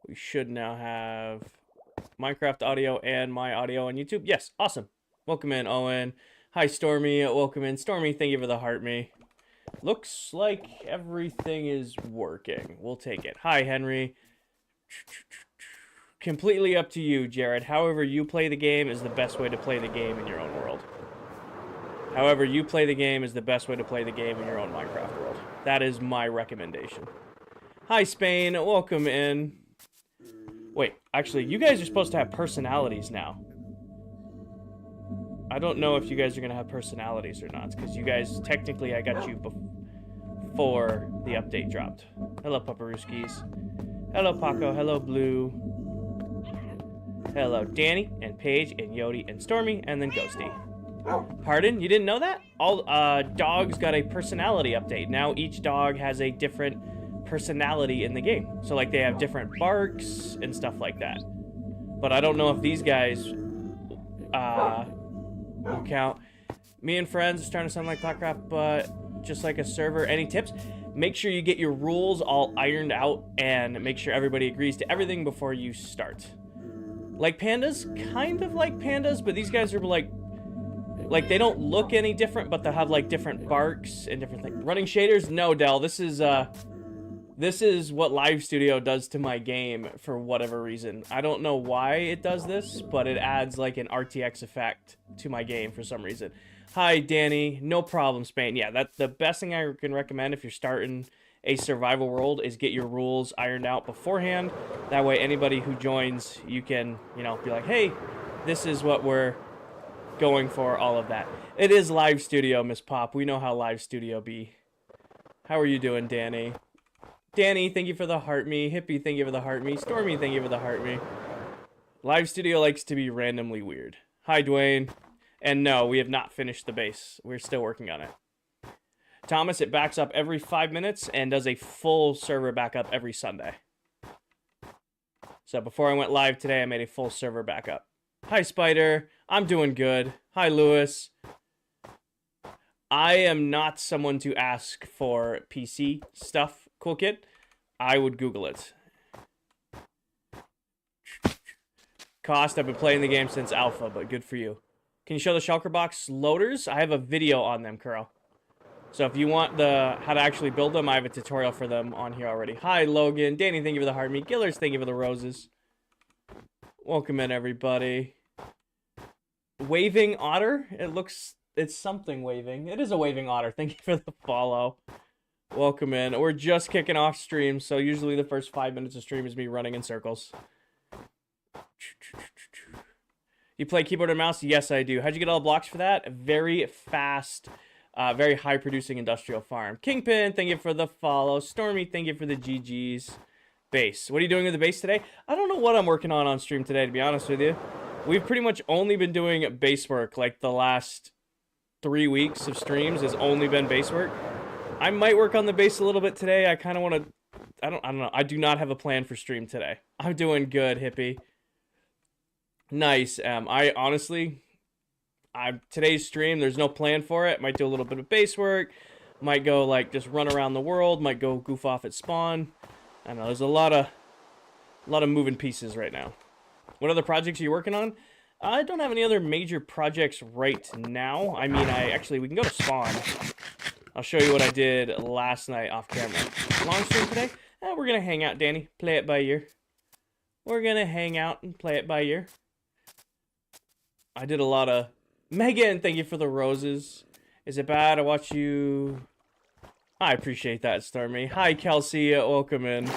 We should now have Minecraft audio and my audio on YouTube. Yes, awesome. Welcome in, Owen. Hi, Stormy. Welcome in. Stormy, thank you for the heart me. Looks like everything is working. We'll take it. Hi, Henry. Completely up to you, Jared. However you play the game is the best way to play the game in your own world. However you play the game is the best way to play the game in your own Minecraft world. That is my recommendation. Hi, Spain. Welcome in. Wait, actually, you guys are supposed to have personalities now. I don't know if you guys are going to have personalities or not, because you guys, technically, I got you before the update dropped. Hello, Paparuskis. Hello, Paco. Hello, Blue. Hello, Danny, and Paige, and Yodi, and Stormy, and then Ghosty. Pardon? You didn't know that? All dogs got a personality update. Now each dog has a different personality in the game. So, like, they have different barks and stuff like that. But I don't know if these guys will count. Me and friends is starting to sound like ClockCraft, but just like a server. Any tips? Make sure you get your rules all ironed out and make sure everybody agrees to everything before you start. Like pandas? Kind of like pandas, but these guys are like they don't look any different, but they'll have like different barks and different things. Running shaders? No, Dell. This is what Live Studio does to my game for whatever reason. I don't know why it does this, but it adds like an RTX effect to my game for some reason. Hi, Danny. No problem, Spain. Yeah, that's the best thing I can recommend if you're starting a survival world is get your rules ironed out beforehand. That way anybody who joins, you can, you know, be like, hey, this is what we're going for, all of that. It is Live Studio, Miss Pop. We know how Live Studio be. How are you doing, Danny? Danny, thank you for the heart me. Hippie, thank you for the heart me. Stormy, thank you for the heart me. Live Studio likes to be randomly weird. Hi, Dwayne. And no, we have not finished the base. We're still working on it. Thomas, it backs up every 5 minutes and does a full server backup every Sunday. So before I went live today, I made a full server backup. Hi, Spider. I'm doing good. Hi, Lewis. I am not someone to ask for PC stuff, Cool Kid. I would Google it. Cost, I've been playing the game since alpha, but good for you. Can you show the shulker box loaders? I have a video on them, Kuro. So if you want how to actually build them, I have a tutorial for them on here already. Hi, Logan. Danny, thank you for the heart meat. Gillers, thank you for the roses. Welcome in, everybody. Waving otter? It's something waving. It is a waving otter. Thank you for the follow. Welcome in. We're just kicking off stream, so usually the first 5 minutes of stream is me running in circles. You play keyboard and mouse? Yes, I do. How'd you get all the blocks for that? A very fast, very high-producing industrial farm. Kingpin, thank you for the follow. Stormy, thank you for the GGs. Base. What are you doing with the base today? I don't know what I'm working on stream today, to be honest with you. We've pretty much only been doing base work. Like, the last 3 weeks of streams has only been base work. I might work on the base a little bit today. I kind of want to... I don't know. I do not have a plan for stream today. I'm doing good, Hippie. Nice. Today's stream, there's no plan for it. Might do a little bit of base work. Might go, like, just run around the world. Might go goof off at spawn. I don't know. There's a lot of moving pieces right now. What other projects are you working on? I don't have any other major projects right now. I mean, we can go to spawn. I'll show you what I did last night off camera. Long stream today? We're going to hang out, Danny. Play it by ear. We're going to hang out and play it by ear. I did a lot of... Megan, thank you for the roses. Is it bad? I watch you... I appreciate that, Stormy. Hi, Kelsey. Welcome in.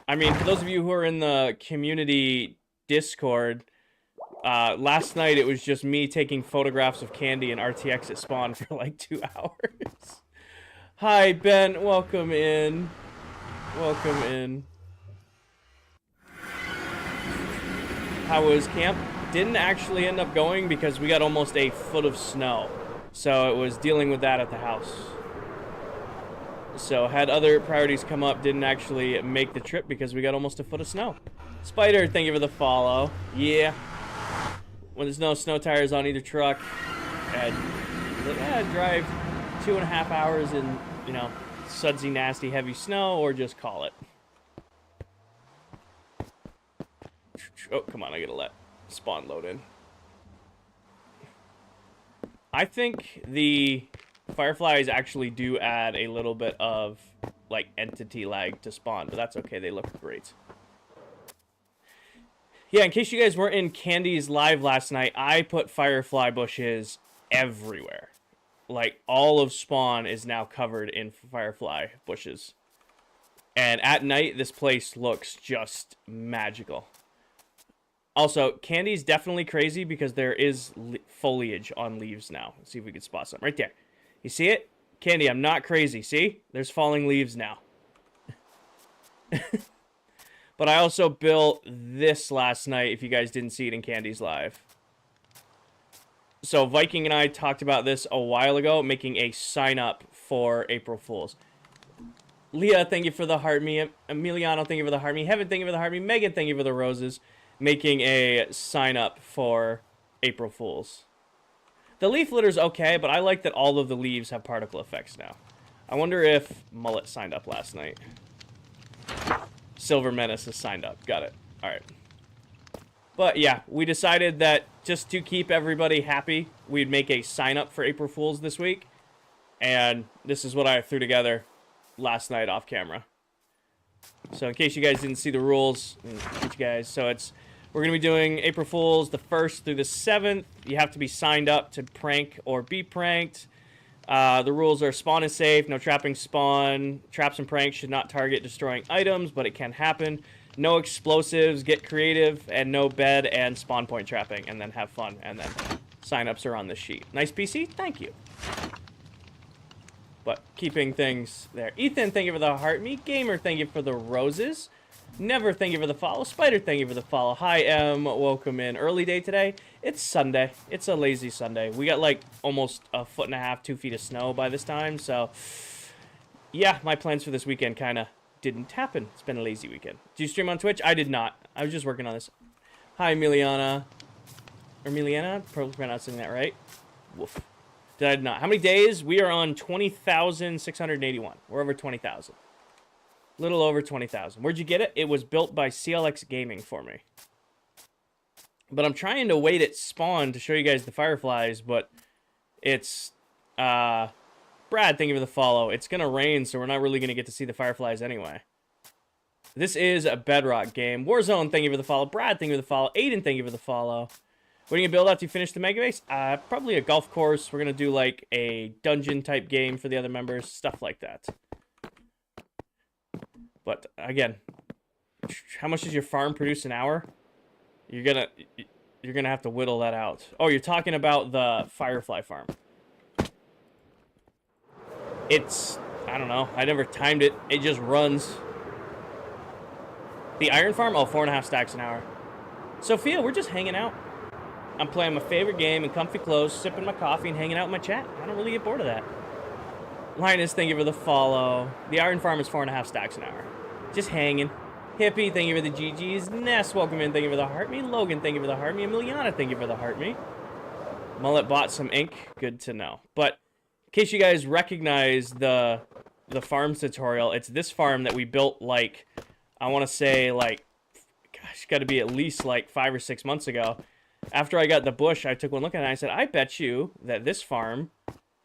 I mean, for those of you who are in the community Discord, last night it was just me taking photographs of candy and RTX at spawn for like 2 hours. Hi, Ben. Welcome in. Welcome in. How was camp? Didn't actually end up going because we got almost a foot of snow. So it was dealing with that at the house. So had other priorities come up, didn't actually make the trip because we got almost a foot of snow. Spider, thank you for the follow. Yeah. When there's no snow tires on either truck, I'd drive 2.5 hours in, you know, sudsy, nasty, heavy snow, or just call it. Oh, come on, I gotta let spawn load in. I think the fireflies actually do add a little bit of, like, entity lag to spawn, but that's okay. They look great. Yeah, in case you guys weren't in Candy's live last night, I put firefly bushes everywhere. Like, all of spawn is now covered in firefly bushes. And at night, this place looks just magical. Also, Candy's definitely crazy because there is foliage on leaves now. Let's see if we can spot some. Right there. You see it? Candy, I'm not crazy. See? There's falling leaves now. But I also built this last night, if you guys didn't see it in Candy's live. So Viking and I talked about this a while ago, making a sign-up for April Fools. Leah, thank you for the heart me. Emiliano, thank you for the heart me. Heaven, thank you for the heart me. Megan, thank you for the roses. Making a sign-up for April Fools. The leaf litter's okay, but I like that all of the leaves have particle effects now. I wonder if Mullet signed up last night. Silver Menace has signed up. Got it. Alright. But yeah, we decided that just to keep everybody happy, we'd make a sign-up for April Fools this week. And this is what I threw together last night off camera. So in case you guys didn't see the rules, teach you guys. So we're going to be doing April Fools the 1st through the 7th. You have to be signed up to prank or be pranked. The rules are spawn is safe, no trapping spawn. Traps and pranks should not target destroying items, but it can happen. No explosives, get creative, and no bed and spawn point trapping, and then have fun. And then sign-ups are on this sheet. Nice PC? Thank you. But keeping things there. Ethan, thank you for the heart me. Gamer, thank you for the roses. Never, thank you for the follow. Spider, thank you for the follow. Hi, M. Welcome in. Early day today. It's Sunday. It's a lazy Sunday. We got like almost a foot and a half, 2 feet of snow by this time. So, yeah, my plans for this weekend kind of didn't happen. It's been a lazy weekend. Do you stream on Twitch? I did not. I was just working on this. Hi, Emiliana. Or Emiliana? Probably pronouncing that right. Woof. Did I not? How many days? We are on 20,681. We're over 20,000. Little over 20,000. Where'd you get it? It was built by CLX Gaming for me. But I'm trying to wait at spawn to show you guys the fireflies, but it's... Brad, thank you for the follow. It's going to rain, so we're not really going to get to see the fireflies anyway. This is a Bedrock game. Warzone, thank you for the follow. Brad, thank you for the follow. Aiden, thank you for the follow. What are you going to build after you finish the mega base? Probably a golf course. We're going to do like a dungeon type game for the other members. Stuff like that. But again, how much does your farm produce an hour? You're gonna have to whittle that out. Oh, you're talking about the firefly farm. It's, I don't know. I never timed it. It just runs. The iron farm? Oh, 4.5 stacks an hour. Sophia, we're just hanging out. I'm playing my favorite game in comfy clothes, sipping my coffee, and hanging out in my chat. I don't really get bored of that. Linus, thank you for the follow. The iron farm is 4.5 stacks an hour. Just hanging. Hippie, thank you for the GGs. Ness, welcome in, thank you for the heart me. Logan, thank you for the heart me. Emiliana, thank you for the heart me. Mullet bought some ink. Good to know. But in case you guys recognize the farms tutorial, it's this farm that we built like, I want to say like, gosh, got to be at least like 5 or 6 months ago. After I got the bush, I took one look at it and I said, I bet you that this farm,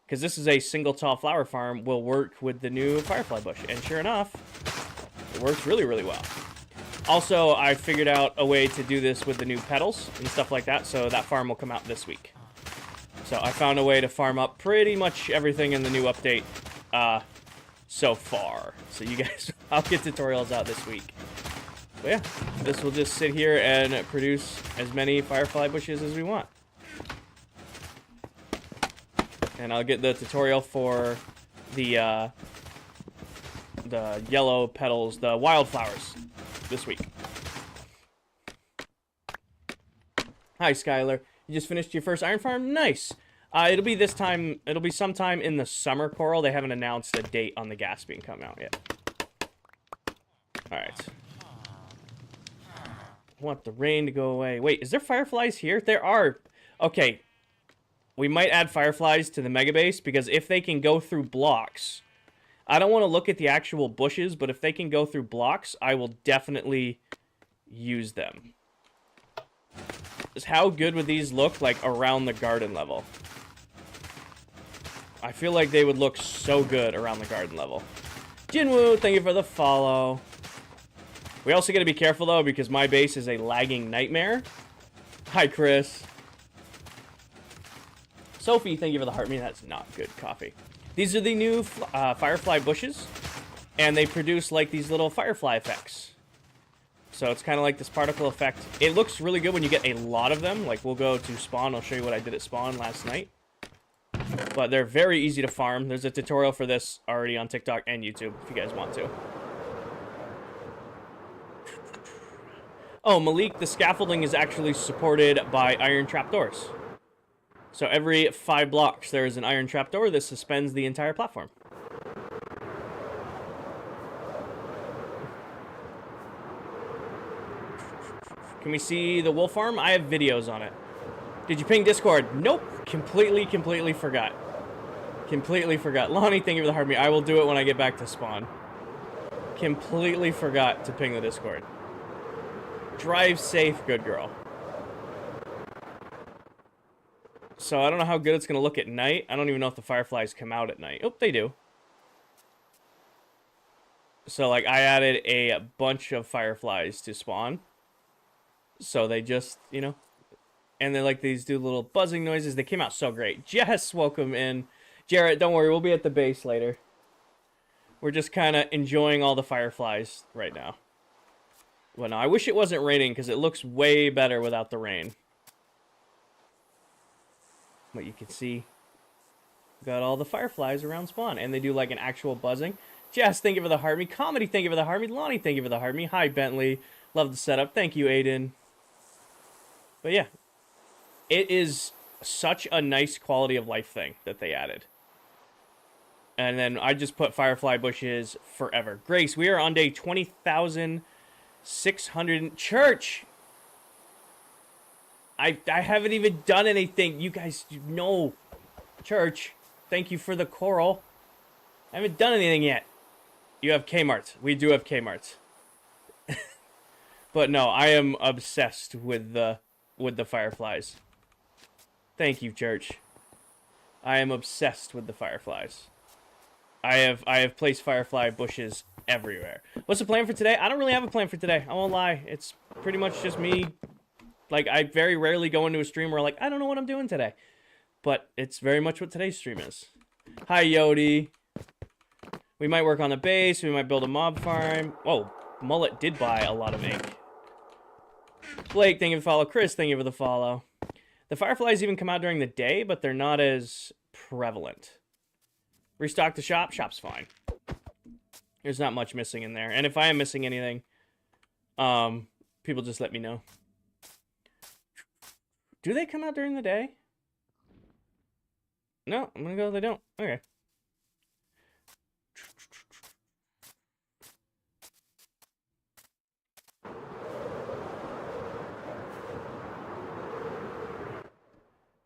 because this is a single tall flower farm, will work with the new firefly bush. And sure enough, it works really, really well. Also, I figured out a way to do this with the new petals and stuff like that, so that farm will come out this week. So I found a way to farm up pretty much everything in the new update so far. So you guys, I'll get tutorials out this week. But yeah, this will just sit here and produce as many firefly bushes as we want. And I'll get the tutorial for the yellow petals, the wildflowers, this week. Hi, Skylar. You just finished your first iron farm? Nice. It'll be this time. It'll be sometime in the summer, Coral. They haven't announced a date on the gas being come out yet. All right. I want the rain to go away. Wait, is there fireflies here? There are. Okay. We might add fireflies to the mega base because if they can go through blocks, I don't want to look at the actual bushes, but if they can go through blocks, I will definitely use them. is how good would these look, like, around the garden level? I feel like they would look so good around the garden level. Jinwoo, thank you for the follow. We also gotta be careful, though, because my base is a lagging nightmare. Hi, Chris. Sophie, thank you for the heart. That's not good coffee. These are the new firefly bushes, and they produce, like, these little firefly effects. So it's kind of like this particle effect. It looks really good when you get a lot of them. Like, we'll go to spawn. I'll show you what I did at spawn last night. But they're very easy to farm. There's a tutorial for this already on TikTok and YouTube if you guys want to. Oh, Malik, the scaffolding is actually supported by iron trapdoors. So every 5 blocks there is an iron trapdoor that suspends the entire platform. Can we see the wolf farm? I have videos on it. Did you ping Discord? Nope. Completely forgot. Completely forgot. Lonnie, thank you for the heart. I will do it when I get back to spawn. Completely forgot to ping the Discord. Drive safe, good girl. So I don't know how good it's going to look at night. I don't even know if the fireflies come out at night. Oh, they do. So, like, I added a bunch of fireflies to spawn. So they just, you know, and they're like these do little buzzing noises. They came out so great. Jess, welcome in. Jarrett, don't worry, we'll be at the base later. We're just kind of enjoying all the fireflies right now. Well, no, I wish it wasn't raining because it looks way better without the rain. But you can see, got all the fireflies around spawn, and they do like an actual buzzing. Jess, thank you for the heart me. Comedy, thank you for the heart me. Lonnie, thank you for the heart me. Hi, Bentley. Love the setup. Thank you, Aiden. But yeah, it is such a nice quality of life thing that they added. And then I just put firefly bushes forever. Grace, we are on day 20,600. Church! I haven't even done anything. You guys know. Church, thank you for the coral. I haven't done anything yet. You have Kmart's. We do have Kmart's. But no, I am obsessed with the fireflies. Thank you, Church. I am obsessed with the fireflies. I have placed firefly bushes everywhere. What's the plan for today? I don't really have a plan for today. I won't lie. It's pretty much just me. Like, I very rarely go into a stream where, like, I don't know what I'm doing today. But it's very much what today's stream is. Hi, Yodi. We might work on the base. We might build a mob farm. Oh, Mullet did buy a lot of ink. Blake, thank you for the follow. Chris, thank you for the follow. The fireflies even come out during the day, but they're not as prevalent. Restock the shop. Shop's fine. There's not much missing in there. And if I am missing anything, people just let me know. Do they come out during the day? No, I'm gonna go they don't. Okay.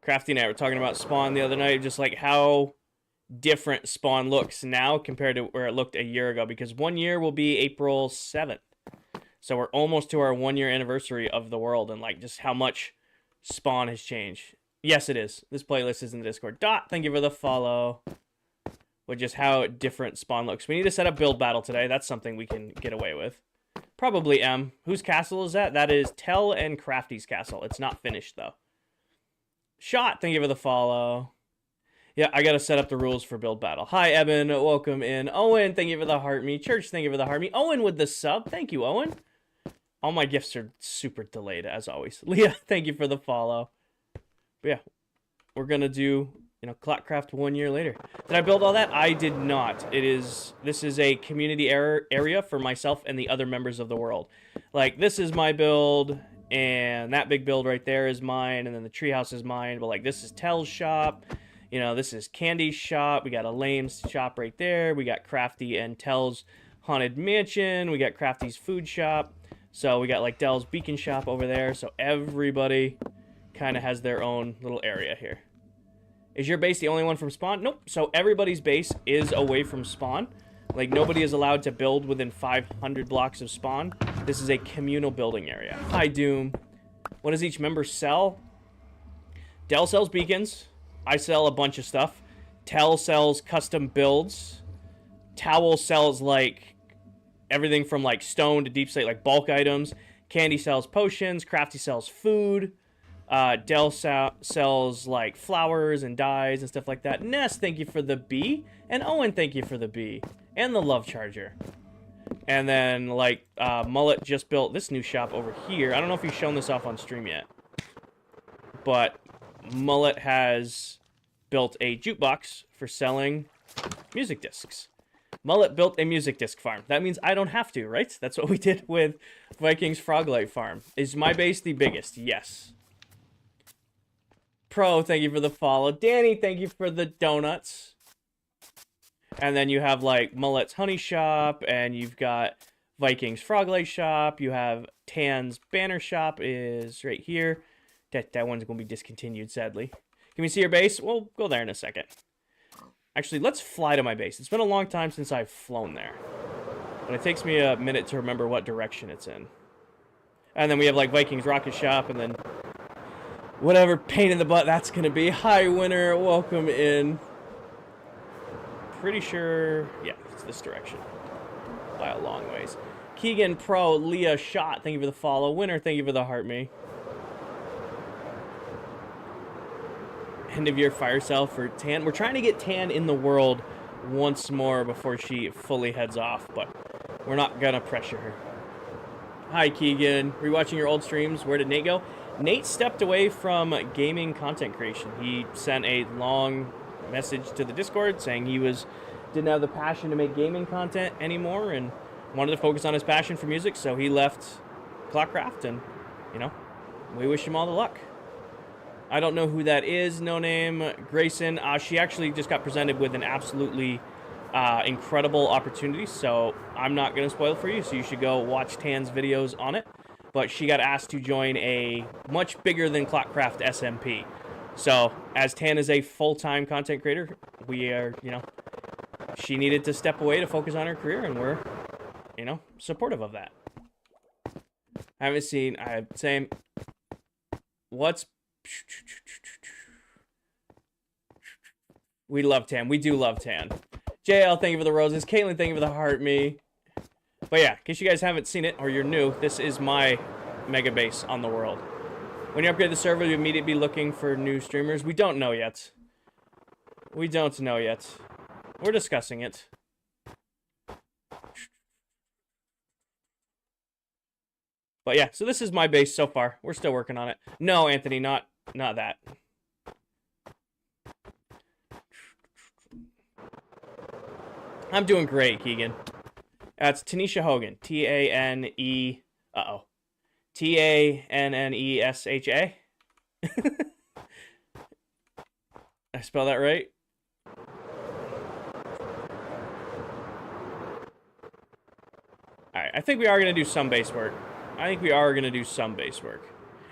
Crafty and I were talking about Spawn the other night, just like how different Spawn looks now compared to where it looked a year ago, because 1 year will be April 7th. So we're almost to our 1 year anniversary of the world, and like just how much Spawn has changed. Yes, it is. This playlist is in the Discord. Dot, thank you for the follow. With just how different Spawn looks. We need to set up build battle today. That's something we can get away with. Probably M. Whose castle is that? That is Tell and Crafty's castle. It's not finished, though. Shot, thank you for the follow. Yeah, I gotta set up the rules for build battle. Hi, Eben. Welcome in. Owen, thank you for the heart me. Church, thank you for the heart me. Owen with the sub. Thank you, Owen. All my gifts are super delayed, as always. Leah, thank you for the follow. But yeah, we're gonna do, you know, ClockCraft 1 year later. Did I build all that? I did not. This is a community area for myself and the other members of the world. Like, this is my build, and that big build right there is mine, and then the treehouse is mine. But like, this is Tell's shop. You know, this is Candy's shop. We got a Lame's shop right there. We got Crafty and Tell's Haunted Mansion. We got Crafty's food shop. So we got like Dell's Beacon shop over there. So everybody kind of has their own little area here. Is your base the only one from spawn? Nope. So everybody's base is away from spawn. Like, nobody is allowed to build within 500 blocks of spawn. This is a communal building area. Hi, Doom. What does each member sell? Dell sells beacons. I sell a bunch of stuff. Tell sells custom builds. Towel sells, like, everything from, like, stone to deep slate, like, bulk items. Candy sells potions. Crafty sells food. Dell sells, like, flowers and dyes and stuff like that. Ness, thank you for the bee. And Owen, thank you for the bee. And the love charger. And then, like, Mullet just built this new shop over here. I don't know if he's shown this off on stream yet. But Mullet has built a jukebox for selling music discs. Mullet built a music disc farm. That means I don't have to, right? That's what we did with Vikings Froglight Farm. Is my base the biggest? Yes. Pro, thank you for the follow. Danny, thank you for the donuts. And then you have, like, Mullet's Honey Shop, and you've got Vikings Froglight Shop. You have Tan's Banner Shop is right here. That one's going to be discontinued, sadly. Can we see your base? We'll go there in a second. Actually, let's fly to my base. It's been a long time since I've flown there. But it takes me a minute to remember what direction it's in. And then we have, like, Vikings Rocket Shop, and then whatever pain in the butt that's going to be. Hi, winner. Welcome in. Pretty sure, yeah, it's this direction. By a long ways. Keegan Pro, Leah Shot, thank you for the follow. Winner, thank you for the heart me. End of year fire sale for Tan. We're trying to get Tan in the world once more before she fully heads off, but we're not gonna pressure her. Hi Keegan, rewatching your old streams. Where did Nate go? Nate stepped away from gaming content creation. He sent a long message to the Discord saying he didn't have the passion to make gaming content anymore and wanted to focus on his passion for music, so he left ClockCraft, and you know, we wish him all the luck. I don't know who that is. No name. Grayson. She actually just got presented with an absolutely incredible opportunity, so I'm not going to spoil it for you, so you should go watch Tan's videos on it. But she got asked to join a much bigger than ClockCraft SMP. So, as Tan is a full-time content creator, we are, you know, she needed to step away to focus on her career, and we're, you know, supportive of that. I haven't seen, same, what's, we love Tan. We do love Tan. JL, thank you for the roses. Caitlin, thank you for the heart me. But yeah, in case you guys haven't seen it or you're new, this is my mega base on the world. When you upgrade the server, you immediately be looking for new streamers. We don't know yet. We don't know yet. We're discussing it. But yeah, so this is my base so far. We're still working on it. No, Anthony, not that. I'm doing great, Keegan. That's Tanisha Hogan. T-A-N-E... Uh-oh. T-A-N-N-E-S-H-A? I spell that right? Alright, I think we are going to do some base work.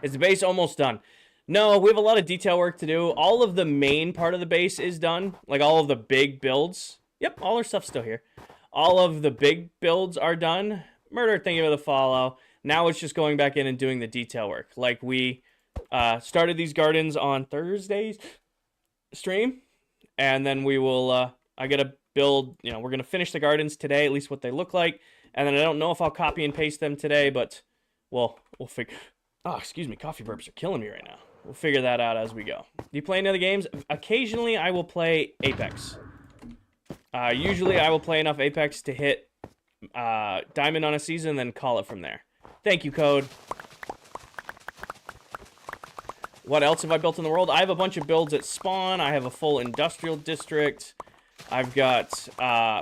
Is the base almost done? No, we have a lot of detail work to do. All of the main part of the base is done. Like all of the big builds. Yep, all our stuff's still here. All of the big builds are done. Murder, thank you for the follow. Now it's just going back in and doing the detail work. Like we started these gardens on Thursday's stream. And then we will, I gotta build, you know, we're gonna finish the gardens today, at least what they look like. And then I don't know if I'll copy and paste them today, but we'll figure... Oh, excuse me, coffee burps are killing me right now. We'll figure that out as we go. Do you play any other games? Occasionally, I will play Apex. Usually, I will play enough Apex to hit Diamond on a season and then call it from there. Thank you, Code. What else have I built in the world? I have a bunch of builds at Spawn. I have a full industrial district. I've got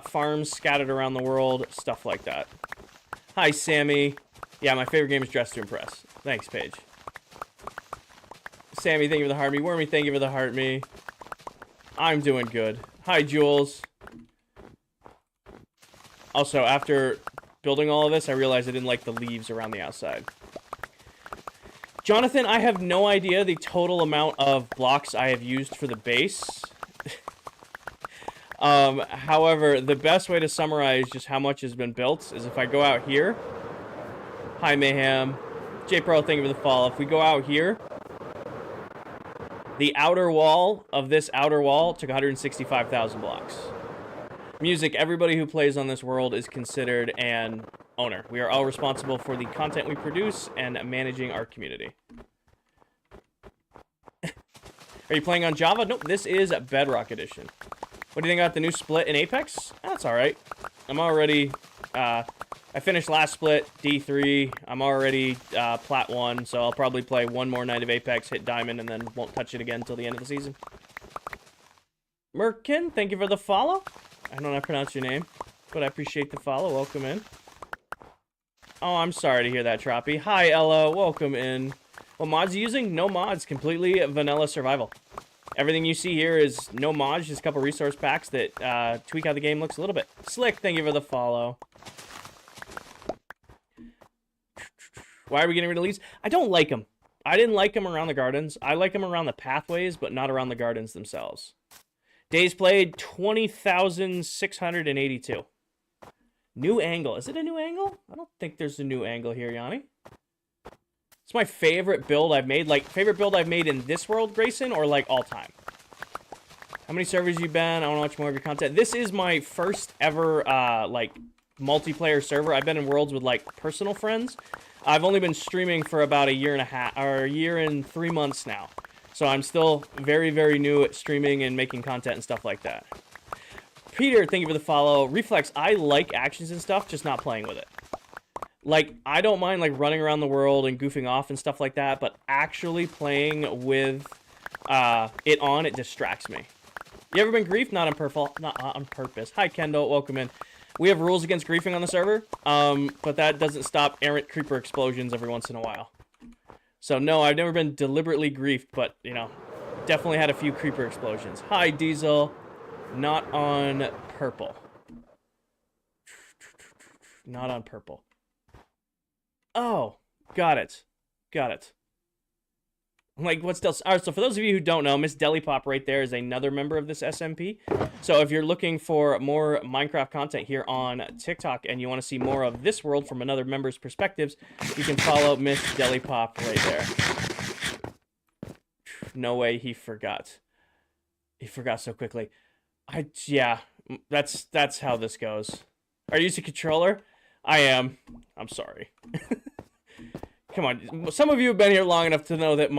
farms scattered around the world, stuff like that. Hi, Sammy. Yeah, my favorite game is Dress to Impress. Thanks, Paige. Sammy, thank you for the heart me. Wormy, thank you for the heart me. I'm doing good. Hi, Jules. Also, after building all of this, I realized I didn't like the leaves around the outside. Jonathan, I have no idea the total amount of blocks I have used for the base. However, the best way to summarize just how much has been built is if I go out here. Hi, Mayhem. J Pro, thank you for the follow. If we go out here, the outer wall of this outer wall took 165,000 blocks. Music, everybody who plays on this world is considered an owner. We are all responsible for the content we produce and managing our community. Are you playing on Java? Nope, this is Bedrock Edition. What do you think about the new split in Apex? That's alright. I'm already, I finished last split, D3. I'm already Plat 1, so I'll probably play one more night of Apex, hit Diamond, and then won't touch it again until the end of the season. Merkin, thank you for the follow. I don't know how to pronounce your name, but I appreciate the follow. Welcome in. Oh, I'm sorry to hear that, Troppy. Hi, Ella. Welcome in. What mods are you using? No mods. Completely vanilla survival. Everything you see here is no mods, just a couple resource packs that tweak how the game looks a little bit. Slick, thank you for the follow. Why are we getting rid of leaves? I don't like them. I didn't like them around the gardens. I like them around the pathways, but not around the gardens themselves. Days played, 20,682. New angle. Is it a new angle? I don't think there's a new angle here, Yanni. It's my favorite build I've made. Like, favorite build I've made in this world, Grayson, or, like, all time? How many servers you been? I want to watch more of your content. This is my first ever, like, multiplayer server. I've been in worlds with, like, personal friends. I've only been streaming for about a year and a half, or a year and 3 months now. So I'm still very, very new at streaming and making content and stuff like that. Peter, thank you for the follow. Reflex, I like actions and stuff, just not playing with it. Like, I don't mind, like, running around the world and goofing off and stuff like that, but actually playing with it on, it distracts me. You ever been griefed? Not on purpose. Hi, Kendall. Welcome in. We have rules against griefing on the server, but that doesn't stop errant creeper explosions every once in a while. So, no, I've never been deliberately griefed, but, you know, definitely had a few creeper explosions. Hi, Diesel. Not on purple. Not on purple. Oh, got it. Got it. Like, what's else? All right, so for those of you who don't know, Miss Delipop right there is another member of this SMP. So if you're looking for more Minecraft content here on TikTok and you want to see more of this world from another member's perspectives, you can follow Miss Delipop right there. No way he forgot. He forgot so quickly. Yeah, that's how this goes. Are you using a controller? I am. I'm sorry. Come on. Some of you have been here long enough to know that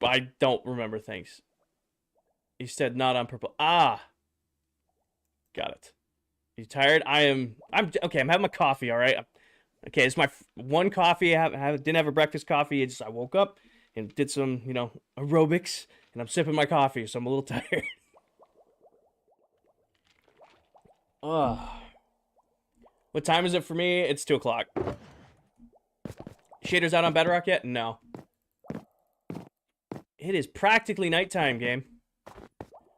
I don't remember things. You said not on purple. Ah. Got it. You tired? I'm okay. I'm having my coffee, all right? Okay, it's my one coffee. Didn't have a breakfast coffee. I woke up and did some, aerobics, and I'm sipping my coffee, so I'm a little tired. Ugh. What time is it for me? It's 2 o'clock. Shaders out on Bedrock yet? No. It is practically nighttime, game.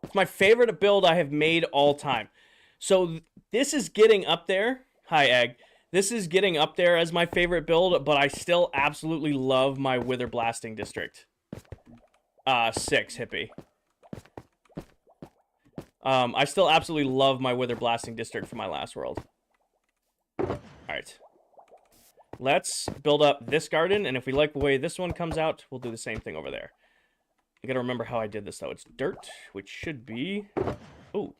It's my favorite build I have made all time. So this is getting up there. Hi, Egg. This is getting up there as my favorite build, but I still absolutely love my Wither Blasting District. 6, hippie. I still absolutely love my Wither Blasting District from my last world. Alright. Let's build up this garden, and if we like the way this one comes out, we'll do the same thing over there. I gotta remember how I did this, though. It's dirt, which should be... Ooh.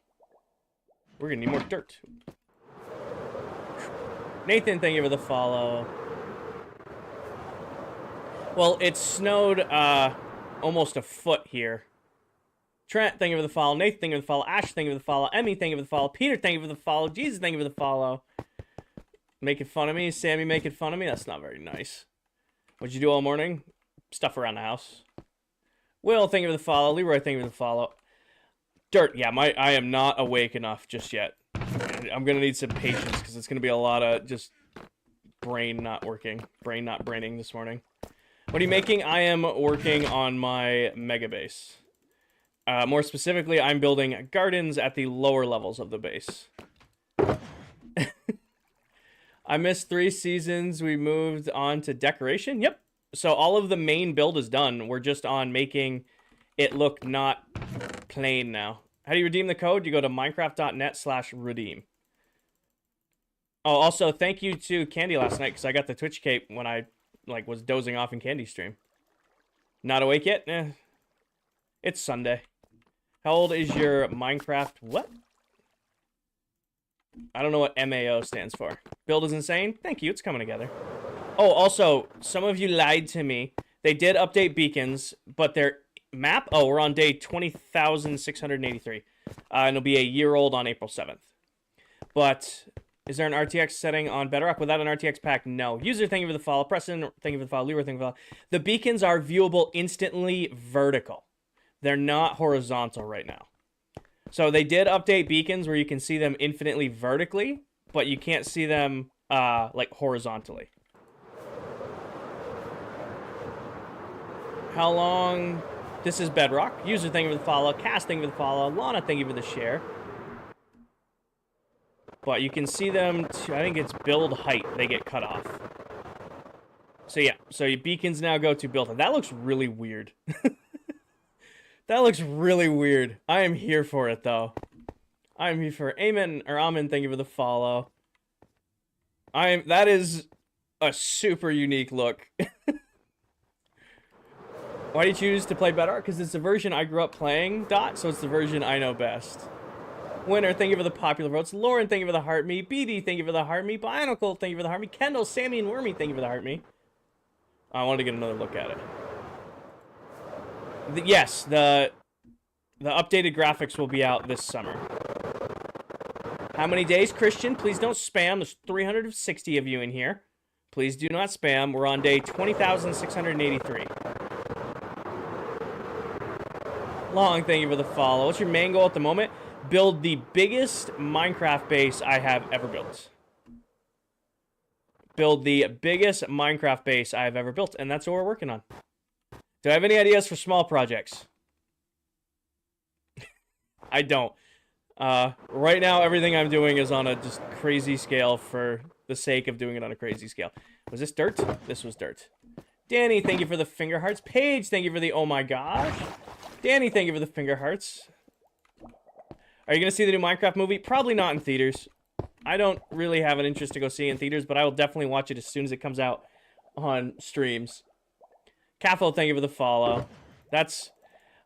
We're gonna need more dirt. Nathan, thank you for the follow. Well, it snowed almost a foot here. Trent, thank you for the follow. Nathan, thank you for the follow. Ash, thank you for the follow. Emmy, thank you for the follow. Peter, thank you for the follow. Jesus, thank you for the follow. Making fun of me. Sammy making fun of me. That's not very nice. What'd you do all morning? Stuff around the house. Will, thank you for the follow. Leroy, thank you for the follow. Dirt, yeah, I am not awake enough just yet. I'm gonna need some patience because it's gonna be a lot of just brain not working. Brain not braining this morning. What are you making? I am working on my mega base. More specifically, I'm building gardens at the lower levels of the base. I missed 3 seasons. We moved on to decoration. Yep. So all of the main build is done. We're just on making it look not plain now. How do you redeem the code? You go to minecraft.net/redeem. Oh, also, thank you to Candy last night, because I got the Twitch cape when I like, was dozing off in Candy Stream. Not awake yet? Eh. It's Sunday. How old is your Minecraft? What? I don't know what MAO stands for. Build is insane? Thank you, it's coming together. Oh, also, some of you lied to me. They did update beacons, but their map... Oh, we're on day 20,683. And it'll be a year old on April 7th. But... Is there an RTX setting on Bedrock? Without an RTX pack, no. User, thank you for the follow. Preston, thank you for the follow. Leroy, thank you for the follow. The beacons are viewable instantly vertical. They're not horizontal right now. So they did update beacons where you can see them infinitely vertically, but you can't see them like horizontally. How long? This is Bedrock. User, thank you for the follow. Cass, thank you for the follow. Lana, thank you for the share. But you can see them, I think it's build height, they get cut off. So yeah, so your beacons now go to build height. That looks really weird. That looks really weird. I am here for it, though. I am here for it. Amen, or Amen, thank you for the follow. That is a super unique look. Why do you choose to play Bedrock? Because it's the version I grew up playing, Dot, so it's the version I know best. Winner, thank you for the popular votes. Lauren, thank you for the heart me. BD, thank you for the heart me. Bionicle, thank you for the heart me. Kendall, Sammy, and Wormy, thank you for the heart me. I wanted to get another look at it. Yes, the updated graphics will be out this summer. How many days, Christian? Please don't spam. There's 360 of you in here. Please do not spam. We're on day 20,683. Long, thank you for the follow. What's your main goal at the moment? Build the biggest Minecraft base I have ever built. Build the biggest Minecraft base I have ever built, and that's what we're working on. Do I have any ideas for small projects? I don't. Right now, everything I'm doing is on a just crazy scale for the sake of doing it on a crazy scale. Was this dirt? This was dirt. Danny, thank you for the finger hearts. Paige, thank you for the oh my gosh. Danny, thank you for the finger hearts. Are you going to see the new Minecraft movie? Probably not in theaters. I don't really have an interest to go see it in theaters, but I will definitely watch it as soon as it comes out on streams. Caffel, thank you for the follow.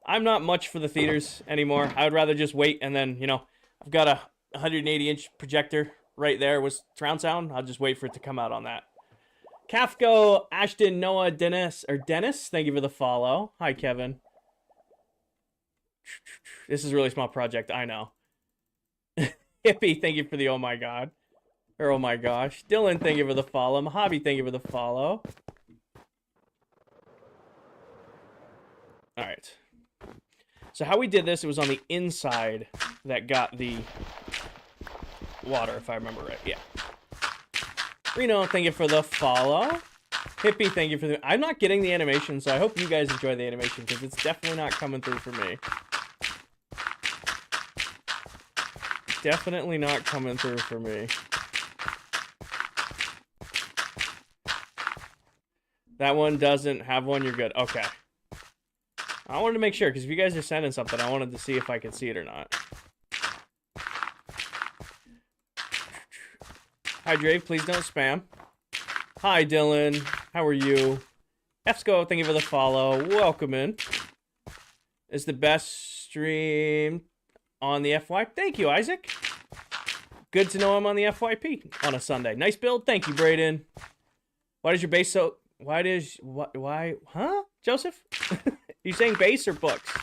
I'm not much for the theaters anymore. I would rather just wait and then, you know, I've got a 180-inch projector right there with surround sound. I'll just wait for it to come out on that. Kafko, Ashton, Noah, Dennis, thank you for the follow. Hi, Kevin. This is a really small project, I know. Hippie, thank you for the oh my god. Or oh my gosh. Dylan, thank you for the follow. Mojave, thank you for the follow. Alright. So how we did this, it was on the inside that got the water, if I remember right. Yeah. Reno, thank you for the follow. Hippie, thank you for the... I'm not getting the animation, so I hope you guys enjoy the animation, because it's definitely not coming through for me. Definitely not coming through for me. That one doesn't have one, you're good. Okay. I wanted to make sure, because if you guys are sending something, I wanted to see if I could see it or not. Hi, Drave, please don't spam. Hi, Dylan. How are you? Fsco, thank you for the follow. Welcome in. It's the best stream on the FY. Thank you, Isaac. Good to know I'm on the FYP on a Sunday. Nice build. Thank you, Brayden. Why does your base so... Why? Huh? Joseph? You saying base or books?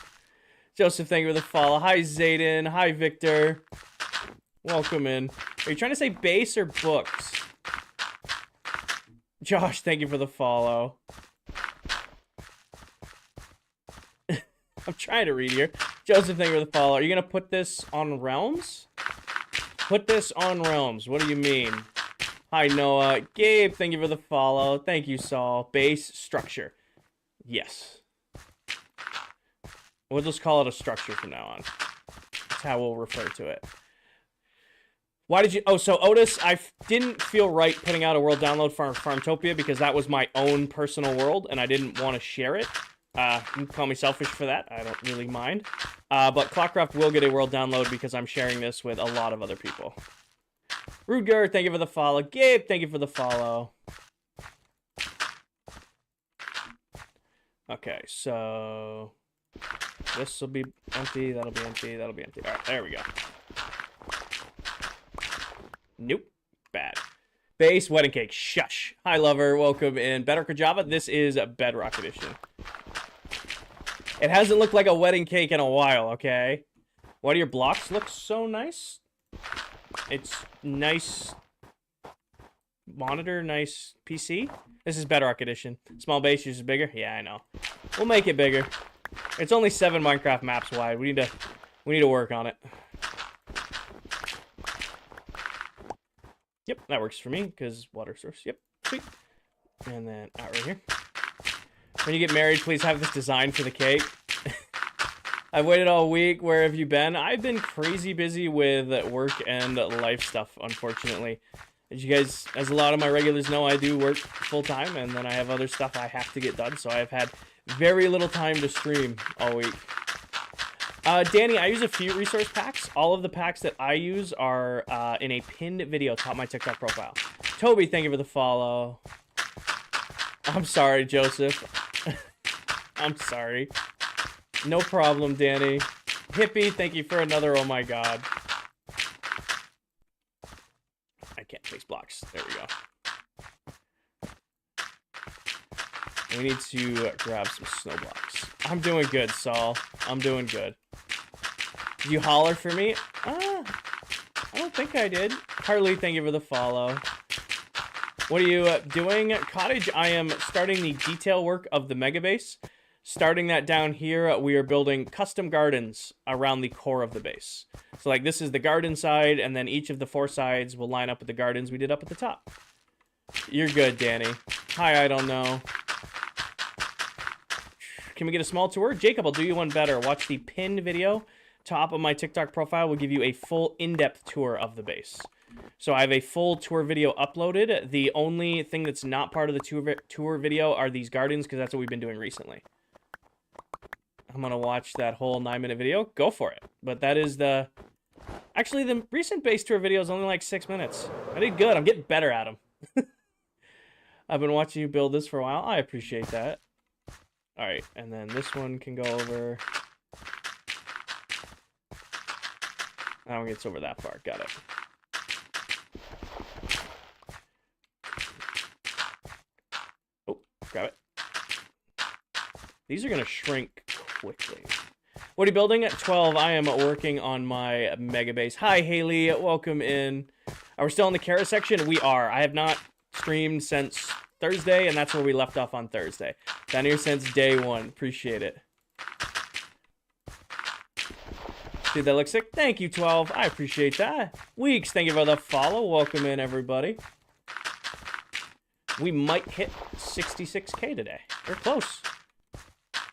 Joseph, thank you for the follow. Hi, Zayden. Hi, Victor. Welcome in. Are you trying to say base or books? Josh, thank you for the follow. I'm trying to read here. Joseph, thank you for the follow. Are you going to put this on Realms? Put this on Realms. What do you mean? Hi, Noah. Gabe, thank you for the follow. Thank you, Saul. Base structure. Yes. We'll just call it a structure from now on. That's how we'll refer to it. Why did you... Oh, so Otis, I didn't feel right putting out a world download for Farmtopia because that was my own personal world, and I didn't want to share it. You can call me selfish for that. I don't really mind. But ClockCraft will get a world download because I'm sharing this with a lot of other people. Ruger, thank you for the follow. Gabe, thank you for the follow. Okay, so this will be empty, that'll be empty, that'll be empty. All right, there we go. Nope, bad. Base, wedding cake, shush. Hi, lover, welcome in. Bedrock Java, this is a Bedrock Edition. It hasn't looked like a wedding cake in a while, okay? Why do your blocks look so nice? It's nice monitor, nice PC. This is Bedrock Edition. Small base uses bigger. Yeah, I know. We'll make it bigger. It's only 7 Minecraft maps wide. We need to work on it. Yep, that works for me because water source. Yep, sweet. And then out right here. When you get married, please have this design for the cake. I've waited all week. Where have you been? I've been crazy busy with work and life stuff, unfortunately. As you guys, as a lot of my regulars know, I do work full-time, and then I have other stuff I have to get done, so I've had very little time to stream all week. Danny, I use a few resource packs. All of the packs that I use are in a pinned video top of my TikTok profile. Toby, thank you for the follow. I'm sorry, Joseph. I'm sorry. No problem, Danny. Hippie, thank you for another oh my god. I can't place blocks. There we go. We need to grab some snow blocks. I'm doing good, Saul. I'm doing good. Did you holler for me? I don't think I did. Harley, thank you for the follow. What are you doing? Cottage, I am starting the detail work of the mega base. Starting that down here, we are building custom gardens around the core of the base. So like this is the garden side, and then each of the 4 sides will line up with the gardens we did up at the top. You're good, Danny. Hi, I don't know. Can we get a small tour? Jacob, I'll do you one better. Watch the pinned video. Top of my TikTok profile will give you a full in-depth tour of the base. So I have a full tour video uploaded. The only thing that's not part of the tour video are these gardens, because that's what we've been doing recently. I'm going to watch that whole 9-minute video. Go for it. But that is the... Actually, the recent base tour video is only like 6 minutes. I did good. I'm getting better at them. I've been watching you build this for a while. I appreciate that. All right, and then this one can go over... That one gets over that far. Got it. Oh, grab it. These are going to shrink quickly. What are you building? At 12, I am working on my mega base. Hi, Haley. Welcome in. Are we still in the carrot section? We are. I have not streamed since Thursday, and that's where we left off on Thursday. Been here since day 1. Appreciate it. Dude, that looks sick. Thank you, 12. I appreciate that. Weeks, thank you for the follow. Welcome in, everybody. We might hit 66K today. We're close.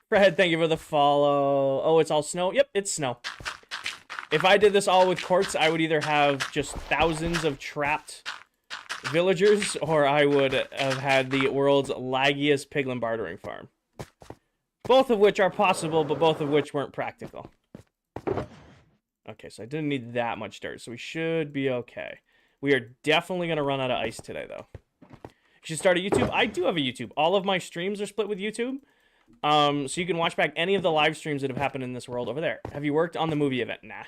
Fred, thank you for the follow. Oh, it's all snow? Yep, it's snow. If I did this all with quartz, I would either have just thousands of trapped villagers, or I would have had the world's laggiest piglin bartering farm. Both of which are possible, but both of which weren't practical. Okay, so I didn't need that much dirt, so we should be okay. We are definitely going to run out of ice today, though. You should start a YouTube. I do have a YouTube. All of my streams are split with YouTube. So you can watch back any of the live streams that have happened in this world over there. Have you worked on the movie event? Nah.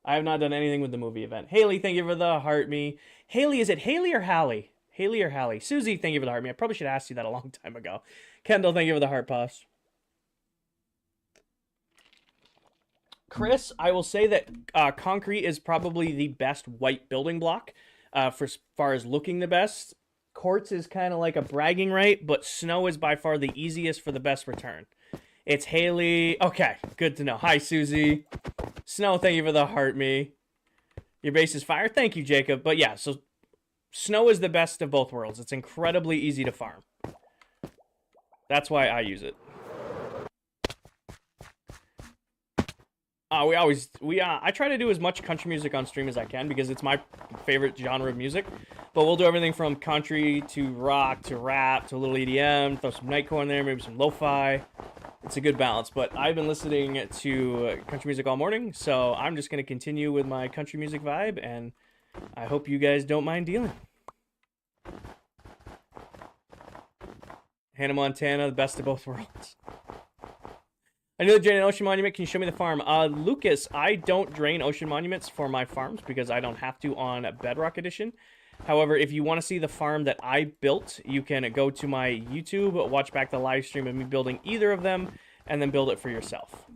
I have not done anything with the movie event. Haley, thank you for the heart me. Haley, is it Haley or Hallie? Haley or Hallie? Susie, thank you for the heart me. I probably should have asked you that a long time ago. Kendall, thank you for the heart pass. Chris, I will say that concrete is probably the best white building block for as far as looking the best. Quartz is kind of like a bragging right, but snow is by far the easiest for the best return. It's Haley. Okay, good to know. Hi, Susie. Snow, thank you for the heart me. Your base is fire. Thank you, Jacob. But yeah, so snow is the best of both worlds. It's incredibly easy to farm. That's why I use it. I try to do as much country music on stream as I can because it's my favorite genre of music. But we'll do everything from country to rock to rap to a little EDM, throw some nightcore in there, maybe some lo-fi. It's a good balance. But I've been listening to country music all morning, so I'm just going to continue with my country music vibe, and I hope you guys don't mind dealing. Hannah Montana, the best of both worlds. I know the drain an ocean monument. Can you show me the farm? Lucas, I don't drain ocean monuments for my farms because I don't have to on Bedrock Edition. However, if you want to see the farm that I built, you can go to my YouTube, watch back the live stream of me building either of them, and then build it for yourself.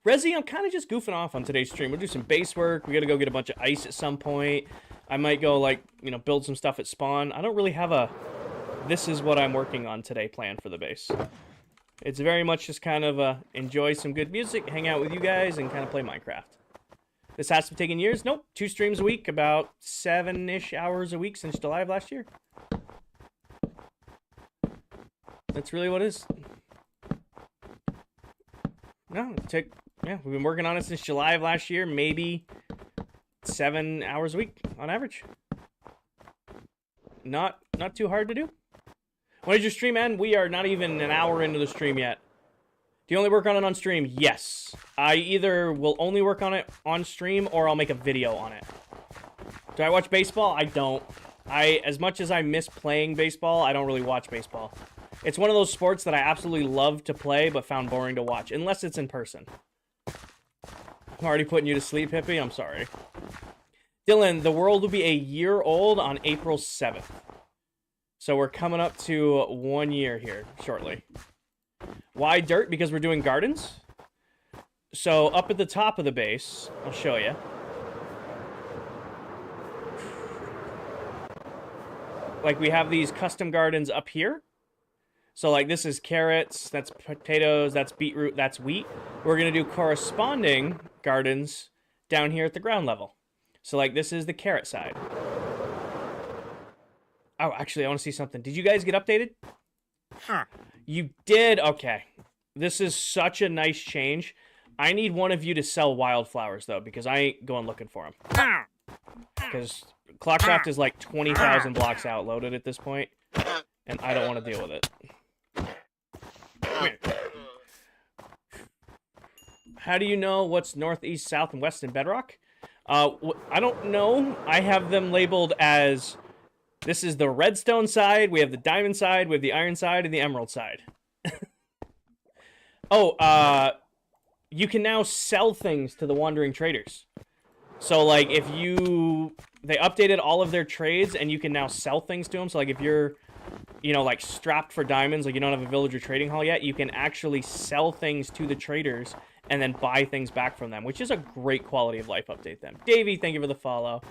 Rezi, I'm kind of just goofing off on today's stream. We'll do some base work. We got to go get a bunch of ice at some point. I might go, like, you know, build some stuff at spawn. I don't really have a this is what I'm working on today plan for the base. It's very much just kind of enjoy some good music, hang out with you guys, and kind of play Minecraft. This has to be taking years? Nope. 2 streams a week, about 7-ish hours a week since July of last year. That's really what it is. No, yeah, we've been working on it since July of last year, maybe 7 hours a week on average. Not too hard to do. When did your stream end? We are not even an hour into the stream yet. Do you only work on it on stream? Yes. I either will only work on it on stream or I'll make a video on it. Do I watch baseball? I don't. As much as I miss playing baseball, I don't really watch baseball. It's one of those sports that I absolutely love to play but found boring to watch, unless it's in person. I'm already putting you to sleep, Hippie. I'm sorry. Dylan, the world will be a year old on April 7th. So we're coming up to 1 year here shortly. Why dirt? Because we're doing gardens. So up at the top of the base, I'll show you. Like we have these custom gardens up here. So like this is carrots, that's potatoes, that's beetroot, that's wheat. We're going to do corresponding gardens down here at the ground level. So like this is the carrot side. Oh, actually, I want to see something. Did you guys get updated? Huh. You did? Okay. This is such a nice change. I need one of you to sell wildflowers, though, because I ain't going looking for them. Because ClockCraft is like 20,000 blocks out loaded at this point, and I don't want to deal with it. Come here. How do you know what's north, east, south, and west in Bedrock? I don't know. I have them labeled as... This is the redstone side, we have the diamond side, we have the iron side, and the emerald side. Oh, you can now sell things to the wandering traders. So, like, if you... They updated all of their trades, and you can now sell things to them. So, like, if you're, you know, like, strapped for diamonds, like you don't have a villager trading hall yet, you can actually sell things to the traders and then buy things back from them, which is a great quality of life update then. Davey, thank you for the follow.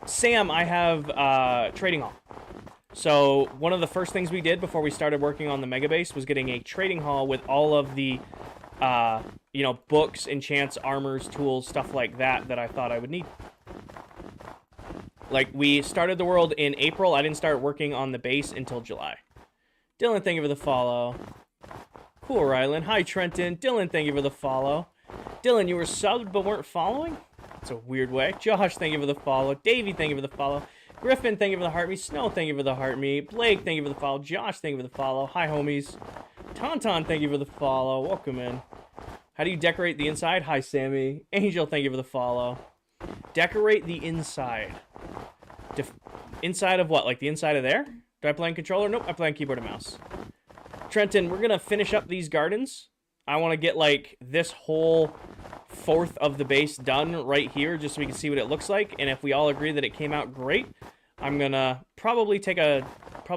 Sam, I have trading hall. So one of the first things we did before we started working on the mega base was getting a trading hall with all of the, you know, books, enchants, armors, tools, stuff like that that I thought I would need. Like, we started the world in April. I didn't start working on the base until July. Dylan, thank you for the follow. Cool, Rylan. Hi, Trenton. Dylan, thank you for the follow. Dylan, you were subbed but weren't following? It's a weird way. Josh, thank you for the follow. Davey, thank you for the follow. Griffin, thank you for the heart me. Snow, thank you for the heart me. Blake, thank you for the follow. Josh, thank you for the follow. Hi, homies. Tauntaun, thank you for the follow. Welcome in. How do you decorate the inside? Hi, Sammy. Angel, thank you for the follow. Decorate the inside. Inside of what? Like the inside of there? Do I play on controller? Nope, I play on keyboard and mouse. Trenton, we're going to finish up these gardens. I want to get, like, this whole... fourth of the base done right here just so we can see what it looks like, and if we all agree that it came out great, I'm gonna probably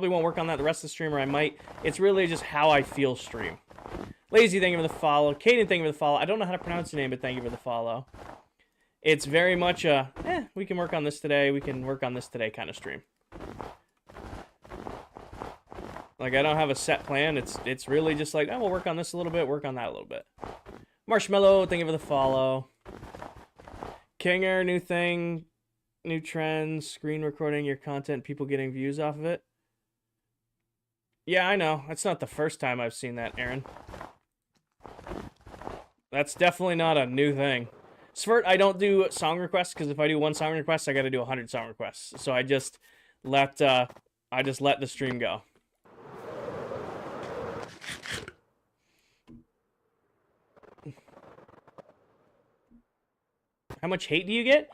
won't work on that the rest of the stream, or I might. It's really just how I feel stream. Lazy, thank you for the follow. Caden, thank you for the follow. I don't know how to pronounce your name, but thank you for the follow. It's very much a we can work on this today, we can work on this today kind of stream. Like, I don't have a set plan. It's really just like, oh, we'll work on this a little bit, work on that a little bit. Marshmallow, thank you for the follow. Kinger, new thing, new trends, screen recording your content, people getting views off of it. Yeah, I know. That's not the first time I've seen that, Aaron. That's definitely not a new thing. Svert, I don't do song requests, because if I do one song request, I gotta do 100 song requests. So I just let the stream go. How much hate do you get?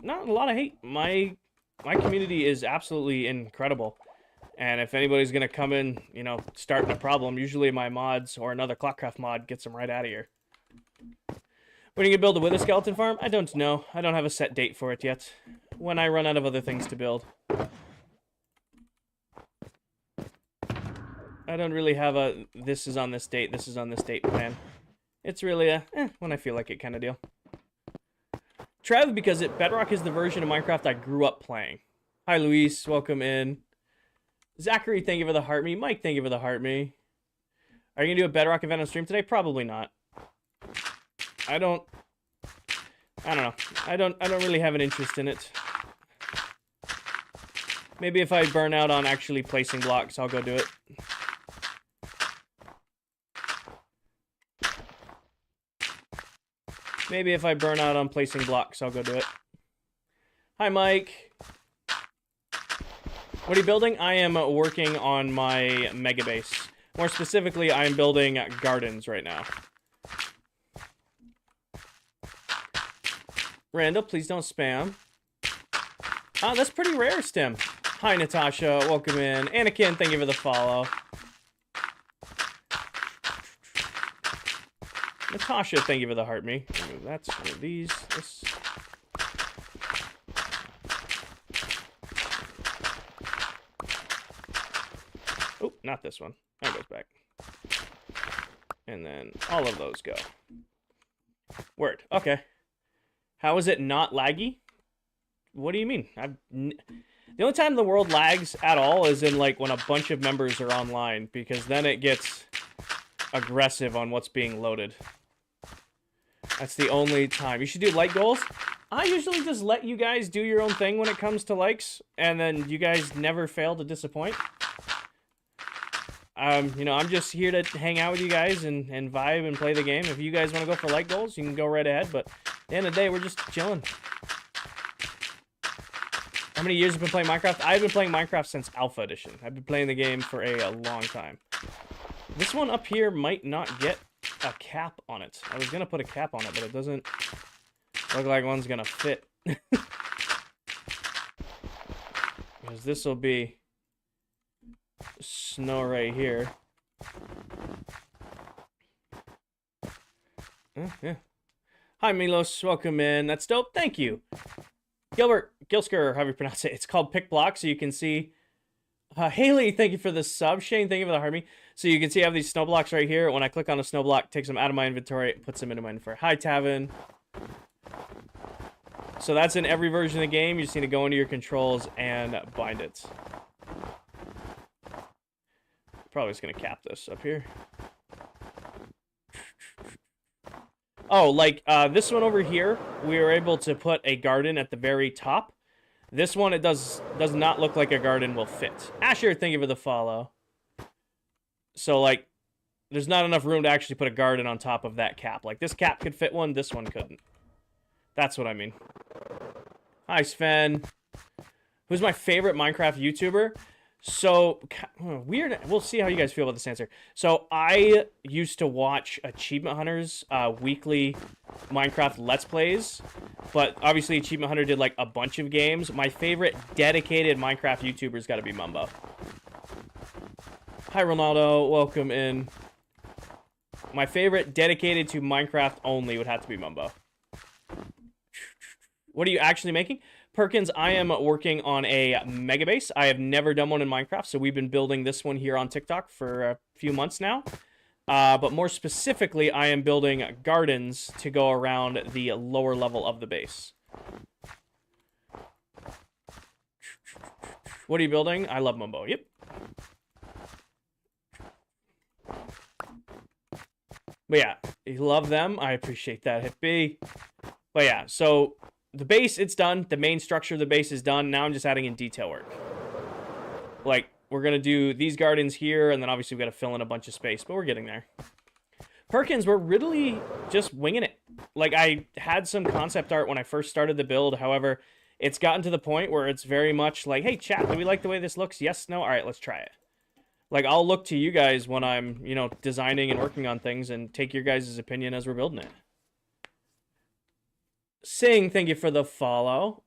Not a lot of hate. My community is absolutely incredible. And if anybody's going to come in, you know, starting a problem, usually my mods or another ClockCraft mod gets them right out of here. When are you going to build a wither skeleton farm? I don't know. I don't have a set date for it yet. When I run out of other things to build. I don't really have a this is on this date, this is on this date plan. It's really a when I feel like it kind of deal. Trev, because Bedrock is the version of Minecraft I grew up playing. Hi, Luis. Welcome in. Zachary, thank you for the heart me. Mike, thank you for the heart me. Are you going to do a Bedrock event on stream today? Probably not. I don't know. I don't really have an interest in it. Maybe if I burn out on actually placing blocks, I'll go do it. Maybe if I burn out on placing blocks, I'll go do it. Hi, Mike. What are you building? I am working on my mega base. More specifically, I am building gardens right now. Randall, please don't spam. Ah, that's pretty rare, Stim. Hi, Natasha. Welcome in. Anakin, thank you for the follow. Natasha, thank you for the heart me. That's for these. This. Oh, not this one. That goes back. And then all of those go. Word. Okay. How is it not laggy? What do you mean? The only time the world lags at all is in like when a bunch of members are online, because then it gets aggressive on what's being loaded. That's the only time. You should do like goals. I usually just let you guys do your own thing when it comes to likes, and then you guys never fail to disappoint. You know, I'm just here to hang out with you guys and vibe and play the game. If you guys want to go for like goals, you can go right ahead, but at the end of the day, we're just chilling. How many years have you been playing Minecraft? I've been playing Minecraft since Alpha Edition. I've been playing the game for a long time. This one up here might not get a cap on it. I was going to put a cap on it, but it doesn't look like one's going to fit. Because this will be snow right here. Yeah. Hi, Milos. Welcome in. That's dope. Thank you. Gilsker, however you pronounce it. It's called Pick Block, so you can see. Haley, thank you for the sub. Shane, thank you for the harmony. So you can see I have these snow blocks right here. When I click on a snow block, it takes them out of my inventory, puts them into my inventory. Hi, Tavin. So that's in every version of the game. You just need to go into your controls and bind it. Probably just going to cap this up here. Oh, like this one over here, we were able to put a garden at the very top. This one, it does not look like a garden will fit. Asher, thank you for the follow. So, like, there's not enough room to actually put a garden on top of that cap. Like, this cap could fit one, this one couldn't. That's what I mean. Hi, Sven. Who's my favorite Minecraft YouTuber? So, weird. We'll see how you guys feel about this answer. So, I used to watch Achievement Hunter's weekly Minecraft Let's Plays. But, obviously, Achievement Hunter did, like, a bunch of games. My favorite dedicated Minecraft YouTuber's got to be Mumbo. Hi, Ronaldo. Welcome in. My favorite dedicated to Minecraft only would have to be Mumbo. What are you actually making? Perkins, I am working on a mega base. I have never done one in Minecraft, so we've been building this one here on TikTok for a few months now. But more specifically, I am building gardens to go around the lower level of the base. What are you building? I love Mumbo. Yep. But yeah, you love them. I appreciate that, Hippie. But yeah, so the base, it's done. The main structure of the base is done. Now I'm just adding in detail work. Like, we're going to do these gardens here, and then obviously we've got to fill in a bunch of space, but we're getting there. Perkins, we're really just winging it. Like, I had some concept art when I first started the build. However, it's gotten to the point where it's very much like, hey, chat, do we like the way this looks? Yes, no? All right, let's try it. Like, I'll look to you guys when I'm, you know, designing and working on things and take your guys' opinion as we're building it. Sing, thank you for the follow.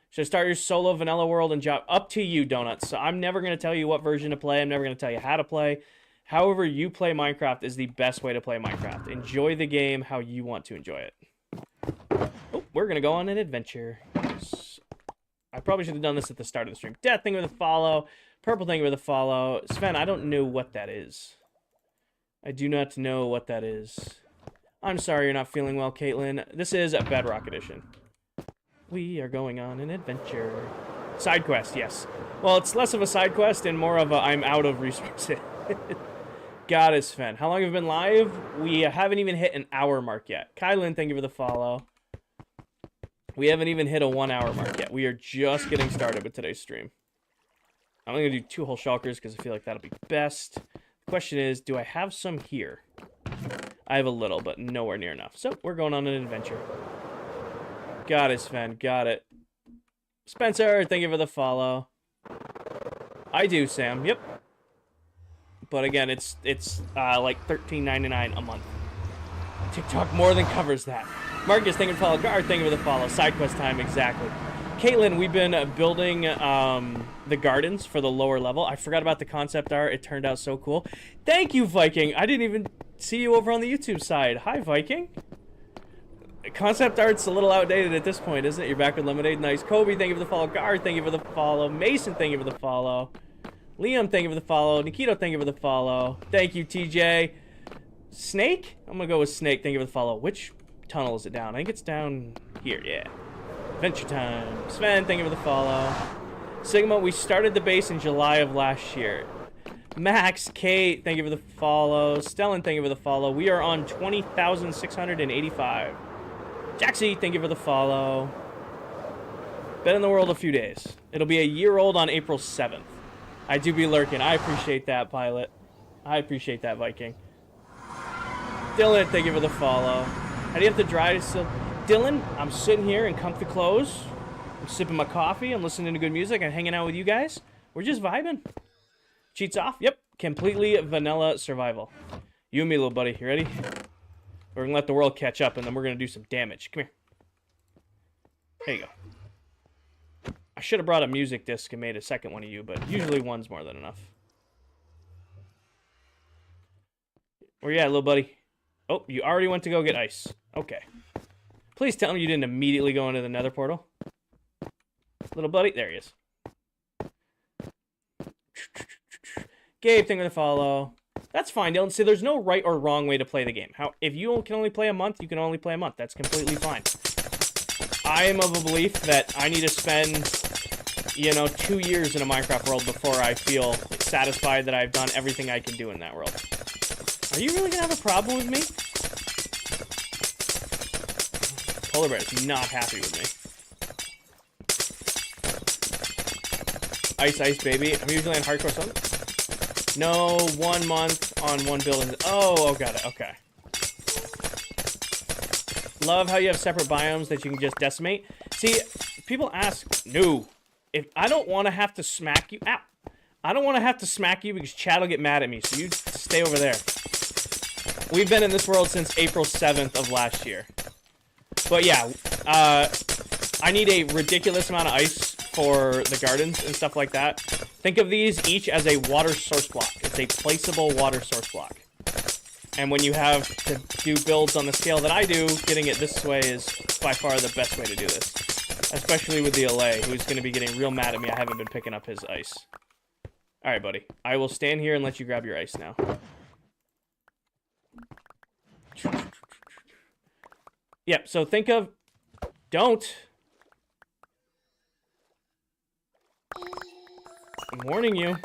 Should I start your solo vanilla world and job? Up to you, Donuts. So I'm never going to tell you what version to play. I'm never going to tell you how to play. However you play Minecraft is the best way to play Minecraft. Enjoy the game how you want to enjoy it. Oh, we're going to go on an adventure. I probably should have done this at the start of the stream. Death, thank you for the follow. Purple, thank you for the follow. Sven, I don't know what that is. I do not know what that is. I'm sorry you're not feeling well, Caitlin. This is a Bedrock Edition. We are going on an adventure. Side quest, yes. Well, it's less of a side quest and more of a I'm out of resources. God is Sven. How long have we been live? We haven't even hit an hour mark yet. Kylan, thank you for the follow. We haven't even hit a 1 hour mark yet. We are just getting started with today's stream. I'm only going to do 2 whole shulkers because I feel like that'll be best. The question is, do I have some here? I have a little, but nowhere near enough. So, we're going on an adventure. Got it, Sven. Got it. Spencer, thank you for the follow. I do, Sam. Yep. But again, it's like $13.99 a month. TikTok more than covers that. Marcus, thank you for the follow. Gar, thank you for the follow. Side quest time, exactly. Caitlin, we've been building the gardens for the lower level. I forgot about the concept art. It turned out so cool. Thank you, Viking. I didn't even see you over on the YouTube side. Hi, Viking. Concept art's a little outdated at this point, isn't it? You're back with Lemonade. Nice. Kobe, thank you for the follow. Gar, thank you for the follow. Mason, thank you for the follow. Liam, thank you for the follow. Nikito, thank you for the follow. Thank you, TJ. Snake? I'm gonna go with Snake. Thank you for the follow. Which tunnel is it down? I think it's down here, yeah. Adventure time. Sven, thank you for the follow. Sigma, we started the base in July of last year. Max, Kate, thank you for the follow. Stellan, thank you for the follow. We are on 20,685. Jaxie, thank you for the follow. Been in the world a few days. It'll be a year old on April 7th. I do be lurking. I appreciate that, Pilot. I appreciate that, Viking. Dylan, thank you for the follow. How do you have to drive still? Dylan, I'm sitting here in comfy clothes. I'm sipping my coffee. I'm listening to good music. I'm hanging out with you guys. We're just vibing. Cheats off? Yep. Completely vanilla survival. You and me, little buddy. You ready? We're going to let the world catch up, and then we're going to do some damage. Come here. There you go. I should have brought a music disc and made a second one of you, but usually one's more than enough. Where you at, little buddy? Oh, you already went to go get ice. Okay. Please tell me you didn't immediately go into the nether portal. Little buddy, there he is. Gabe, thank you for the follow. That's fine, Dylan. See, there's no right or wrong way to play the game. If you can only play a month, you can only play a month. That's completely fine. I am of a belief that I need to spend, 2 years in a Minecraft world before I feel satisfied that I've done everything I can do in that world. Are you really going to have a problem with me? Polar Bear is not happy with me. Ice, ice, baby. I'm usually on hardcore something. No, 1 month on one building. Oh, got it. Okay. Love how you have separate biomes that you can just decimate. See, people ask, no. If I don't want to have to smack you. Ow. I don't want to have to smack you because Chad will get mad at me. So you stay over there. We've been in this world since April 7th of last year. But yeah, I need a ridiculous amount of ice for the gardens and stuff like that. Think of these each as a water source block. It's a placeable water source block. And when you have to do builds on the scale that I do, getting it this way is by far the best way to do this. Especially with the Allay, who's going to be getting real mad at me. I haven't been picking up his ice. Alright, buddy. I will stand here and let you grab your ice now. Yep, so think of... Don't. I'm warning you.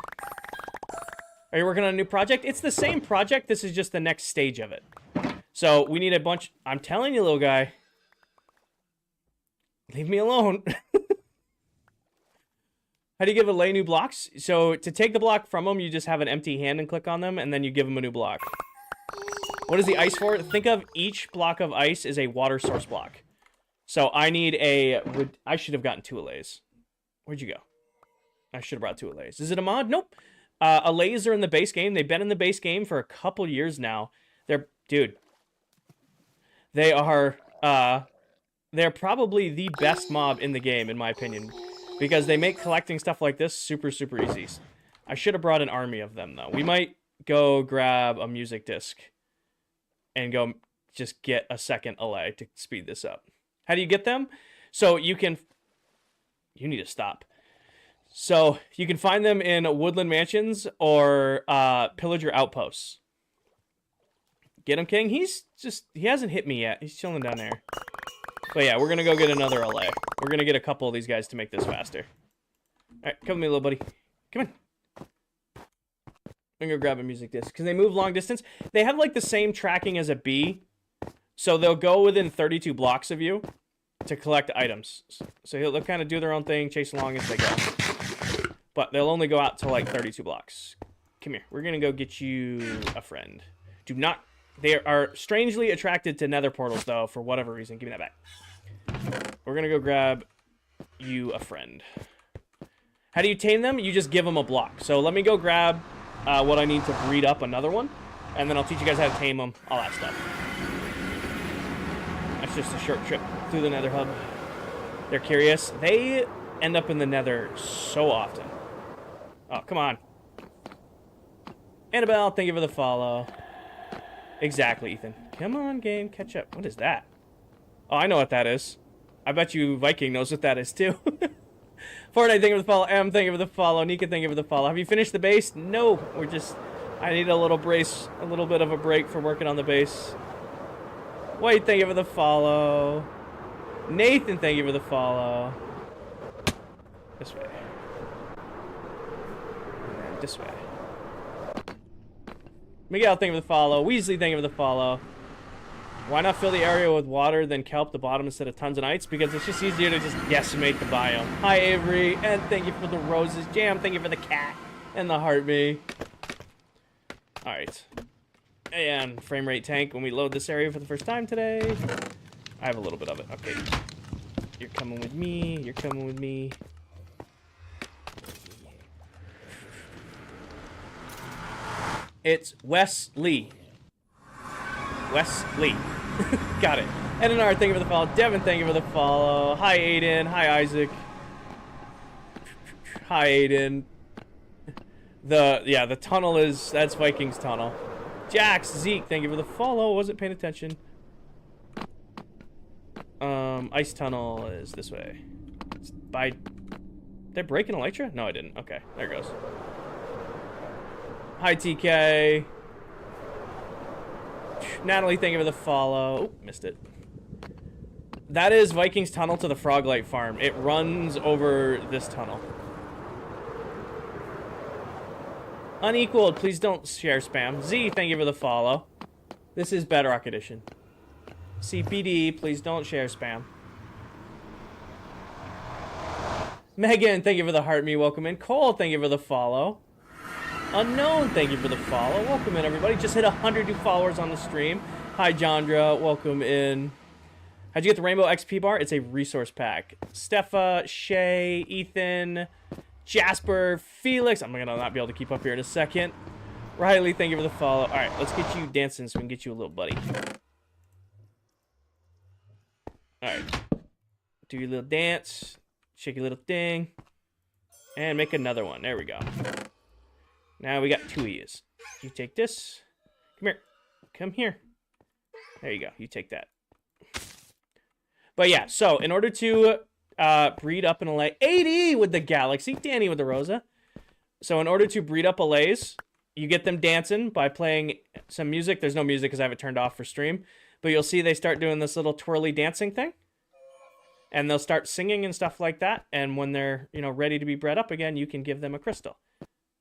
Are you working on a new project? It's the same project. This is just the next stage of it. So we need a bunch... I'm telling you, little guy. Leave me alone. How do you give Allay new blocks? So to take the block from them, you just have an empty hand and click on them, and then you give them a new block. What is the ice for? Think of each block of ice as a water source block. So I need a... I should have gotten 2 Allays. Where'd you go? I should have brought 2 Allays. Is it a mod? Nope. Allays are in the base game. They've been in the base game for a couple years now. They're... Dude. They are... they're probably the best mob in the game, in my opinion. Because they make collecting stuff like this super, super easy. I should have brought an army of them, though. We might go grab a music disc and go just get a second Allay to speed this up. How do you get them? So you can... You need to stop. So you can find them in woodland mansions or pillager outposts. Get him, King. He hasn't hit me yet. He's chilling down there. But yeah, we're going to go get another Allay. We're going to get a couple of these guys to make this faster. All right, come with me, little buddy. Come on. I'm going to grab a music disc. Because they move long distance. They have, like, the same tracking as a bee. So they'll go within 32 blocks of you to collect items. So they'll kind of do their own thing, chase along as they go. But they'll only go out to, like, 32 blocks. Come here. We're going to go get you a friend. Do not... They are strangely attracted to nether portals, though, for whatever reason. Give me that back. We're going to go grab you a friend. How do you tame them? You just give them a block. So let me go grab what I need to breed up another one. And then I'll teach you guys how to tame them. All that stuff. That's just a short trip through the nether hub. They're curious. They end up in the nether so often. Oh, come on. Annabelle, thank you for the follow. Exactly, Ethan. Come on, game, catch up. What is that? Oh, I know what that is. I bet you Viking knows what that is, too. Fortnite, thank you for the follow. M, thank you for the follow. Nika, thank you for the follow. Have you finished the base? No. We're just... I need a little bit of a break for working on the base. Wait, thank you for the follow. Nathan, thank you for the follow. This way. And then this way. Miguel, thank you for the follow. Weasley, thank you for the follow. Why not fill the area with water, then kelp the bottom instead of tons of ice? Because it's just easier to just decimate the biome. Hi, Avery, and thank you for the roses. Jam, thank you for the cat and the heartbeat. Alright. And frame rate tank when we load this area for the first time today. I have a little bit of it. Okay. You're coming with me. You're coming with me. It's Wesley. Wesley. Got it. Edinar, thank you for the follow. Devin, thank you for the follow. Hi, Aiden. Hi, Isaac. Hi, Aiden. The tunnel that's Viking's tunnel. Jax, Zeke, thank you for the follow. Wasn't paying attention. Ice tunnel is this way. It's by... Did I break an elytra? No, I didn't. Okay, there it goes. Hi, TK. Natalie, thank you for the follow. Oh, missed it. That is Viking's tunnel to the Froglight farm. It runs over this tunnel. Unequaled, please don't share spam. Z, thank you for the follow. This is Bedrock Edition. CPD, please don't share spam. Megan, thank you for the heart me. Welcome in. Cole, thank you for the follow. Unknown, thank you for the follow. Welcome in, everybody. Just hit 100 new followers on the stream. Hi, Jandra. Welcome in. How'd you get the Rainbow XP bar? It's a resource pack. Stefa, Shay, Ethan, Jasper, Felix. I'm going to not be able to keep up here in a second. Riley, thank you for the follow. All right, let's get you dancing so we can get you a little buddy. All right. Do your little dance. Shake your little thing. And make another one. There we go. Now we got two of yous. You take this. Come here. Come here. There you go. You take that. But yeah, so in order to breed up an Allay... 80 with the Galaxy. Danny with the Rosa. So in order to breed up Allays, you get them dancing by playing some music. There's no music because I have it turned off for stream. But you'll see they start doing this little twirly dancing thing. And they'll start singing and stuff like that. And when they're, ready to be bred up again, you can give them a crystal.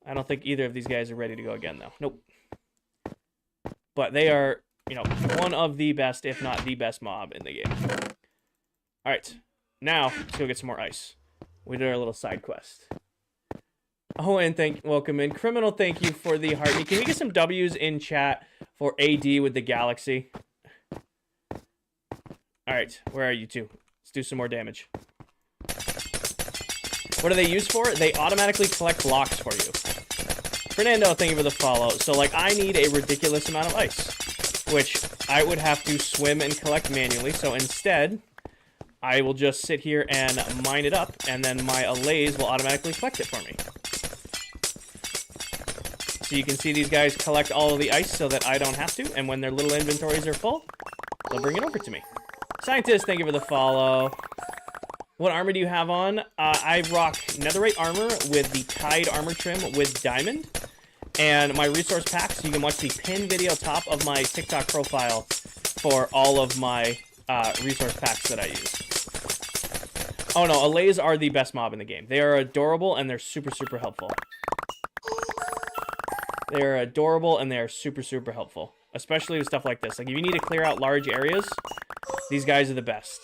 I don't think either of these guys are ready to go again, though. Nope. But they are, one of the best, if not the best mob in the game. All right. Now, let's go get some more ice. We did our little side quest. Oh, and welcome in. Criminal, thank you for the heart. Can we get some W's in chat for AD with the Galaxy? All right. Where are you two? Let's do some more damage. What do they use for? They automatically collect blocks for you. Fernando, thank you for the follow. So, I need a ridiculous amount of ice, which I would have to swim and collect manually. So instead, I will just sit here and mine it up, and then my Allays will automatically collect it for me. So you can see these guys collect all of the ice so that I don't have to, and when their little inventories are full, they'll bring it over to me. Scientist, thank you for the follow. What armor do you have on? I rock netherite armor with the Tide armor trim with diamond. And my resource packs, you can watch the pin video top of my TikTok profile for all of my resource packs that I use. Oh no, Allays are the best mob in the game. They are adorable and they're super, super helpful. They are adorable and they are super, super helpful. Especially with stuff like this. Like if you need to clear out large areas, these guys are the best.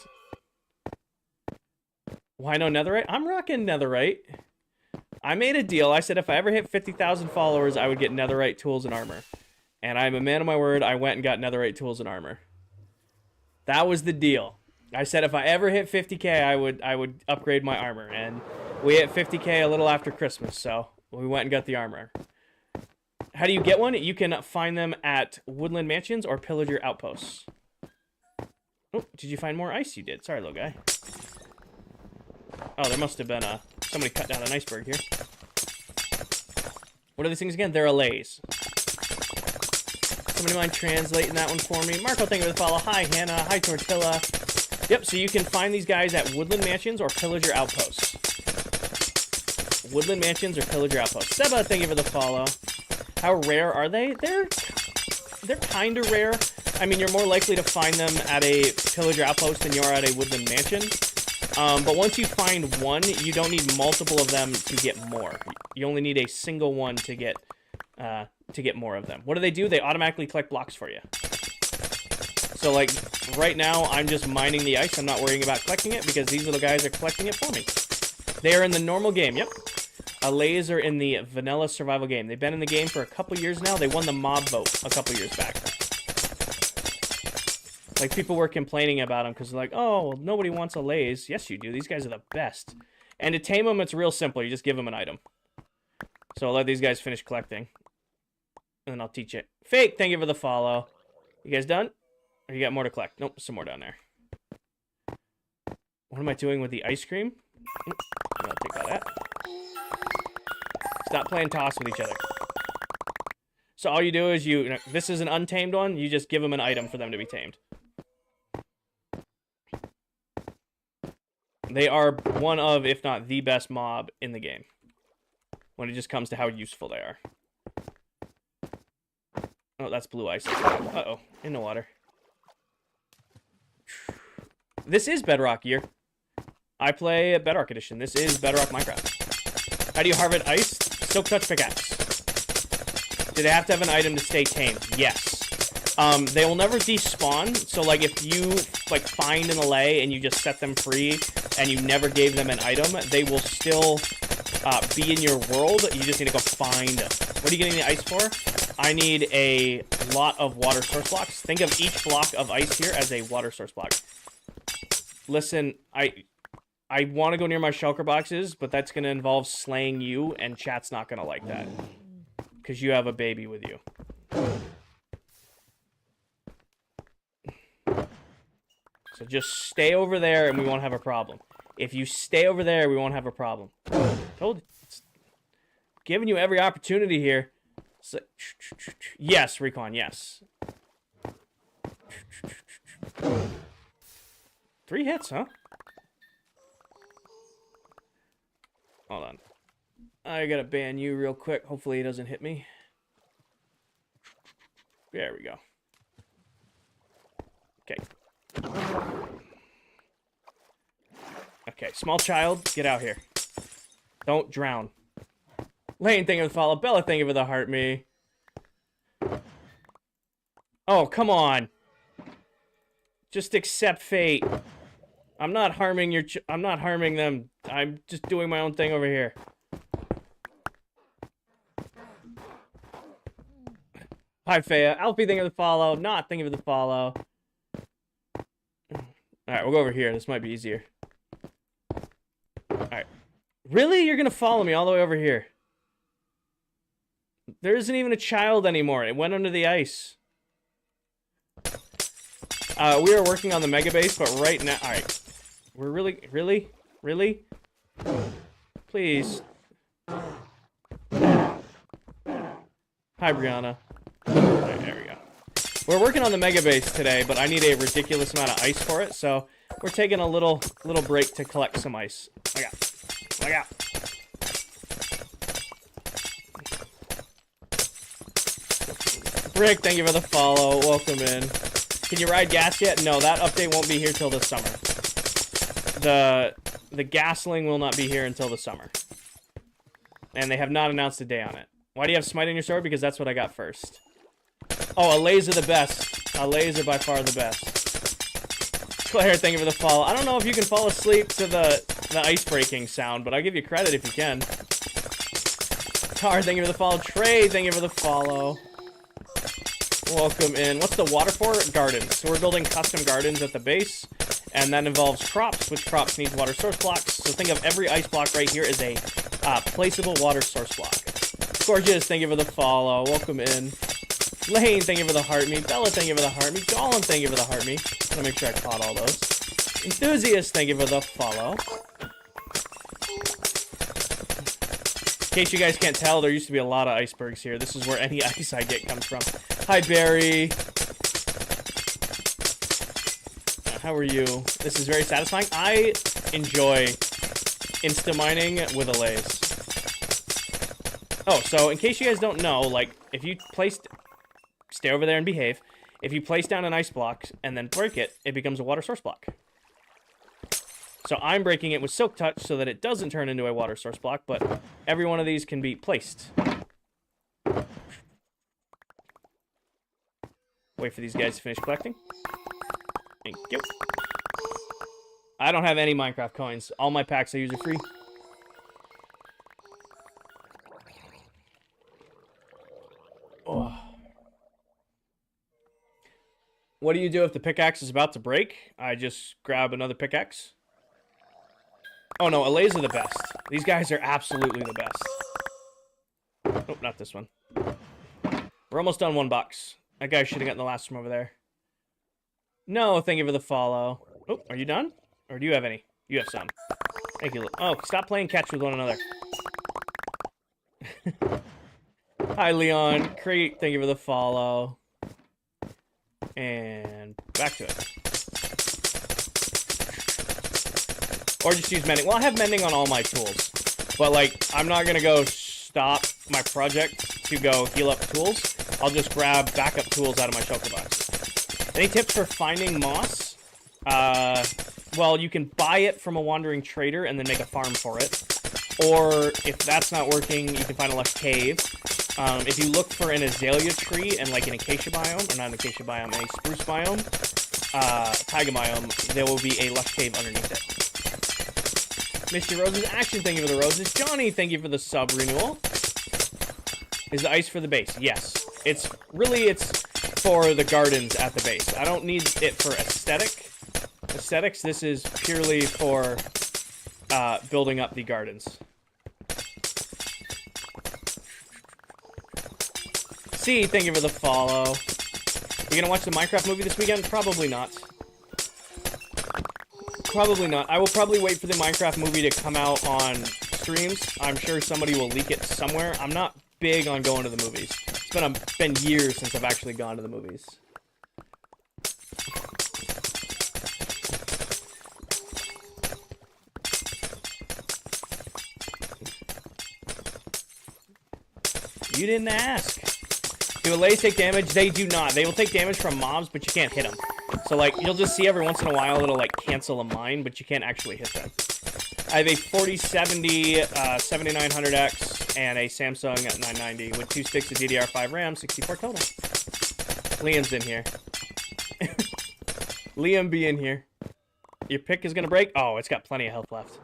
Why no netherite? I'm rocking netherite. I made a deal. I said if I ever hit 50,000 followers, I would get netherite tools and armor. And I'm a man of my word. I went and got netherite tools and armor. That was the deal. I said if I ever hit 50k, I would upgrade my armor. And we hit 50k a little after Christmas, so we went and got the armor. How do you get one? You can find them at Woodland Mansions or Pillager Outposts. Oh, did you find more ice? You did. Sorry, little guy. Oh, there must have been somebody cut down an iceberg here. What are these things again? They're Allays. Somebody mind translating that one for me? Marco, thank you for the follow. Hi, Hannah. Hi, Tortilla. Yep, so you can find these guys at Woodland Mansions or Pillager Outposts. Woodland Mansions or Pillager Outposts. Seba, thank you for the follow. How rare are they? They're kind of rare. I mean, you're more likely to find them at a Pillager Outpost than you are at a Woodland Mansion. But once you find one, you don't need multiple of them to get more. You only need a single one to get more of them. What do? They automatically collect blocks for you. So, like, right now, I'm just mining the ice. I'm not worrying about collecting it because these little guys are collecting it for me. They are in the normal game, yep. Allays are in the vanilla survival game. They've been in the game for a couple years now. They won the mob vote a couple years back. Like, people were complaining about them because they're like, oh, well, nobody wants Allays. Yes, you do. These guys are the best. And to tame them, it's real simple. You just give them an item. So I'll let these guys finish collecting. And then I'll teach it. Fake, thank you for the follow. You guys done? Or you got more to collect? Nope, some more down there. What am I doing with the ice cream? I'll take all that. Stop playing toss with each other. So all you do is this is an untamed one, you just give them an item for them to be tamed. They are one of, if not the best mob in the game. When it just comes to how useful they are. Oh, that's blue ice. Uh-oh, in the water. This is Bedrock year. I play Bedrock Edition. This is Bedrock Minecraft. How do you harvest ice? Silk touch pickaxe. Do they have to have an item to stay tamed? Yes. They will never despawn. So, like, if you find an Allay and you just set them free and you never gave them an item, they will still be in your world. You just need to go find them. What are you getting the ice for? I need a lot of water source blocks. Think of each block of ice here as a water source block. Listen, I want to go near my shulker boxes, but that's going to involve slaying you, and chat's not going to like that. Because you have a baby with you. So just stay over there, and we won't have a problem. If you stay over there, we won't have a problem. Told you. Giving you every opportunity here. So, yes, Recon, yes. 3 hits, huh? Hold on. I gotta ban you real quick. Hopefully he doesn't hit me. There we go. Okay. Okay, small child, get out here. Don't drown. Lane, thank you for the follow. Bella, thank you for the heart me. Oh, come on. Just accept fate. I'm not harming I'm not harming them. I'm just doing my own thing over here. Hi, Faya. Alfie, thank you for the follow. Not thank you for the follow. Alright, we'll go over here. This might be easier. Alright. Really? You're gonna follow me all the way over here? There isn't even a child anymore. It went under the ice. We are working on the mega base, but right now... Alright. We're really? Please. Hi, Brianna. There we go. We're working on the mega base today, but I need a ridiculous amount of ice for it, so we're taking a little break to collect some ice. Look out. Rick, thank you for the follow. Welcome in. Can you ride gas yet? No, that update won't be here till the summer. The gasling will not be here until the summer. And they have not announced a day on it. Why do you have smite in your sword? Because that's what I got first. Oh, Allays are the best. Allays are by far the best. Claire, thank you for the follow. I don't know if you can fall asleep to the ice breaking sound, but I'll give you credit if you can. Tar, thank you for the follow. Trey, thank you for the follow. Welcome in. What's the water for? Gardens. So we're building custom gardens at the base, and that involves crops, which crops need water source blocks. So think of every ice block right here as a placeable water source block. Gorgeous, thank you for the follow. Welcome in. Lane, thank you for the heart meat. Bella, thank you for the heart meat. Gollum, thank you for the heart meat. I'm gonna make sure I caught all those. Enthusiast, thank you for the follow. In case you guys can't tell, there used to be a lot of icebergs here. This is where any ice I get comes from. Hi, Barry. How are you? This is very satisfying. I enjoy insta-mining with Allays. Oh, so in case you guys don't know, like, if you stay over there and behave. If you place down an ice block and then break it, it becomes a water source block. So I'm breaking it with Silk Touch so that it doesn't turn into a water source block, but every one of these can be placed. Wait for these guys to finish collecting. Thank you. I don't have any Minecraft coins. All my packs I use are free. Oh. What do you do if the pickaxe is about to break? I just grab another pickaxe. Oh no, Allays are the best. These guys are absolutely the best. Oh, not this one. We're almost done $1. That guy should have gotten the last one over there. No, thank you for the follow. Oh, are you done? Or do you have any? You have some. Thank you. Oh, stop playing catch with one another. Hi, Leon. Crate, thank you for the follow. And back to it. Or just use mending. Well, I have mending on all my tools. But, like, I'm not going to go stop my project to go heal up tools. I'll just grab backup tools out of my shulker box. Any tips for finding moss? Well, you can buy it from a wandering trader and then make a farm for it. Or, if that's not working, you can find a lush cave. If you look for an azalea tree and like an acacia biome, or not an acacia biome, a spruce biome, taiga biome, there will be a lush cave underneath it. Misty Roses Action, thank you for the roses. Johnny, thank you for the sub renewal. Is the ice for the base? Yes. It's for the gardens at the base. I don't need it for aesthetics. This is purely for building up the gardens. C, thank you for the follow. You gonna watch the Minecraft movie this weekend? Probably not. Probably not. I will probably wait for the Minecraft movie to come out on streams. I'm sure somebody will leak it somewhere. I'm not big on going to the movies. It's been years since I've actually gone to the movies. You didn't ask. Do Allays take damage? They do not. They will take damage from mobs, but you can't hit them. So, like, you'll just see every once in a while it'll, like, cancel a mine, but you can't actually hit them. I have a 4070 7900X and a Samsung 990 with 2 sticks of DDR5 RAM, 64 total. Liam's in here. Liam be in here. Your pick is gonna break? Oh, it's got plenty of health left.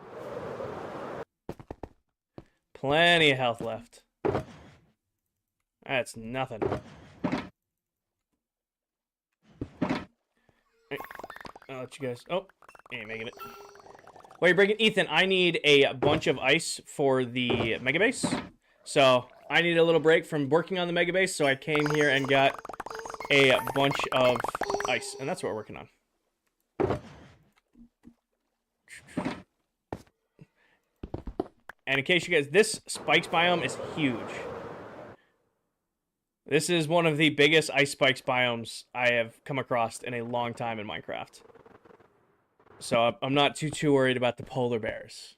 Plenty of health left. That's nothing. I'll let you guys... Oh, ain't making it. Wait, you're breaking... Ethan, I need a bunch of ice for the mega base. So, I need a little break from working on the mega base, so I came here and got a bunch of ice. And that's what we're working on. And in case you guys, this spikes biome is huge. This is one of the biggest ice spikes biomes I have come across in a long time in Minecraft. So I'm not too worried about the polar bears.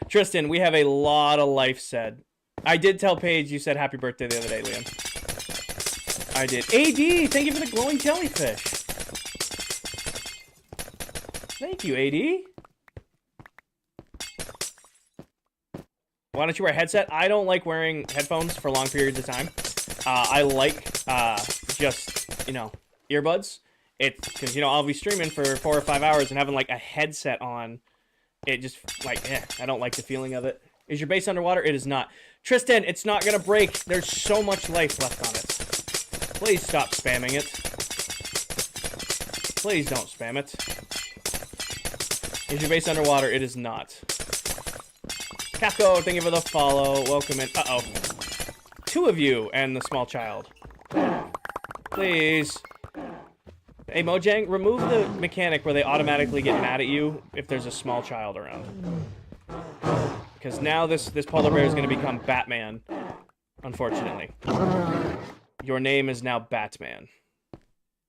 Tristan, we have a lot of life said. I did tell Paige you said happy birthday the other day, Liam. I did. AD, thank you for the glowing jellyfish. Thank you, AD. Why don't you wear a headset? I don't like wearing headphones for long periods of time. I like just, you know, earbuds. It's because, you know, I'll be streaming for 4 or 5 hours and having like a headset on. It just like, I don't like the feeling of it. Is your base underwater? It is not. Tristan, it's not gonna break. There's so much life left on it. Please stop spamming it. Please don't spam it. Is your base underwater? It is not. Kako, thank you for the follow. Welcome in. Uh-oh. 2 of you and the small child. Please. Hey, Mojang, remove the mechanic where they automatically get mad at you if there's a small child around. Because now this polar bear is going to become Batman, unfortunately. Your name is now Batman.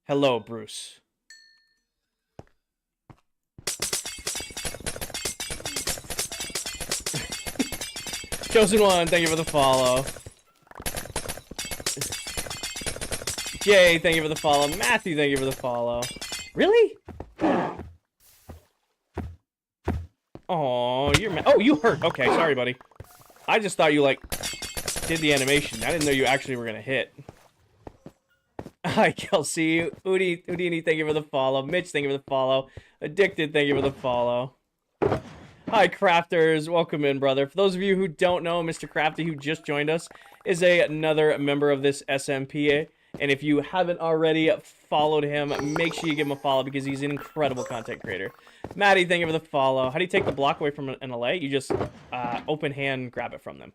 Hello, Bruce. Chosen One, thank you for the follow. Jay, thank you for the follow. Matthew, thank you for the follow. Really? Oh, you're oh, you hurt. Okay, sorry, buddy. I just thought you, like, did the animation. I didn't know you actually were gonna hit. Hi, Kelsey. Houdini, thank you for the follow. Mitch, thank you for the follow. Addicted, thank you for the follow. Hi, Crafters. Welcome in, brother. For those of you who don't know, Mr. Crafty, who just joined us, is another member of this SMPA. And if you haven't already followed him, make sure you give him a follow because he's an incredible content creator. Maddie, thank you for the follow. How do you take the block away from an Allay? You just open hand grab it from them.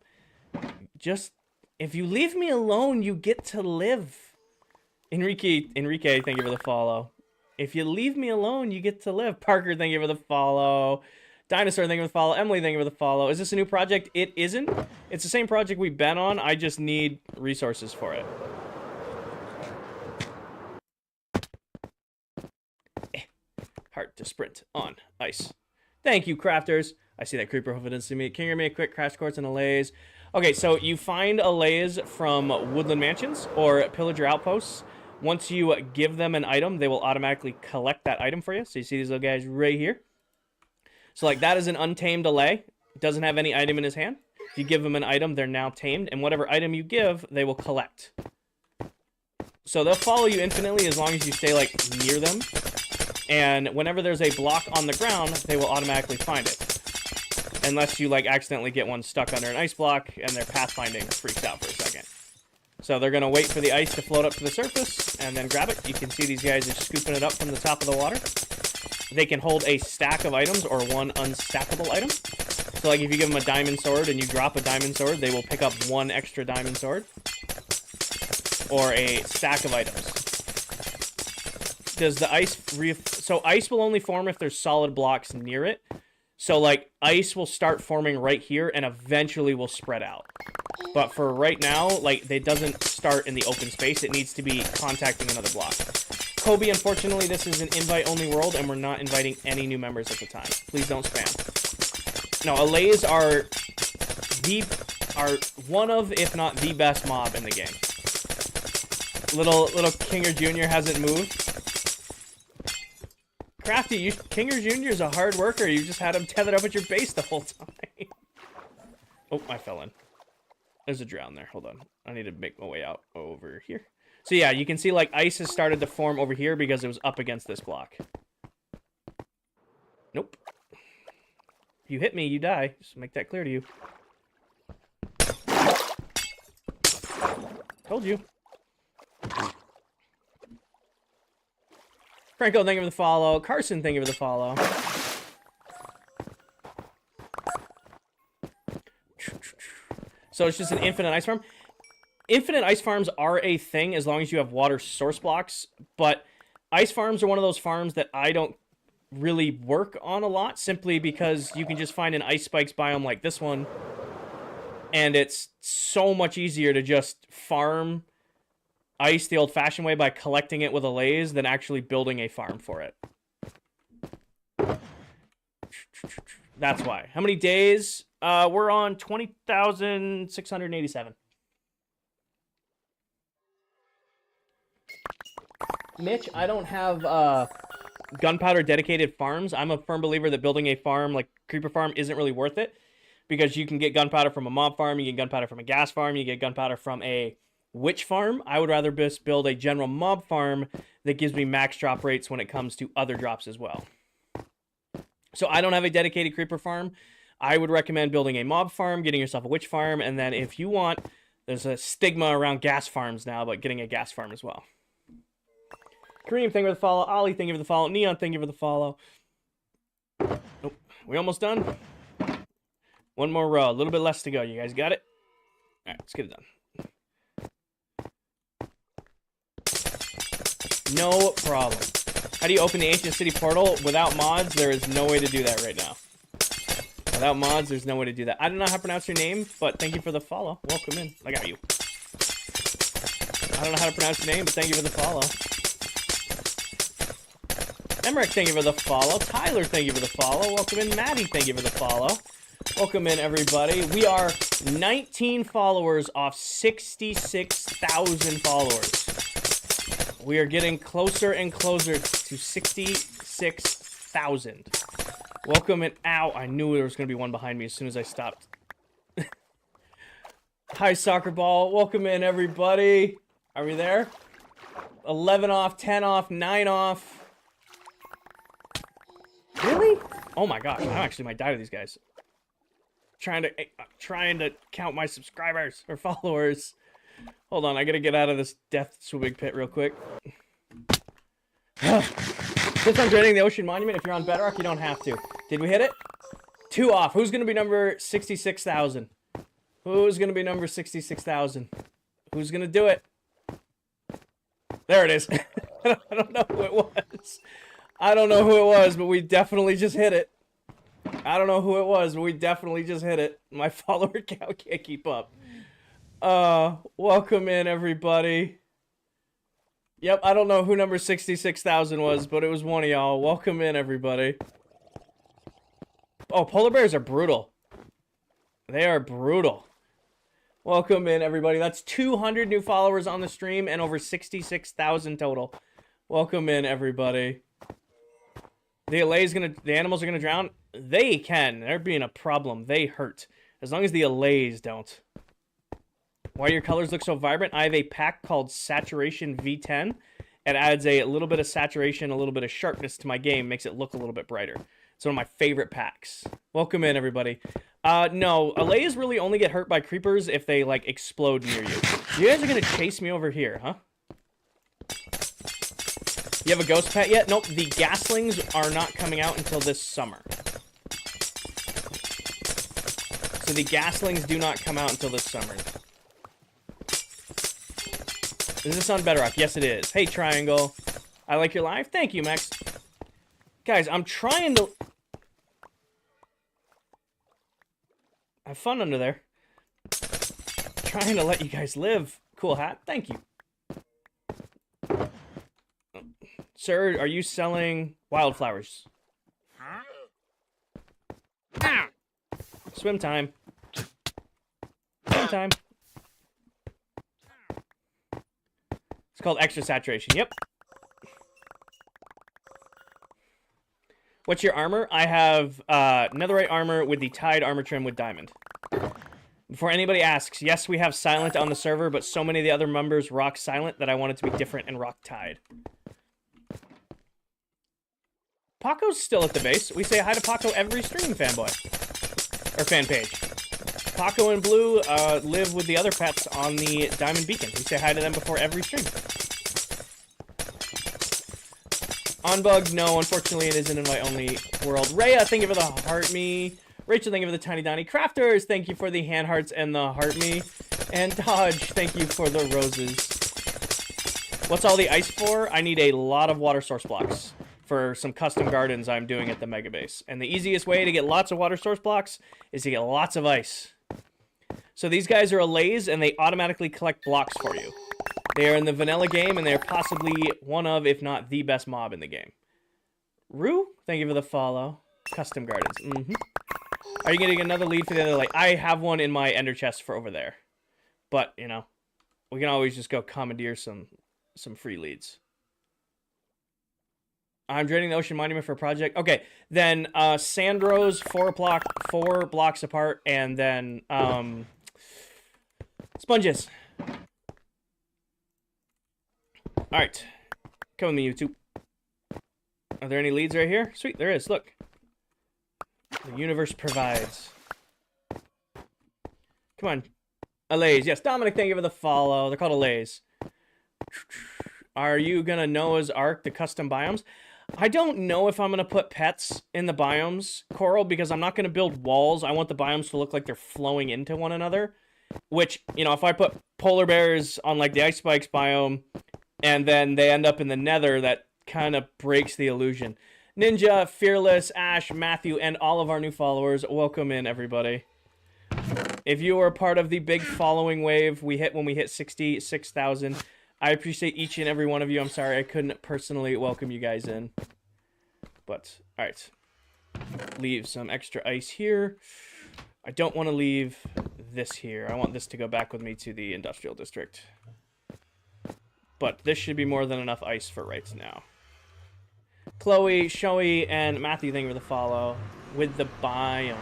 Just, if you leave me alone, you get to live. Enrique, thank you for the follow. If you leave me alone, you get to live. Parker, thank you for the follow. Dinosaur, thank you for the follow. Emily, thank you for the follow. Is this a new project? It isn't. It's the same project we've been on. I just need resources for it. Hard to sprint on ice. Thank you, crafters. I see that creeper. Hopefully it doesn't see me. Can you give me a quick crash course in Allays? Okay, so you find Allays from woodland mansions or pillager outposts. Once you give them an item, they will automatically collect that item for you. So you see these little guys right here. So like that is an untamed Allay. Doesn't have any item in his hand. If you give them an item, they're now tamed. And whatever item you give, they will collect. So they'll follow you infinitely as long as you stay like near them. And whenever there's a block on the ground, they will automatically find it. Unless you, like, accidentally get one stuck under an ice block and their pathfinding freaks out for a second. So they're going to wait for the ice to float up to the surface and then grab it. You can see these guys are scooping it up from the top of the water. They can hold a stack of items or one unstackable item. So, like, if you give them a diamond sword and you drop a diamond sword, they will pick up one extra diamond sword. Or a stack of items. Does the ice so ice will only form if there's solid blocks near it. So like ice will start forming right here and eventually will spread out. But for right now, like it doesn't start in the open space. It needs to be contacting another block. Kobe, unfortunately, this is an invite-only world and we're not inviting any new members at the time. Please don't spam. No, Allays are one of, if not the best mob in the game. Little Kinger Jr. hasn't moved. Crafty, Kinger Jr. is a hard worker. You just had him tethered up at your base the whole time. Oh, I fell in. There's a drown there. Hold on. I need to make my way out over here. So yeah, you can see like ice has started to form over here because it was up against this block. Nope. If you hit me, you die. Just make that clear to you. Told you. Franco, thank you for the follow. Carson, thank you for the follow. So it's just an infinite ice farm. Infinite ice farms are a thing as long as you have water source blocks, but ice farms are one of those farms that I don't really work on a lot, simply because you can just find an ice spikes biome like this one and it's so much easier to just farm ice the old-fashioned way by collecting it with Allays than actually building a farm for it. That's why. How many days? We're on 20,687. Mitch, I don't have gunpowder dedicated farms. I'm a firm believer that building a farm like Creeper Farm isn't really worth it because you can get gunpowder from a mob farm, you get gunpowder from a gas farm, you get gunpowder from a witch farm. I would rather just build a general mob farm that gives me max drop rates when it comes to other drops as well. So I don't have a dedicated creeper farm. I would recommend building a mob farm, getting yourself a witch farm, and then if you want, there's a stigma around gas farms now, but getting a gas farm as well. Kareem, thank you for the follow. Ollie, thank you for the follow. Neon, thank you for the follow. Nope. We almost done? One more row. A little bit less to go. You guys got it? All right, let's get it done. No problem. How do you open the Ancient City portal? Without mods, there is no way to do that right now. Without mods, there's no way to do that. I don't know how to pronounce your name, but thank you for the follow. Welcome in. I got you. I don't know how to pronounce your name, but thank you for the follow. Emmerich, thank you for the follow. Tyler, thank you for the follow. Welcome in. Maddie, thank you for the follow. Welcome in, everybody. We are 19 followers off 66,000 followers. We are getting closer and closer to 66,000. Welcome in. Ow, I knew there was going to be one behind me as soon as I stopped. Hi, Soccer Ball. Welcome in, everybody. Are we there? 11 off, 10 off, 9 off. Really? Oh my gosh, I actually might die to these guys. Trying to count my subscribers or followers. Hold on, I gotta get out of this death swimming pit real quick. Since I'm draining the Ocean Monument, if you're on Bedrock, you don't have to. Did we hit it? 2 off. Who's gonna be number 66,000? Who's gonna be number 66,000? Who's gonna do it? There it is. I don't know who it was. I don't know who it was, but we definitely just hit it. I don't know who it was, but we definitely just hit it. My follower count can't keep up. Welcome in, everybody. Yep, I don't know who number 66,000 was, but it was one of y'all. Welcome in, everybody. Oh, polar bears are brutal. They are brutal. Welcome in, everybody. That's 200 new followers on the stream and over 66,000 total. Welcome in, everybody. The animals are gonna drown. They can. They're being a problem. They hurt. As long as the Allays don't. Why do your colors look so vibrant? I have a pack called Saturation V10. It adds a little bit of saturation, a little bit of sharpness to my game. Makes it look a little bit brighter. It's one of my favorite packs. Welcome in, everybody. No, Allays really only get hurt by creepers if they, like, explode near you. You guys are gonna chase me over here, huh? You have a ghost pet yet? Nope, the gaslings are not coming out until this summer. So the gaslings do not come out until this summer. Is this on Bedrock? Yes, it is. Hey, Triangle. I like your live. Thank you, Max. Guys, I'm trying to... have fun under there. Trying to let you guys live. Cool hat. Thank you. Sir, are you selling wildflowers? Swim time. Swim time. It's called extra saturation. Yep. What's your armor? I have netherite armor with the Tide armor trim with diamond. Before anybody asks, yes, we have silent on the server, but so many of the other members rock silent that I want it to be different and rock Tide. Paco's still at the base. We say hi to Paco every stream, fanboy. Or fan page. Paco and Blue live with the other pets on the Diamond Beacon. We say hi to them before every stream. On Bug, no, unfortunately it is an invite-only world. Rhea, thank you for the heart me. Rachel, thank you for the Tiny Donny. Crafters, thank you for the hand hearts and the heart me. And Dodge, thank you for the roses. What's all the ice for? I need a lot of water source blocks for some custom gardens I'm doing at the Mega Base. And the easiest way to get lots of water source blocks is to get lots of ice. So these guys are Allays, and they automatically collect blocks for you. They are in the vanilla game, and they are possibly one of, if not the best mob in the game. Rue, thank you for the follow. Custom Gardens. Are you getting another lead for the other light? I have one in my ender chest for over there. But, you know, we can always just go commandeer some free leads. I'm dreading the Ocean Monument for a project. Okay, then Sandro's 4 blocks apart, and then Sponges. Alright. Come with me, YouTube. Are there any leads right here? Sweet, there is. Look. The universe provides. Come on. Allays. Yes, Dominic, thank you for the follow. They're called Allays. Are you going to Noah's Ark, the custom biomes? I don't know if I'm going to put pets in the biomes, Coral, because I'm not going to build walls. I want the biomes to look like they're flowing into one another. Which, you know, if I put polar bears on, like, the Ice Spikes biome, and then they end up in the nether, that kind of breaks the illusion. Ninja, Fearless, Ash, Matthew, and all of our new followers, welcome in, everybody. If you were part of the big following wave we hit when we hit 66,000, I appreciate each and every one of you. I'm sorry I couldn't personally welcome you guys in. But, alright. Leave some extra ice here. I don't want to leave this here. I want this to go back with me to the industrial district. But this should be more than enough ice for right now. Chloe, Shoei, and Matthew, thank you for the follow. With the biomes.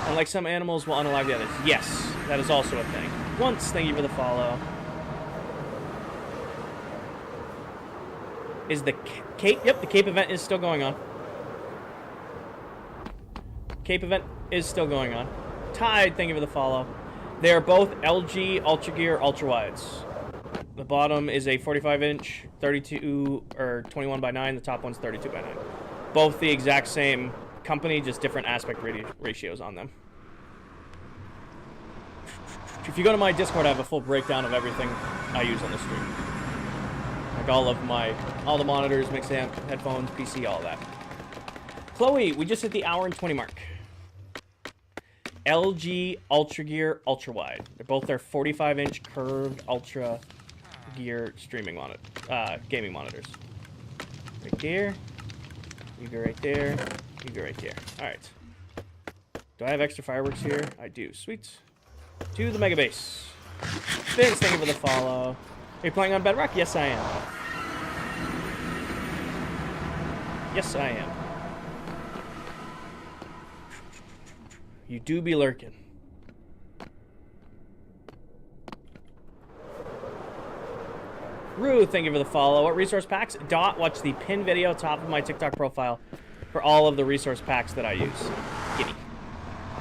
And like some animals will unalive the others. Yes, that is also a thing. Once, thank you for the follow. Is the Cape? Yep, the Cape event is still going on. Cape event is still going on. Tide, thank you for the follow. They are both LG Ultra Gear Ultra Wides. The bottom is a 45-inch, 32 or 21 by 9. The top one's 32 by 9. Both the exact same company, just different aspect ratios on them. If you go to my Discord, I have a full breakdown of everything I use on the stream. Like all the monitors, mix amp, headphones, PC, all that. Chloe, we just hit the hour and 20 mark. LG Ultra Gear Ultra Wide. They're both their 45-inch curved Ultra Gear streaming gaming monitors. Right there. You go right there. You go right there. All right. Do I have extra fireworks here? I do. Sweet. To the mega base. Vince, thank you for the follow. Are you playing on Bedrock? Yes, I am. Yes, I am. You do be lurking. Rue, thank you for the follow. What resource packs? Dot, watch the pin video top of my TikTok profile for all of the resource packs that I use. Giddy.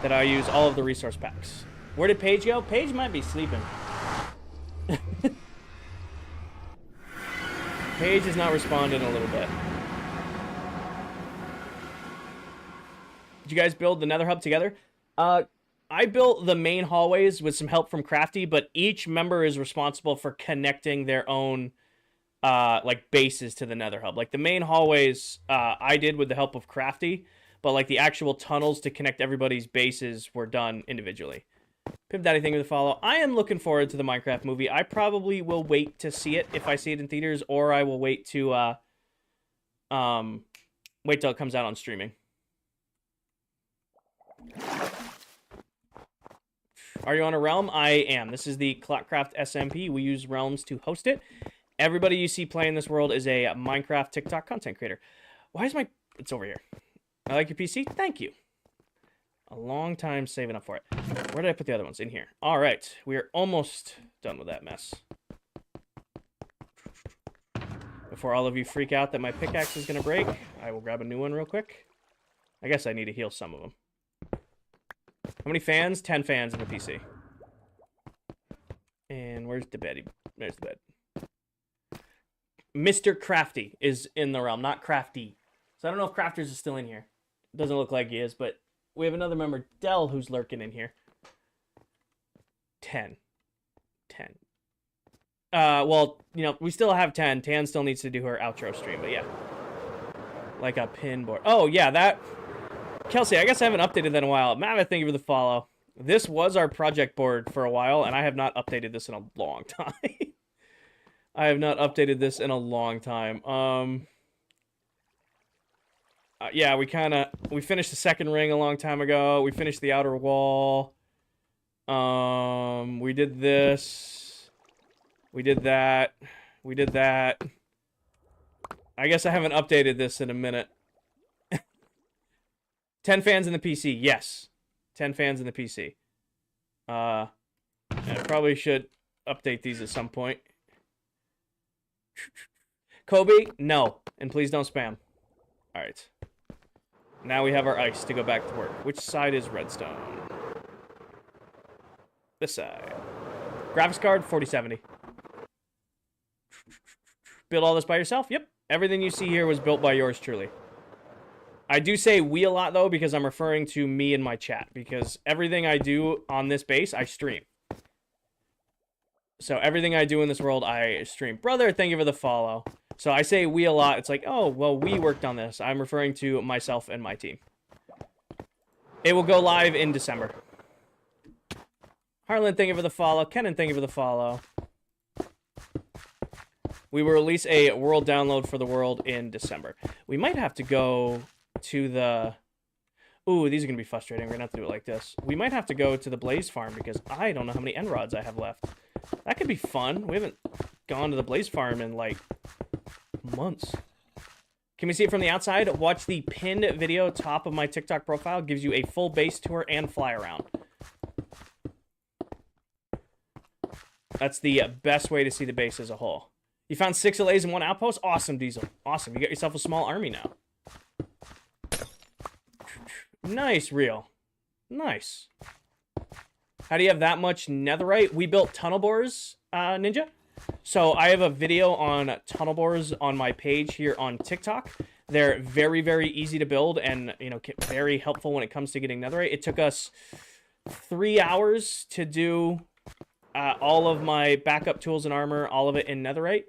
That I use all of the resource packs. Where did Paige go? Paige might be sleeping. Paige has not responded in a little bit. Did you guys build the Nether Hub together? I built the main hallways with some help from Crafty, but each member is responsible for connecting their own like bases to the Nether Hub. Like the main hallways I did with the help of Crafty, but like the actual tunnels to connect everybody's bases were done individually. Pimp Daddy, thank you for the follow. I am looking forward to the Minecraft movie. I probably will wait to see it if I see it in theaters, or I will wait to wait till it comes out on streaming. Are you on a realm? I am. This is the ClockCraft SMP. We use realms to host it. Everybody you see playing this world is a Minecraft TikTok content creator. Why is my... It's over here. I like your PC. Thank you. A long time saving up for it. Where did I put the other ones? In here. All right. We are almost done with that mess. Before all of you freak out that my pickaxe is going to break, I will grab a new one real quick. I guess I need to heal some of them. How many fans? 10 fans in the PC. And where's the bed? There's the bed. Mr. Crafty is in the realm, not Crafty. So I don't know if Crafters is still in here. Doesn't look like he is, but we have another member, Dell, who's lurking in here. 10. Well, you know, we still have 10. Tan still needs to do her outro stream, but yeah. Like a pin board. Oh, yeah, that... Kelsey, I guess I haven't updated that in a while. Mammoth, thank you for the follow. This was our project board for a while, and I have not updated this in a long time. I have not updated this in a long time. Yeah, we finished the second ring a long time ago. We finished the outer wall. We did this. We did that. We did that. I guess I haven't updated this in a minute. 10 fans in the PC. Yes. 10 fans in the PC. I probably should update these at some point. Kobe, no. And please don't spam. Alright. Now we have our ice to go back to work. Which side is redstone? This side. Graphics card, 4070. Build all this by yourself? Yep. Everything you see here was built by yours truly. I do say we a lot, though, because I'm referring to me and my chat. Because everything I do on this base, I stream. So everything I do in this world, I stream. Brother, thank you for the follow. So I say we a lot. It's like, oh, well, we worked on this. I'm referring to myself and my team. It will go live in December. Harlan, thank you for the follow. Kenan, thank you for the follow. We will release a world download for the world in December. We might have to go to the... Ooh, these are going to be frustrating. We're going to have to do it like this. We might have to go to the Blaze Farm because I don't know how many end rods I have left. That could be fun. We haven't gone to the Blaze Farm in, like, months. Can we see it from the outside? Watch the pinned video top of my TikTok profile. Gives you a full base tour and fly around. That's the best way to see the base as a whole. You found 6 Allays in 1 outpost? Awesome, Diesel. Awesome. You got yourself a small army now. Nice, Real. Nice. How do you have that much netherite? We built tunnel bores, Ninja. So I have a video on tunnel bores on my page here on TikTok. They're very, very easy to build and, you know, very helpful when it comes to getting netherite. It took us 3 hours to do all of my backup tools and armor, all of it in netherite.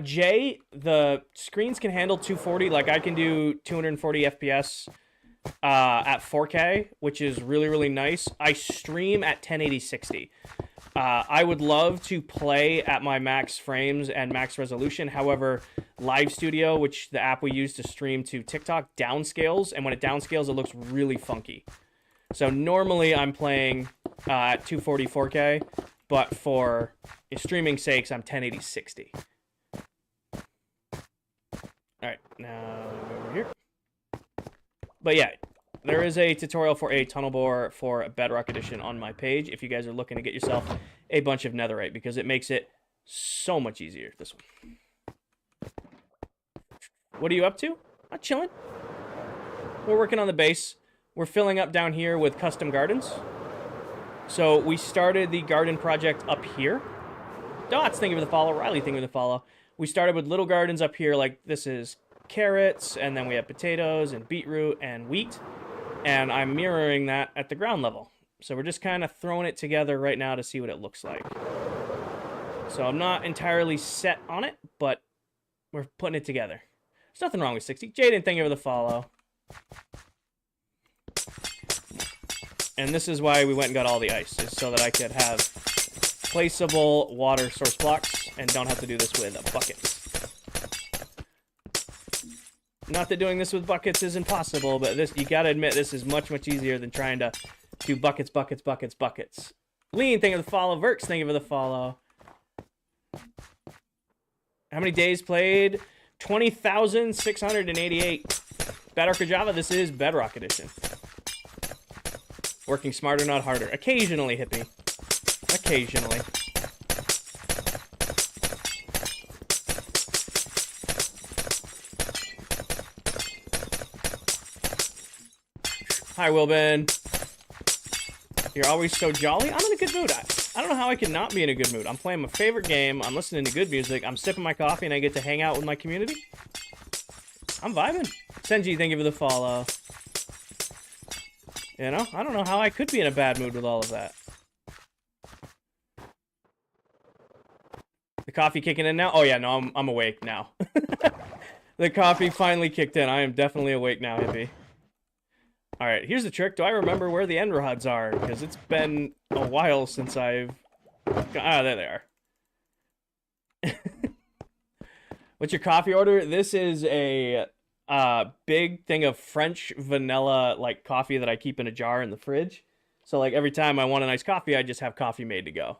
Jay, the screens can handle 240. Like, I can do 240 FPS at 4K, which is really, really nice. I stream at 1080 60. I would love to play at my max frames and max resolution. However, Live Studio, which the app we use to stream to TikTok, downscales, and when it downscales, it looks really funky. So normally I'm playing at 240 4K, but for streaming sakes, I'm 1080 60. Alright, now over here. But yeah, there is a tutorial for a tunnel bore for Bedrock Edition on my page if you guys are looking to get yourself a bunch of netherite, because it makes it so much easier, this one. What are you up to? I'm chilling. We're working on the base. We're filling up down here with custom gardens. So we started the garden project up here. Dots, thank you for the follow. Riley, thank you for the follow. We started with little gardens up here, like this is carrots, and then we have potatoes and beetroot and wheat. And I'm mirroring that at the ground level. So we're just kind of throwing it together right now to see what it looks like. So I'm not entirely set on it, but we're putting it together. There's nothing wrong with 60. Jaden, thank you for the follow. And this is why we went and got all the ice, is so that I could have placeable water source blocks and don't have to do this with buckets. Not that doing this with buckets is impossible, but this, you gotta admit, this is much, much easier than trying to do buckets, buckets, buckets, buckets. Lean, thank you for the follow. Verks, thank you for the follow. How many days played? 20,688. Bedrock or Java? This is Bedrock Edition. Working smarter, not harder. Occasionally, hippie. Occasionally. Hi, Wilbin. You're always so jolly. I'm in a good mood. I don't know how I can not be in a good mood. I'm playing my favorite game. I'm listening to good music. I'm sipping my coffee, and I get to hang out with my community. I'm vibing. Senji, thank you for the follow. You know, I don't know how I could be in a bad mood with all of that. The coffee kicking in now? Oh yeah, no, I'm awake now. The coffee finally kicked in. I am definitely awake now, hippie. All right, here's the trick. Do I remember where the end rods are? Because it's been a while since I've... Ah, there they are. What's your coffee order? This is a big thing of French vanilla like coffee that I keep in a jar in the fridge. So like every time I want a nice coffee, I just have coffee made to go.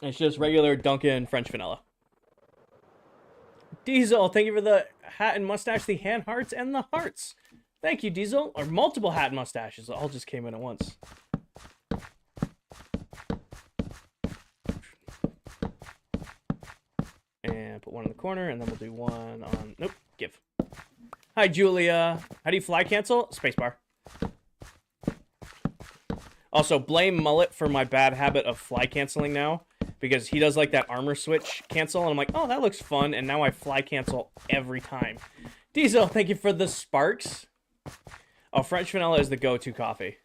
It's just regular Dunkin' French vanilla. Diesel, thank you for the hat and mustache, the hand hearts, and the hearts. Thank you, Diesel. Or multiple hat and mustaches. All just came in at once. And put one in the corner, and then we'll do one on... Nope, give. Hi, Julia. How do you fly cancel? Spacebar. Also, blame Mullet for my bad habit of fly canceling now. Because he does like that armor switch cancel, and I'm like, oh, that looks fun, and now I fly cancel every time. Diesel, thank you for the sparks. Oh, French vanilla is the go-to coffee.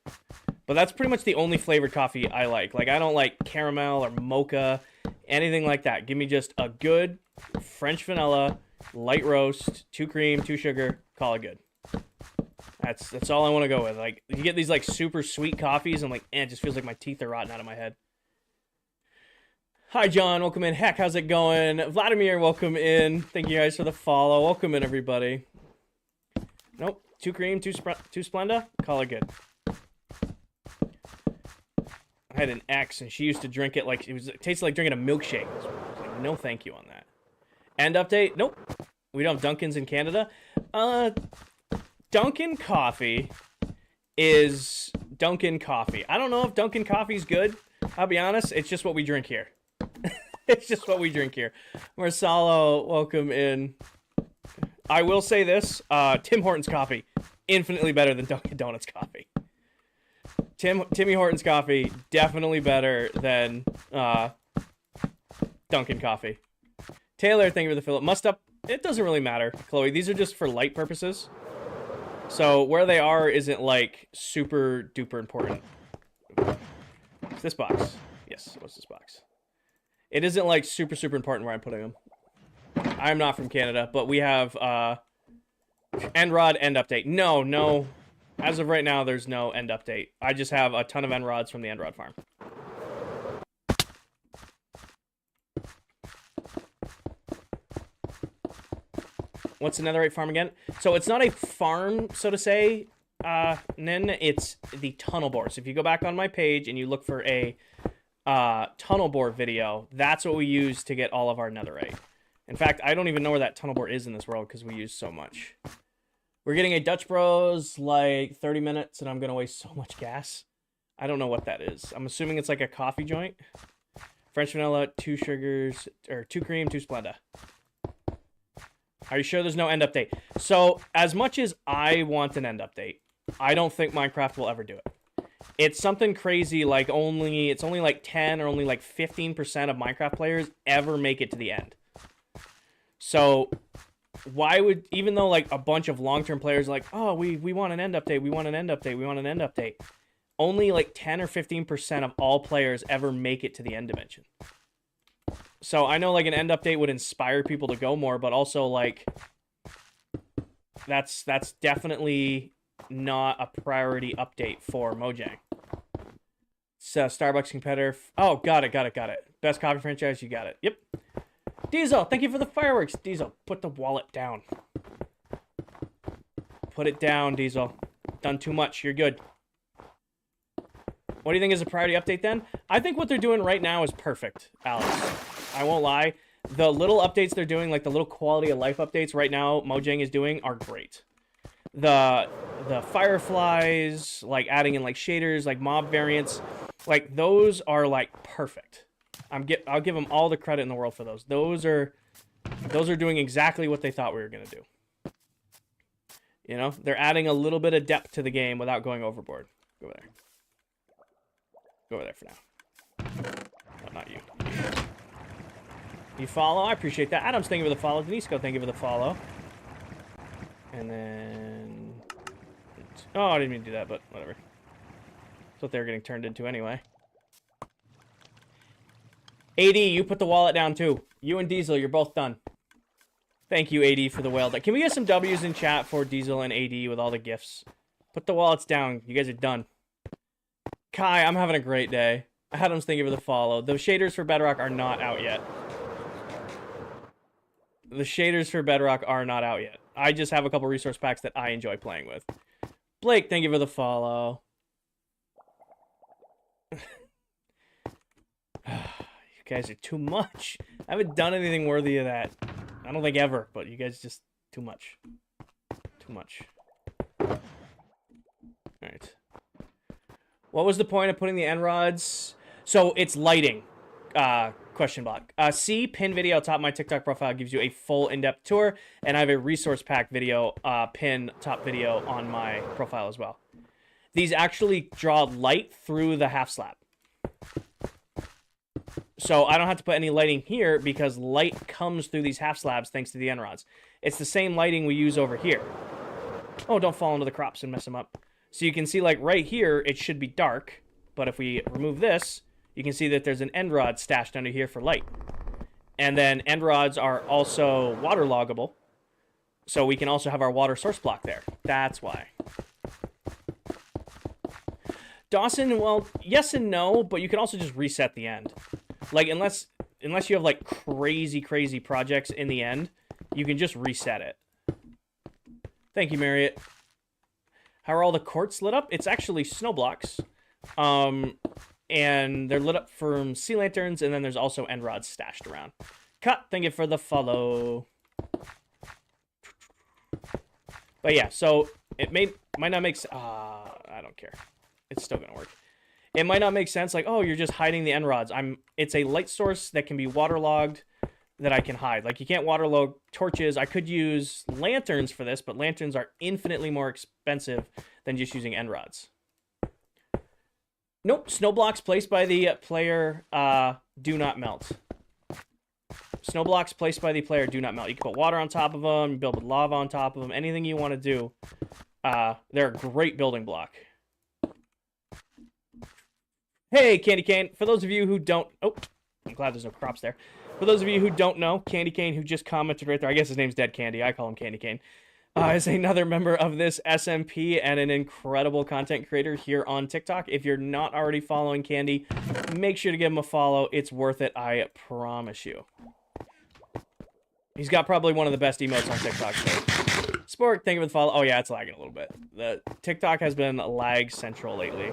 But that's pretty much the only flavored coffee I like. Like, I don't like caramel or mocha, anything like that. Give me just a good French vanilla, light roast, 2 cream, 2 sugar, call it good. That's all I want to go with. Like, you get these, like, super sweet coffees, and, like, it just feels like my teeth are rotting out of my head. Hi, John. Welcome in. Heck, how's it going? Vladimir, welcome in. Thank you guys for the follow. Welcome in, everybody. Nope. 2 cream, 2 Splenda. Call it good. I had an ex, and she used to drink it like... It tasted like drinking a milkshake. I was like, no thank you on that. End update? Nope. We don't have Dunkin's in Canada. Dunkin' Coffee is Dunkin' Coffee. I don't know if Dunkin' Coffee's good. I'll be honest. It's just what we drink here. It's just what we drink here. Marsalo, welcome in. I will say this. Tim Hortons coffee, infinitely better than Dunkin' Donuts coffee. Timmy Hortons coffee, definitely better than Dunkin' coffee. Taylor, thank you for the fill-up. Must up. It doesn't really matter, Chloe. These are just for light purposes. So where they are isn't like super duper important. It's this box. Yes, what's this box? It isn't like super important where I'm putting them. I'm not from Canada, but we have end rod end update. No. As of right now, there's no end update. I just have a ton of end rods from the end rod farm. What's the netherite farm again? So it's not a farm, so to say, Nin. It's the tunnel bore. So if you go back on my page and you look for a tunnel bore video, that's what we use to get all of our netherite. In fact, I don't even know where that tunnel bore is in this world because we use so much. We're getting a Dutch Bros like 30 minutes, and I'm going to waste so much gas. I don't know what that is. I'm assuming it's like a coffee joint. French vanilla, 2 sugars, or 2 cream, 2 Splenda. Are you sure there's no end update? So, as much as I want an end update, I don't think Minecraft will ever do it. It's something crazy like it's only like 10 or only like 15% of Minecraft players ever make it to the end. So, why would, even though like a bunch of long-term players are like, oh, we want an end update, we want an end update, we want an end update, only like 10 or 15% of all players ever make it to the end dimension. So I know like an end update would inspire people to go more, but also like that's definitely not a priority update for Mojang. So Starbucks competitor. Oh, got it. Best coffee franchise, you got it. Yep. Diesel, thank you for the fireworks. Diesel, put the wallet down. Put it down, Diesel. Done too much. You're good. What do you think is a priority update then? I think what they're doing right now is perfect, Alex. I won't lie. The little updates they're doing, like the little quality of life updates right now Mojang is doing, are great. The fireflies, like adding in like shaders, like mob variants, like those are like perfect. I'll give them all the credit in the world for those. Those are doing exactly what they thought we were gonna do. You know, they're adding a little bit of depth to the game without going overboard. Go over there. Go over there for now. No, not you. You follow? I appreciate that. Adams, thank you for the follow. Denisco, thank you for the follow. And then... Oh, I didn't mean to do that, but whatever. That's what they were getting turned into anyway. AD, you put the wallet down too. You and Diesel, you're both done. Thank you, AD, for the whale. Can we get some W's in chat for Diesel and AD with all the gifts? Put the wallets down. You guys are done. Kai, I'm having a great day. Adam's thank you for the follow. The shaders for Bedrock are not out yet. The shaders for Bedrock are not out yet. I just have a couple resource packs that I enjoy playing with. Blake, thank you for the follow. You guys are too much. I haven't done anything worthy of that. I don't think ever, but you guys just too much. Too much. Alright. What was the point of putting the end rods? So it's lighting. Question block. See pin video top of my TikTok profile gives you a full in-depth tour, and I have a resource pack video, pin top video on my profile as well. These actually draw light through the half slab. So I don't have to put any lighting here because light comes through these half slabs thanks to the end rods. It's the same lighting we use over here. Oh, don't fall into the crops and mess them up. So you can see, like, right here, it should be dark. But if we remove this, you can see that there's an end rod stashed under here for light. And then end rods are also waterloggable. So we can also have our water source block there. That's why. Dawson, well, yes and no, but you can also just reset the end. Like, unless you have, like, crazy projects in the end, you can just reset it. Thank you, Marriott. How are all the courts lit up? It's actually snow blocks. And they're lit up from sea lanterns, and then there's also end rods stashed around. Cut, thank you for the follow. But yeah, so it might not make sense. I don't care. It's still gonna work. It might not make sense, like, oh, you're just hiding the end rods. It's a light source that can be waterlogged that I can hide. Like, you can't waterlog torches. I could use lanterns for this, but lanterns are infinitely more expensive than just using end rods. Nope, snow blocks placed by the player do not melt. Snow blocks placed by the player do not melt. You can put water on top of them, build with lava on top of them, anything you want to do. They're a great building block. Hey, Candy Cane. For those of you who don't... Oh, I'm glad there's no crops there. For those of you who don't know, Candy Cane, who just commented right there, I guess his name's Dead Candy. I call him Candy Cane. Is another member of this SMP and an incredible content creator here on TikTok. If you're not already following Candy, make sure to give him a follow. It's worth it, I promise you. He's got probably one of the best emotes on TikTok. So. Sport, thank you for the follow. Oh yeah, it's lagging a little bit. The TikTok has been lag central lately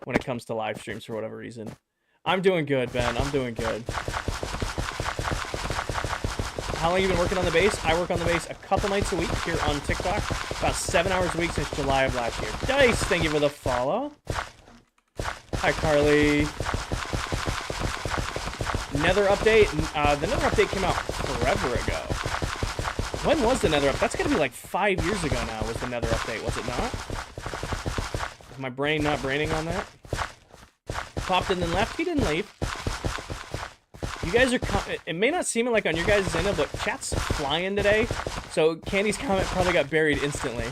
when it comes to live streams for whatever reason. I'm doing good, Ben. I'm doing good. How long have you been working on the base? I work on the base a couple nights a week here on TikTok. About 7 hours a week since July of last year. Dice, thank you for the follow. Hi, Carly. Nether update. The Nether update came out forever ago. When was the Nether update? That's going to be like 5 years ago now was the Nether update, was it not? Is my brain not braining on that? Popped and then left. He didn't leave. You guys are... It may not seem like on your guys' end, but chat's flying today. So Candy's comment probably got buried instantly.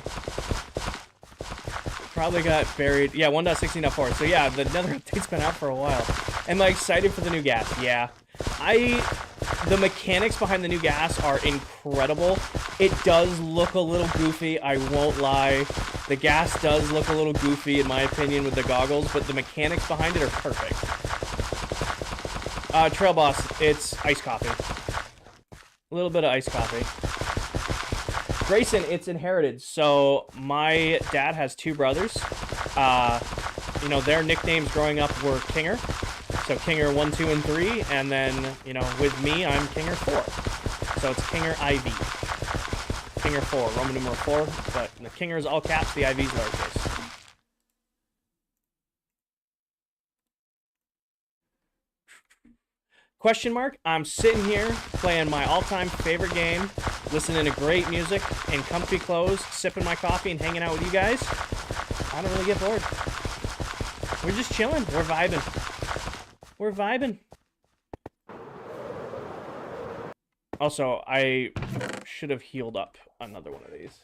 Probably got buried. Yeah, 1.16.4. So yeah, the Nether update's been out for a while. Am I excited for the new gas? Yeah. The mechanics behind the new gas are incredible. It does look a little goofy, I won't lie. The gas does look a little goofy, in my opinion, with the goggles, but the mechanics behind it are perfect. Trail Boss, it's iced coffee. A little bit of iced coffee. Grayson, it's inherited. So my dad has 2 brothers. You know, their nicknames growing up were Kinger. So Kinger 1, 2, and 3, and then, you know, with me, I'm Kinger 4. So it's Kinger IV. Kinger 4, Roman numeral 4, but the Kinger is all caps, the IV's lowercase. Question mark, I'm sitting here playing my all-time favorite game, listening to great music in comfy clothes, sipping my coffee and hanging out with you guys. I don't really get bored. We're just chilling. We're vibing. We're vibing. Also, I should have healed up another one of these.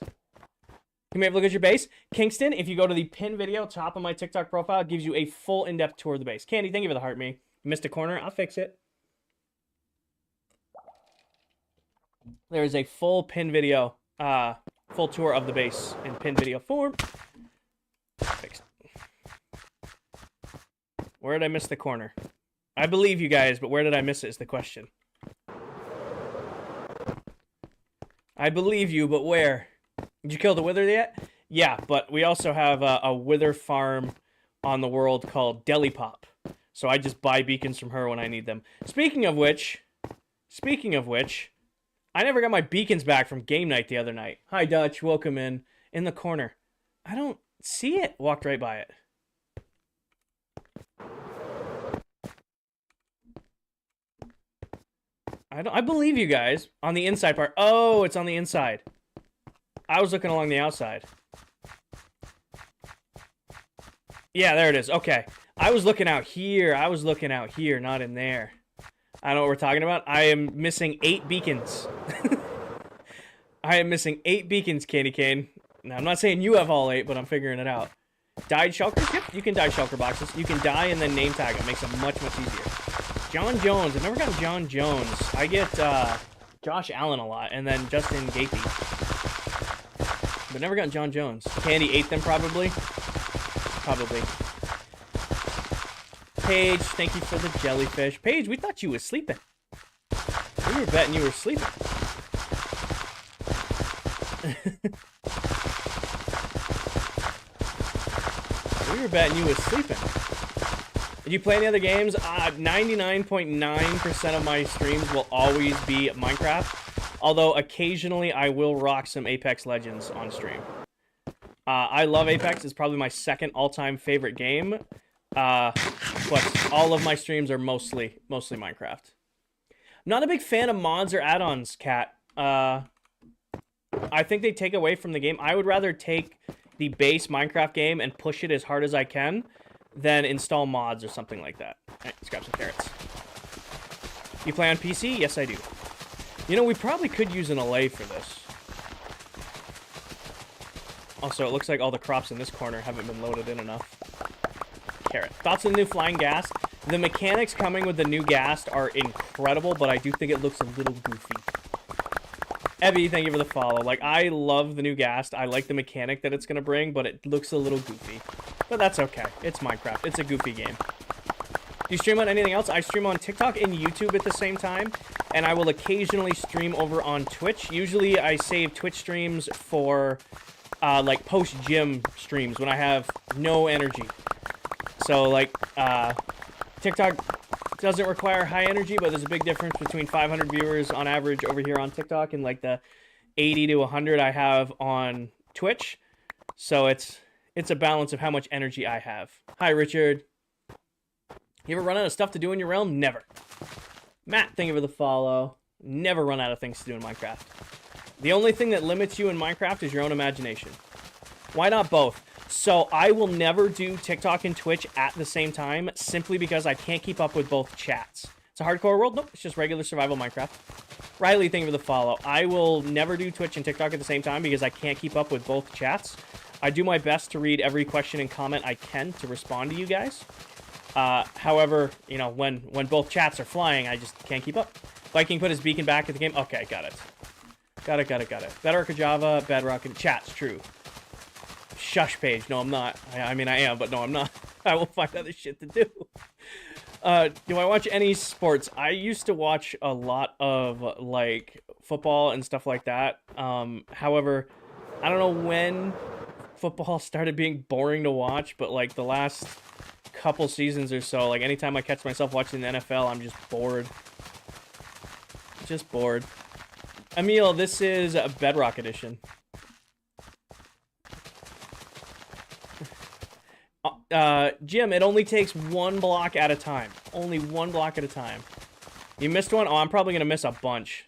Can we have a look at your base? Kingston, if you go to the pin video, top of my TikTok profile, it gives you a full in-depth tour of the base. Candy, thank you for the heart me. You missed a corner. I'll fix it. There is a full pin video, full tour of the base in pin video form. Fixed. Where did I miss the corner? I believe you guys, but where did I miss it is the question. I believe you, but where? Did you kill the wither yet? Yeah, but we also have a wither farm on the world called Deli Pop. So I just buy beacons from her when I need them. Speaking of which, I never got my beacons back from game night the other night. Hi, Dutch. Welcome in the corner. I don't see it. Walked right by it. I believe you guys. On the inside part. Oh, it's on the inside. I was looking along the outside. Yeah, there it is. Okay. I was looking out here. Not in there. I know what we're talking about. I am missing 8 beacons. I am missing 8 beacons, Candy Cane. Now, I'm not saying you have all 8, but I'm figuring it out. Dyed shulkers? Yep, you can dye shulker boxes. You can dye and then name tag them. Makes them much easier. John Jones. I've never gotten John Jones. I get Josh Allen a lot, and then Justin Gapey. But never gotten John Jones. Candy ate them, probably. Paige, thank you for the jellyfish. Paige, we thought you were sleeping. We were betting you were sleeping. We were betting you were sleeping. Did you play any other games? 99.9% of my streams will always be Minecraft. Although occasionally I will rock some Apex Legends on stream. I love Apex. It's probably my second all-time favorite game. But all of my streams are mostly Minecraft. I'm not a big fan of mods or add-ons, Cat. I think they take away from the game. I would rather take the base Minecraft game and push it as hard as I can than install mods or something like that. All right, let's grab some carrots. You play on PC? Yes, I do. You know, we probably could use an Allay for this. Also, it looks like all the crops in this corner haven't been loaded in enough. Carrot. Thoughts on the new flying ghast? The mechanics coming with the new ghast are incredible, but I do think it looks a little goofy. Ebby, thank you for the follow. Like, I love the new ghast. I like the mechanic that it's going to bring, but it looks a little goofy. But that's okay. It's Minecraft. It's a goofy game. Do you stream on anything else? I stream on TikTok and YouTube at the same time, and I will occasionally stream over on Twitch. Usually, I save Twitch streams for, like, post-gym streams when I have no energy. So, like, TikTok doesn't require high energy, but there's a big difference between 500 viewers on average over here on TikTok and, like, the 80 to 100 I have on Twitch. So it's a balance of how much energy I have. Hi, Richard. You ever run out of stuff to do in your realm? Never. Matt, thank you for the follow. Never run out of things to do in Minecraft. The only thing that limits you in Minecraft is your own imagination. Why not both? So I will never do TikTok and Twitch at the same time simply because I can't keep up with both chats. It's a hardcore world? Nope, it's just regular survival Minecraft. Riley, thank you for the follow. I will never do Twitch and TikTok at the same time because I can't keep up with both chats. I do my best to read every question and comment I can to respond to you guys. However, you know, when both chats are flying, I just can't keep up. Viking put his beacon back at the game. Okay, got it. Got it. Bedrock or Java, Bedrock and chat's true. Shush page. No, I'm not. I mean, I am, but no, I'm not. I will find other shit to do. Do I watch any sports? I used to watch a lot of, like, football and stuff like that. However, I don't know when football started being boring to watch, but, like, the last couple seasons or so, like, anytime I catch myself watching the NFL, I'm just bored. Just bored. Emil, this is a Bedrock edition. Jim, it only takes one block at a time. Only one block at a time. You missed one? Oh, I'm probably going to miss a bunch.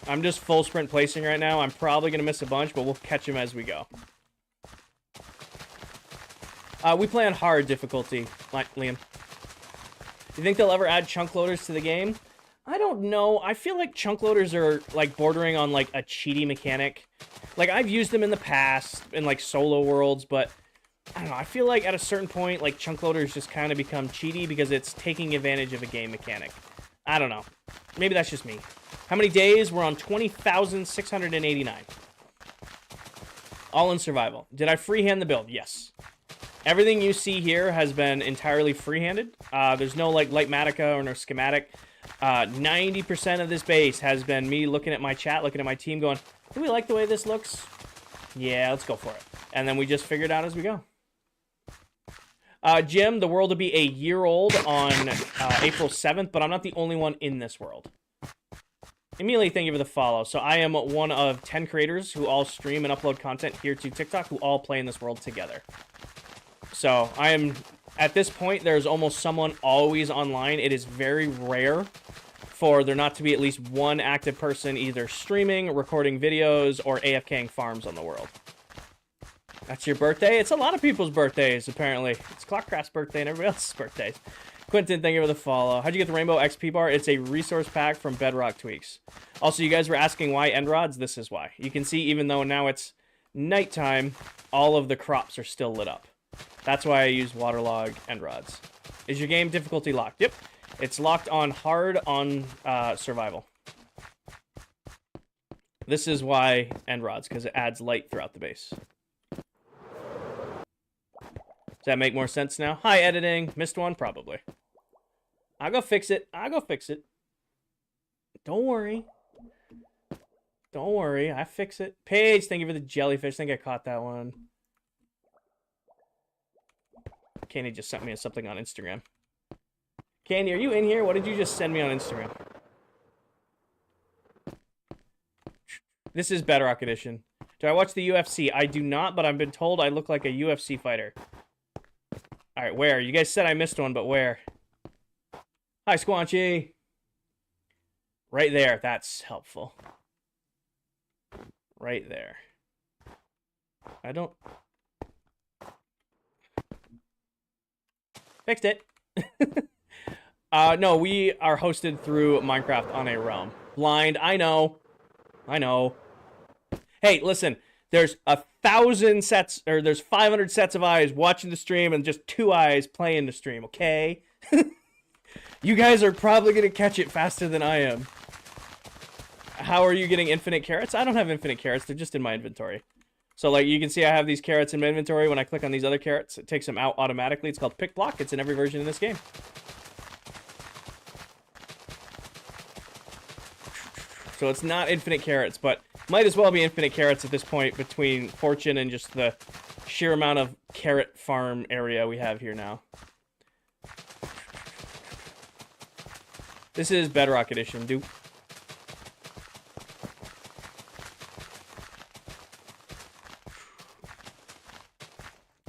I'm just full sprint placing right now. I'm probably going to miss a bunch, but we'll catch them as we go. We play on hard difficulty, Liam. You think they'll ever add chunk loaders to the game? I don't know. I feel like chunk loaders are, like, bordering on, like, a cheaty mechanic. Like, I've used them in the past in, like, solo worlds, but I don't know, I feel like at a certain point, like, chunk loaders just kind of become cheaty because it's taking advantage of a game mechanic. I don't know. Maybe that's just me. How many days? We're on 20,689. All in survival. Did I freehand the build? Yes. Everything you see here has been entirely freehanded. There's no like Lightmatica or no schematic. 90% of this base has been me looking at my chat, looking at my team going, do we like the way this looks? Yeah, let's go for it. And then we just figure it out as we go. Jim, the world will be a year old on April 7th, but I'm not the only one in this world. Emily, thank you for the follow. So I am one of 10 creators who all stream and upload content here to TikTok who all play in this world together. So I am, at this point, there's almost someone always online. It is very rare for there not to be at least one active person either streaming, recording videos, or AFKing farms on the world. That's your birthday? It's a lot of people's birthdays, apparently. It's ClockCraft's birthday and everybody else's birthdays. Quentin, thank you for the follow. How'd you get the Rainbow XP bar? It's a resource pack from Bedrock Tweaks. Also, you guys were asking why end rods. This is why. You can see even though now it's nighttime, all of the crops are still lit up. That's why I use waterlog end rods. Is your game difficulty locked? Yep. It's locked on hard on survival. This is why end rods, because it adds light throughout the base. Does that make more sense now? Hi, editing. Missed one? Probably. I'll go fix it. I'll go fix it. Don't worry. Don't worry. I fix it. Paige, thank you for the jellyfish. I think I caught that one. Candy just sent me something on Instagram. Candy, are you in here? What did you just send me on Instagram? This is Bedrock Edition. Do I watch the UFC? I do not, but I've been told I look like a UFC fighter. Alright, where? You guys said I missed one, but where? Hi, Squanchy. Right there. That's helpful. Right there. I don't... Fixed it. No, we are hosted through Minecraft on a realm. Blind, I know. I know. Hey, listen. There's 1,000 sets, or there's 500 sets of eyes watching the stream and just 2 eyes playing the stream, okay? You guys are probably going to catch it faster than I am. How are you getting infinite carrots? I don't have infinite carrots. They're just in my inventory. So, like, you can see I have these carrots in my inventory. When I click on these other carrots, it takes them out automatically. It's called Pick Block. It's in every version in this game. So it's not infinite carrots, but might as well be infinite carrots at this point between Fortune and just the sheer amount of carrot farm area we have here now. This is Bedrock Edition, dude.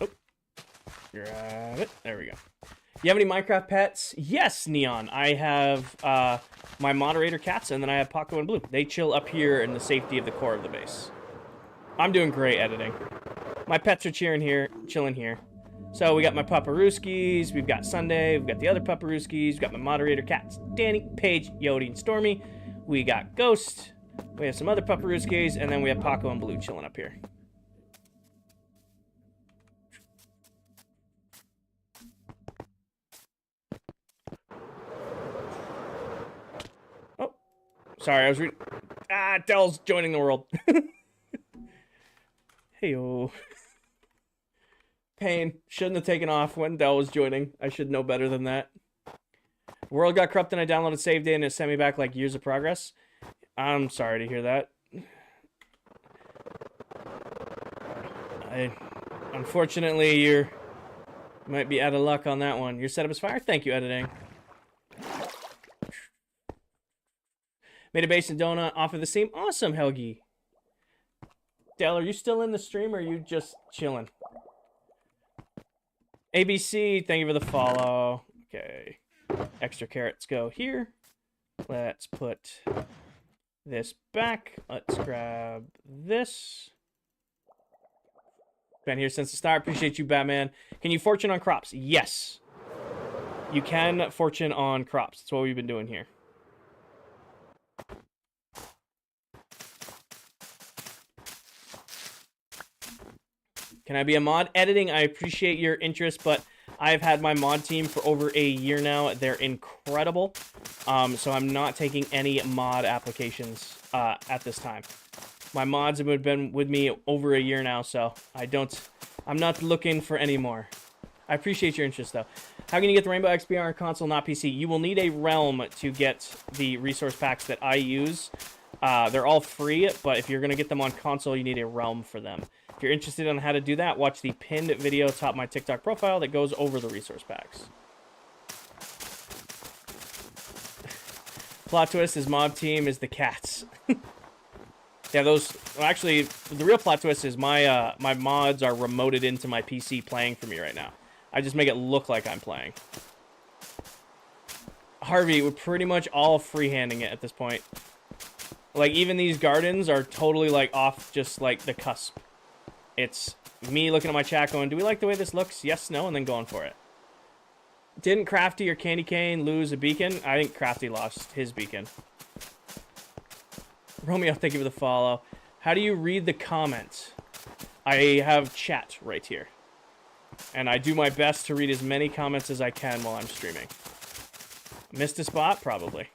Oh. Grab it. There we go. You have any Minecraft pets? Yes, Neon. I have my moderator cats, and then I have Paco and Blue. They chill up here in the safety of the core of the base. I'm doing great editing. My pets are chilling here. So we got my Paparuskis, we've got Sunday, we've got the other Paparuskis, we've got my moderator cats, Danny, Paige, Yodi, and Stormy. We got Ghost, we have some other Paparuskis, and then we have Paco and Blue chilling up here. Sorry, I was reading. Ah, Dell's joining the world. Heyo. Pain. Shouldn't have taken off when Dell was joining. I should know better than that. World got corrupted and I downloaded save data and it sent me back like years of progress. I'm sorry to hear that. Unfortunately, you might be out of luck on that one. Your setup is fire. Thank you, editing. Made a base in Donut off of the same. Awesome, Helgi. Dell, are you still in the stream or are you just chilling? ABC, thank you for the follow. Okay. Extra carrots go here. Let's put this back. Let's grab this. Been here since the start. Appreciate you, Batman. Can you fortune on crops? Yes. You can fortune on crops. That's what we've been doing here. Can I be a mod? Editing, I appreciate your interest, but I've had my mod team for over a year now. They're incredible. So I'm not taking any mod applications at this time. My mods have been with me over a year now, so I'm not looking for any more. I appreciate your interest, though. How can you get the Rainbow XP on console, not PC? You will need a Realm to get the resource packs that I use. They're all free, but if you're going to get them on console, you need a Realm for them. If you're interested on how to do that, watch the pinned video atop my TikTok profile that goes over the resource packs. Plot twist is mob team is the cats. Yeah, those... Well, actually, the real plot twist is my mods are remoted into my PC playing for me right now. I just make it look like I'm playing. Harvey, we're pretty much all freehanding it at this point. Like, even these gardens are totally, like, off just, like, the cusp. It's me looking at my chat going, do we like the way this looks? Yes, no, and then going for it. Didn't Crafty or Candy Cane lose a beacon? I think Crafty lost his beacon. Romeo, thank you for the follow. How do you read the comments? I have chat right here. And I do my best to read as many comments as I can while I'm streaming. Missed a spot? Probably.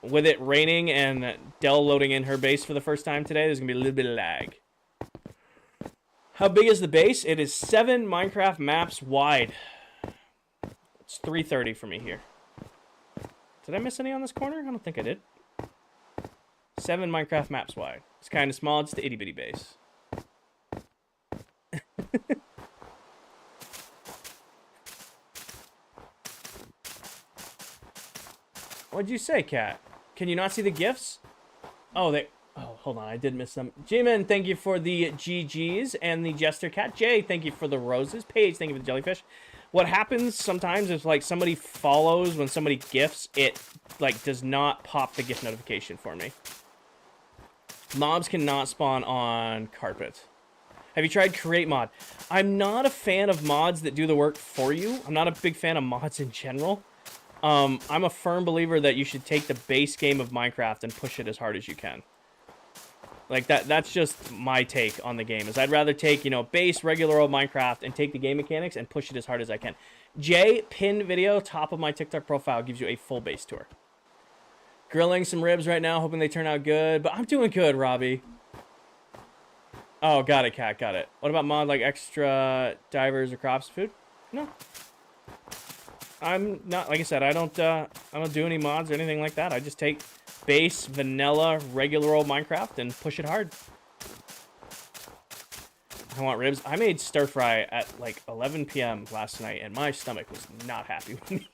With it raining and Dell loading in her base for the first time today, there's going to be a little bit of lag. How big is the base? It is 7 Minecraft maps wide. It's 330 for me here. Did I miss any on this corner? I don't think I did. 7 Minecraft maps wide. It's kind of small. It's the itty bitty base. What'd you say, Cat? Can you not see the gifts? Oh, they... Oh, hold on. I did miss them. J-Man, thank you for the GGs and the Jester Cat. Jay, thank you for the roses. Paige, thank you for the jellyfish. What happens sometimes is, like, somebody follows when somebody gifts, it, like, does not pop the gift notification for me. Mobs cannot spawn on carpet. Have you tried Create Mod? I'm not a fan of mods that do the work for you. I'm not a big fan of mods in general. I'm a firm believer that you should take the base game of Minecraft and push it as hard as you can. Like, that's just my take on the game, is I'd rather take, you know, base, regular old Minecraft and take the game mechanics and push it as hard as I can. Jay, pinned video, top of my TikTok profile, gives you a full base tour. Grilling some ribs right now, hoping they turn out good, but I'm doing good, Robbie. Oh, got it, Cat, got it. What about mod, like extra divers or crops food? No. I'm not, like I said, I don't do any mods or anything like that. I just take base, vanilla, regular old Minecraft and push it hard. I want ribs. I made stir fry at like 11 p.m. last night and my stomach was not happy with me.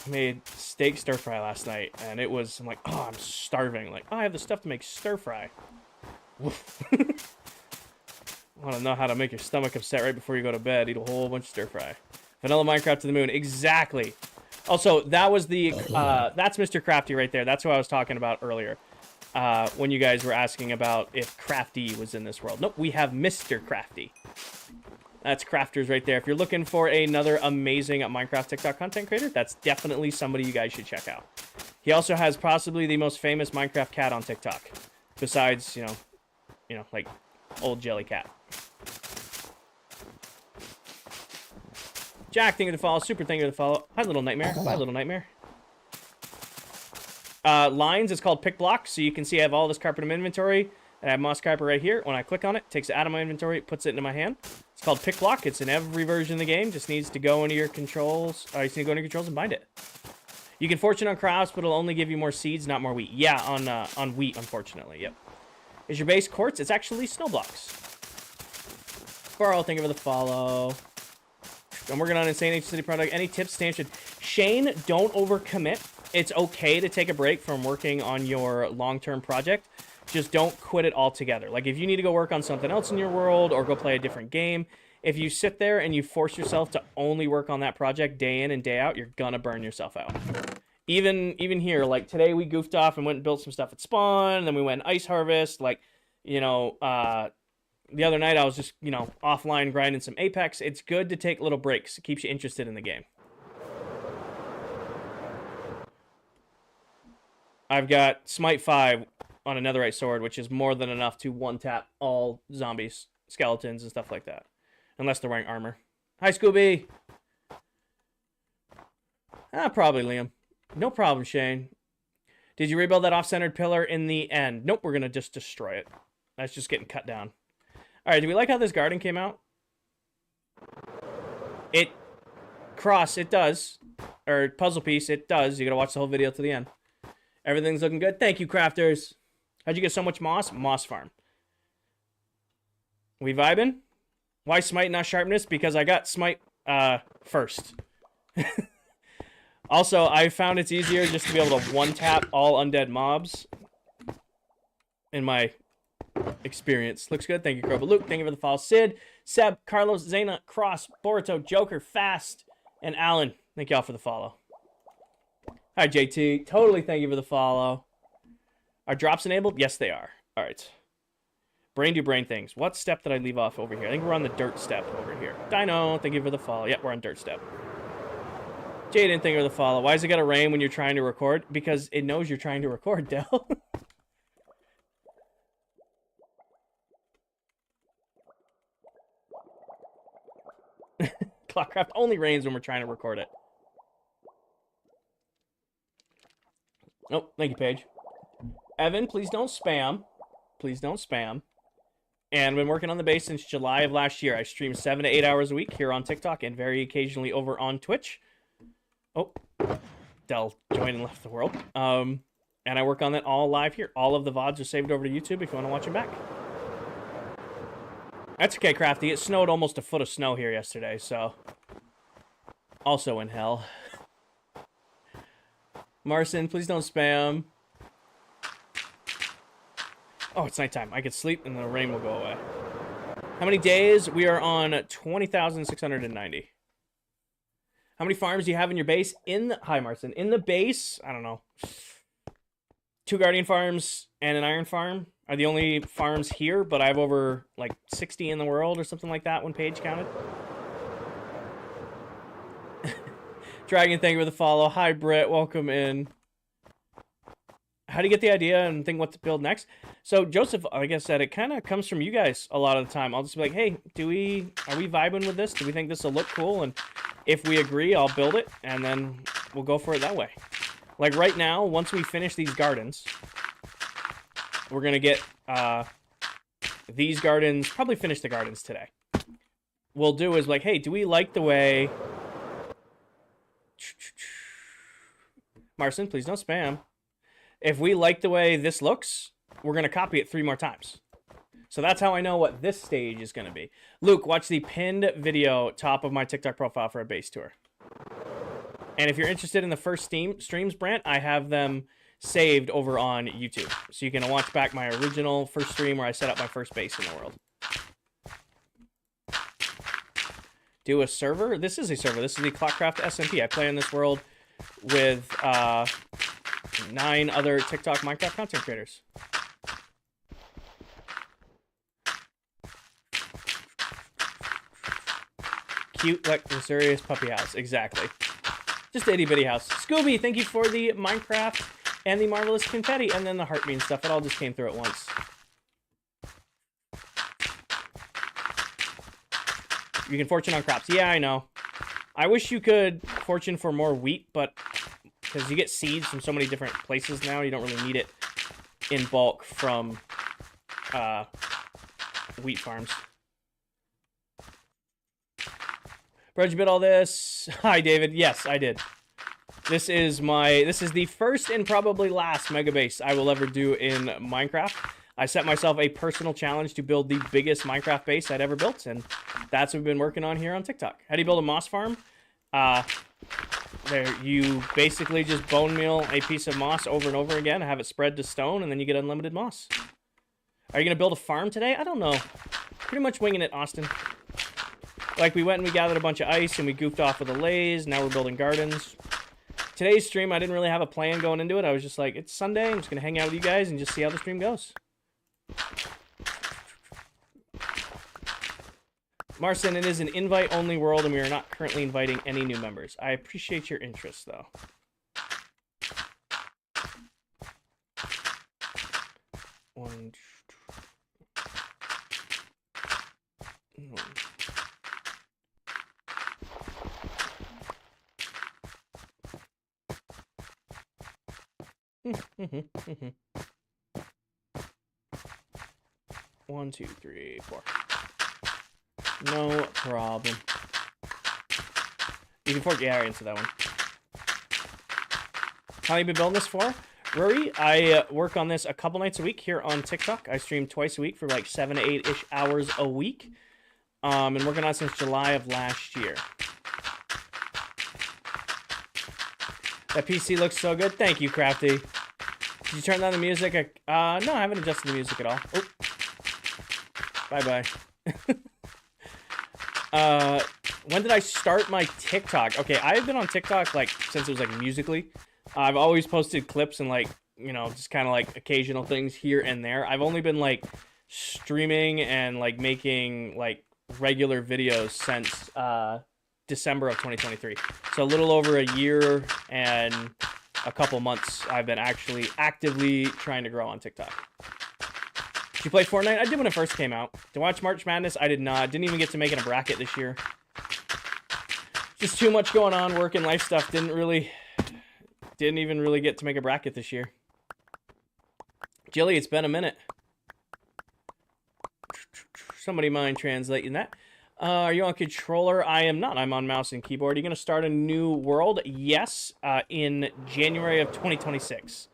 I made steak stir fry last night and it was, I'm like, oh, I'm starving. Like, oh, I have the stuff to make stir fry. Woof. I want to know how to make your stomach upset right before you go to bed. Eat a whole bunch of stir fry. Vanilla Minecraft to the moon. Exactly. Also, that was the, that's Mr. Crafty right there. That's who I was talking about earlier. When you guys were asking about if Crafty was in this world. Nope, we have Mr. Crafty. That's Crafters right there. If you're looking for another amazing Minecraft TikTok content creator, that's definitely somebody you guys should check out. He also has possibly the most famous Minecraft cat on TikTok. Besides, you know, like old Jelly Cat. Jack, thank you for the follow. Super, thank you for the follow. Hi, Little Nightmare. Bye, Little Nightmare. Lines is called Pick Block, so you can see I have all this carpet in inventory. And I have moss carpet right here. When I click on it, it takes it out of my inventory, puts it into my hand. It's called Pick Block. It's in every version of the game. Just needs to go into your controls. You just need to go into your controls and bind it. You can fortune on crops, but it'll only give you more seeds, not more wheat. Yeah, on wheat, unfortunately. Yep. Is your base quartz? It's actually snow blocks. Farrell, thank you for the follow. I'm working on Insane Ancient City product. Any tips, Stanchion? Shane, don't overcommit. It's okay to take a break from working on your long-term project. Just don't quit it altogether. Like, if you need to go work on something else in your world or go play a different game, if you sit there and you force yourself to only work on that project day in and day out, you're gonna burn yourself out. Even here, like today we goofed off and went and built some stuff at Spawn, and then we went Ice Harvest. Like, you know, the other night I was just, you know, offline grinding some Apex. It's good to take little breaks. It keeps you interested in the game. I've got Smite 5 on a netherite sword, which is more than enough to one-tap all zombies, skeletons, and stuff like that. Unless they're wearing armor. Hi, Scooby! Probably, Liam. No problem, Shane. Did you rebuild that off-centered pillar in the end? Nope, we're going to just destroy it. That's just getting cut down. All right, do we like how this garden came out? It does. Or puzzle piece, it does. You got to watch the whole video to the end. Everything's looking good. Thank you, crafters. How'd you get so much moss? Moss farm. We vibing? Why smite, not sharpness? Because I got smite first. Also, I found it's easier just to be able to one-tap all undead mobs. In my experience. Looks good. Thank you, Croba Luke. Thank you for the follow. Sid, Seb, Carlos, Zena, Cross, Boruto, Joker, Fast, and Alan. Thank y'all for the follow. Hi, JT. Totally thank you for the follow. Are drops enabled? Yes, they are. All right. Brain do brain things. What step did I leave off over here? I think we're on the dirt step over here. Dino, thank you for the follow. Yep, we're on dirt step. Jaden, thank you for the follow. Why does it gotta rain when you're trying to record? Because it knows you're trying to record, Dell. ClockCraft only rains when we're trying to record it. Oh, thank you, Paige. Evan, please don't spam. Please don't spam. And been working on the base since July of last year. I stream 7 to 8 hours a week here on TikTok and very occasionally over on Twitch. Oh, Dell joined and left the world. And I work on that all live here. All of the VODs are saved over to YouTube if you want to watch them back. That's okay, Crafty. It snowed almost a foot of snow here yesterday, so... Also in hell. Marcin, please don't spam. Oh, it's nighttime. I could sleep and the rain will go away. How many days? We are on 20,690. How many farms do you have in your base? Hi, Marcin. In the base, I don't know. 2 Guardian farms and an Iron farm are the only farms here, but I have over, like, 60 in the world or something like that when Paige counted. Dragon, thank you for the follow. Hi, Britt. Welcome in. How do you get the idea and think what to build next? So, Joseph, like I said, it kind of comes from you guys a lot of the time. I'll just be like, hey, are we vibing with this? Do we think this will look cool? And if we agree, I'll build it, and then we'll go for it that way. Like right now, once we finish these gardens, we're going to get these gardens, probably finish the gardens today. We'll do is like, hey, do we like the way... Marcin, please don't spam. If we like the way this looks, we're going to copy it 3 more times. So that's how I know what this stage is going to be. Luke, watch the pinned video top of my TikTok profile for a base tour. And if you're interested in the first streams, Brant, I have them saved over on YouTube. So you can watch back my original first stream where I set up my first base in the world. Do a server? This is a server. This is the ClockCraft SMP. I play in this world with 9 other TikTok Minecraft content creators. Cute, luxurious puppy house. Exactly. Just a itty-bitty house. Scooby, thank you for the Minecraft and the Marvelous Confetti, and then the Heartbeam stuff. It all just came through at once. You can fortune on crops. Yeah, I know. I wish you could fortune for more wheat, but because you get seeds from so many different places now, you don't really need it in bulk from wheat farms. Bro, did you build all this? Hi, David. Yes, I did. This is the first and probably last mega base I will ever do in Minecraft. I set myself a personal challenge to build the biggest Minecraft base I'd ever built, and that's what we've been working on here on TikTok. How do you build a moss farm? There, you basically just bone meal a piece of moss over and over again, have it spread to stone, and then you get unlimited moss. Are you going to build a farm today? I don't know. Pretty much winging it, Austin. Like, we went and we gathered a bunch of ice, and we goofed off with Allays. Now we're building gardens. Today's stream, I didn't really have a plan going into it. I was just like, it's Sunday. I'm just going to hang out with you guys and just see how the stream goes. Marcin, it is an invite-only world, and we are not currently inviting any new members. I appreciate your interest, though. One. 1, 2, 3, 4. No problem. You can fork, yeah, I answered that one. How long have you been building this for? Rory, I work on this a couple nights a week here on TikTok. I stream twice a week for like 7 to 8-ish hours a week. And working on it since July of last year. That PC looks so good. Thank you, Crafty. Did you turn down the music? No, I haven't adjusted the music at all. Oh. Bye-bye. When did I start my TikTok? Okay, I've been on TikTok like since it was like Musical.ly. I've always posted clips and like, you know, just kind of like occasional things here and there. I've only been like streaming and like making like regular videos since December of 2023. So a little over a year and a couple months I've been actually actively trying to grow on TikTok. Did you play Fortnite? I did when it first came out. To watch March Madness, I did not. Didn't even get to make it a bracket this year. Just too much going on, work and life stuff. Didn't even really get to make a bracket this year. Jilly, it's been a minute. Somebody mind translating that. Are you on controller? I am not. I'm on mouse and keyboard. Are you going to start a new world? Yes, in January of 2026.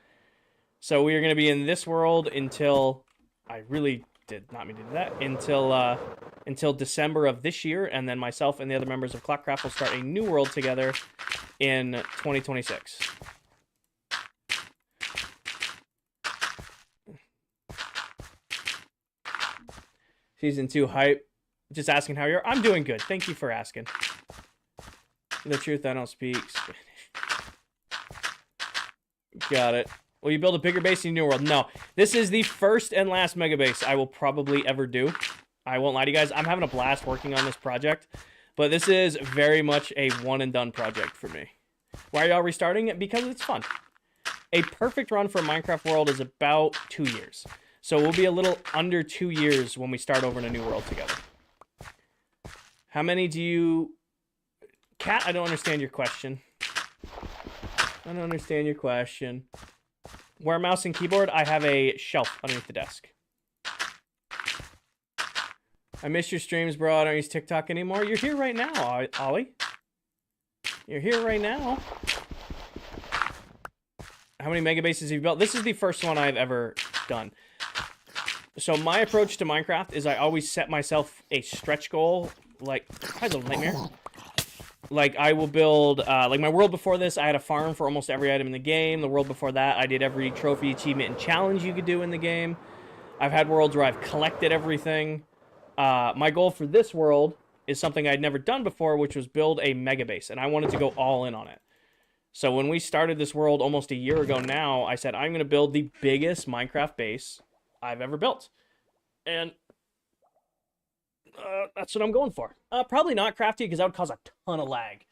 So we are going to be in this world until... I really did not mean to do that. Until December of this year, and then myself and the other members of ClockCraft will start a new world together in 2026. Season 2 hype. Just asking how you're. I'm doing good. Thank you for asking. The truth, I don't speak Spanish. Got it. Will you build a bigger base in New World? No. This is the first and last mega base I will probably ever do. I won't lie to you guys. I'm having a blast working on this project. But this is very much a one-and-done project for me. Why are y'all restarting it? Because it's fun. A perfect run for a Minecraft world is about 2 years. So we'll be a little under 2 years when we start over in a new world together. How many do you... Cat, I don't understand your question. I don't understand your question. Where mouse and keyboard, I have a shelf underneath the desk. I miss your streams, bro. I don't use TikTok anymore. You're here right now, Ollie. You're here right now. How many mega bases have you built? This is the first one I've ever done. So my approach to Minecraft is I always set myself a stretch goal. Like, hi, little nightmare. Like, I will build, like, my world before this, I had a farm for almost every item in the game. The world before that, I did every trophy, achievement, and challenge you could do in the game. I've had worlds where I've collected everything. My goal for this world is something I'd never done before, which was build a mega base, and I wanted to go all in on it. So when we started this world almost a year ago now, I said, I'm going to build the biggest Minecraft base I've ever built. And... that's what I'm going for. Probably not Crafty, because that would cause a ton of lag.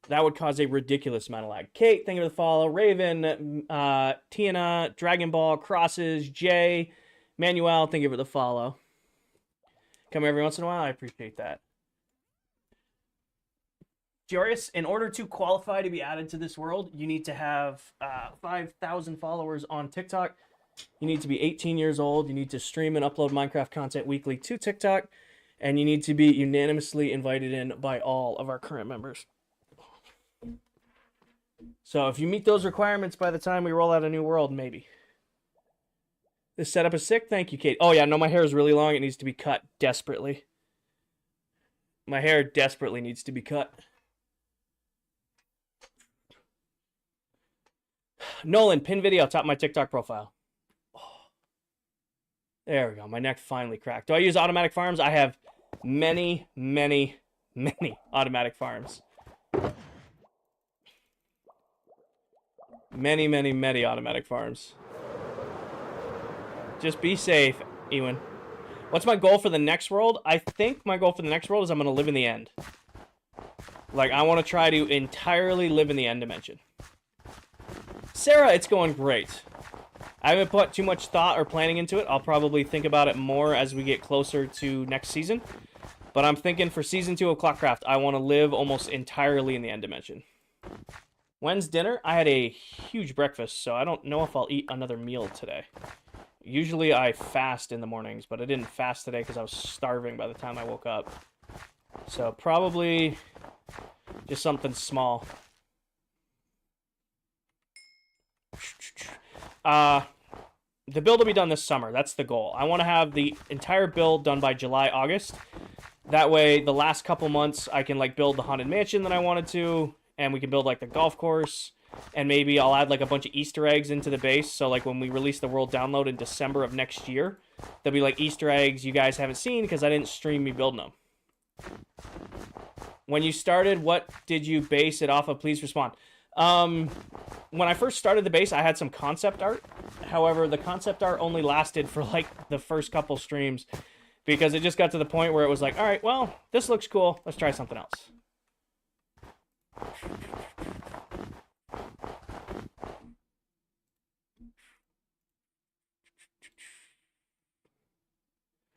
That would cause a ridiculous amount of lag. Kate, thank you for the follow. Raven, Tiana, Dragon Ball, Crosses, Jay, Manuel, thank you for the follow. Come every once in a while, I appreciate that. Jorius, in order to qualify to be added to this world, you need to have 5,000 followers on TikTok. You need to be 18 years old. You need to stream and upload Minecraft content weekly to TikTok. And you need to be unanimously invited in by all of our current members. So if you meet those requirements by the time we roll out a new world, maybe. This setup is sick. Thank you, Kate. Oh, yeah, no, my hair is really long. It needs to be cut desperately. My hair desperately needs to be cut. Nolan, pin video, top of my TikTok profile. There we go. My neck finally cracked. Do I use automatic farms? I have many, many, many automatic farms. Many, many, many automatic farms. Just be safe, Ewan. What's my goal for the next world? I think my goal for the next world is I'm going to live in the end. Like, I want to try to entirely live in the end dimension. Sarah, it's going great. I haven't put too much thought or planning into it. I'll probably think about it more as we get closer to next season. But I'm thinking for Season 2 of ClockCraft, I want to live almost entirely in the end dimension. When's dinner? I had a huge breakfast, so I don't know if I'll eat another meal today. Usually I fast in the mornings, but I didn't fast today because I was starving by the time I woke up. So probably just something small. The build will be done this summer. That's the goal. I want to have the entire build done by July, August. That way, the last couple months, I can like build the Haunted Mansion that I wanted to, and we can build like the golf course, and maybe I'll add like a bunch of Easter eggs into the base. So like when we release the world download in December of next year, there'll be like Easter eggs you guys haven't seen because I didn't stream me building them. When you started, what did you base it off of? Please respond. When I first started the base, I had some concept art. However, the concept art only lasted for like the first couple streams because it just got to the point where it was like, all right, well, this looks cool. Let's try something else.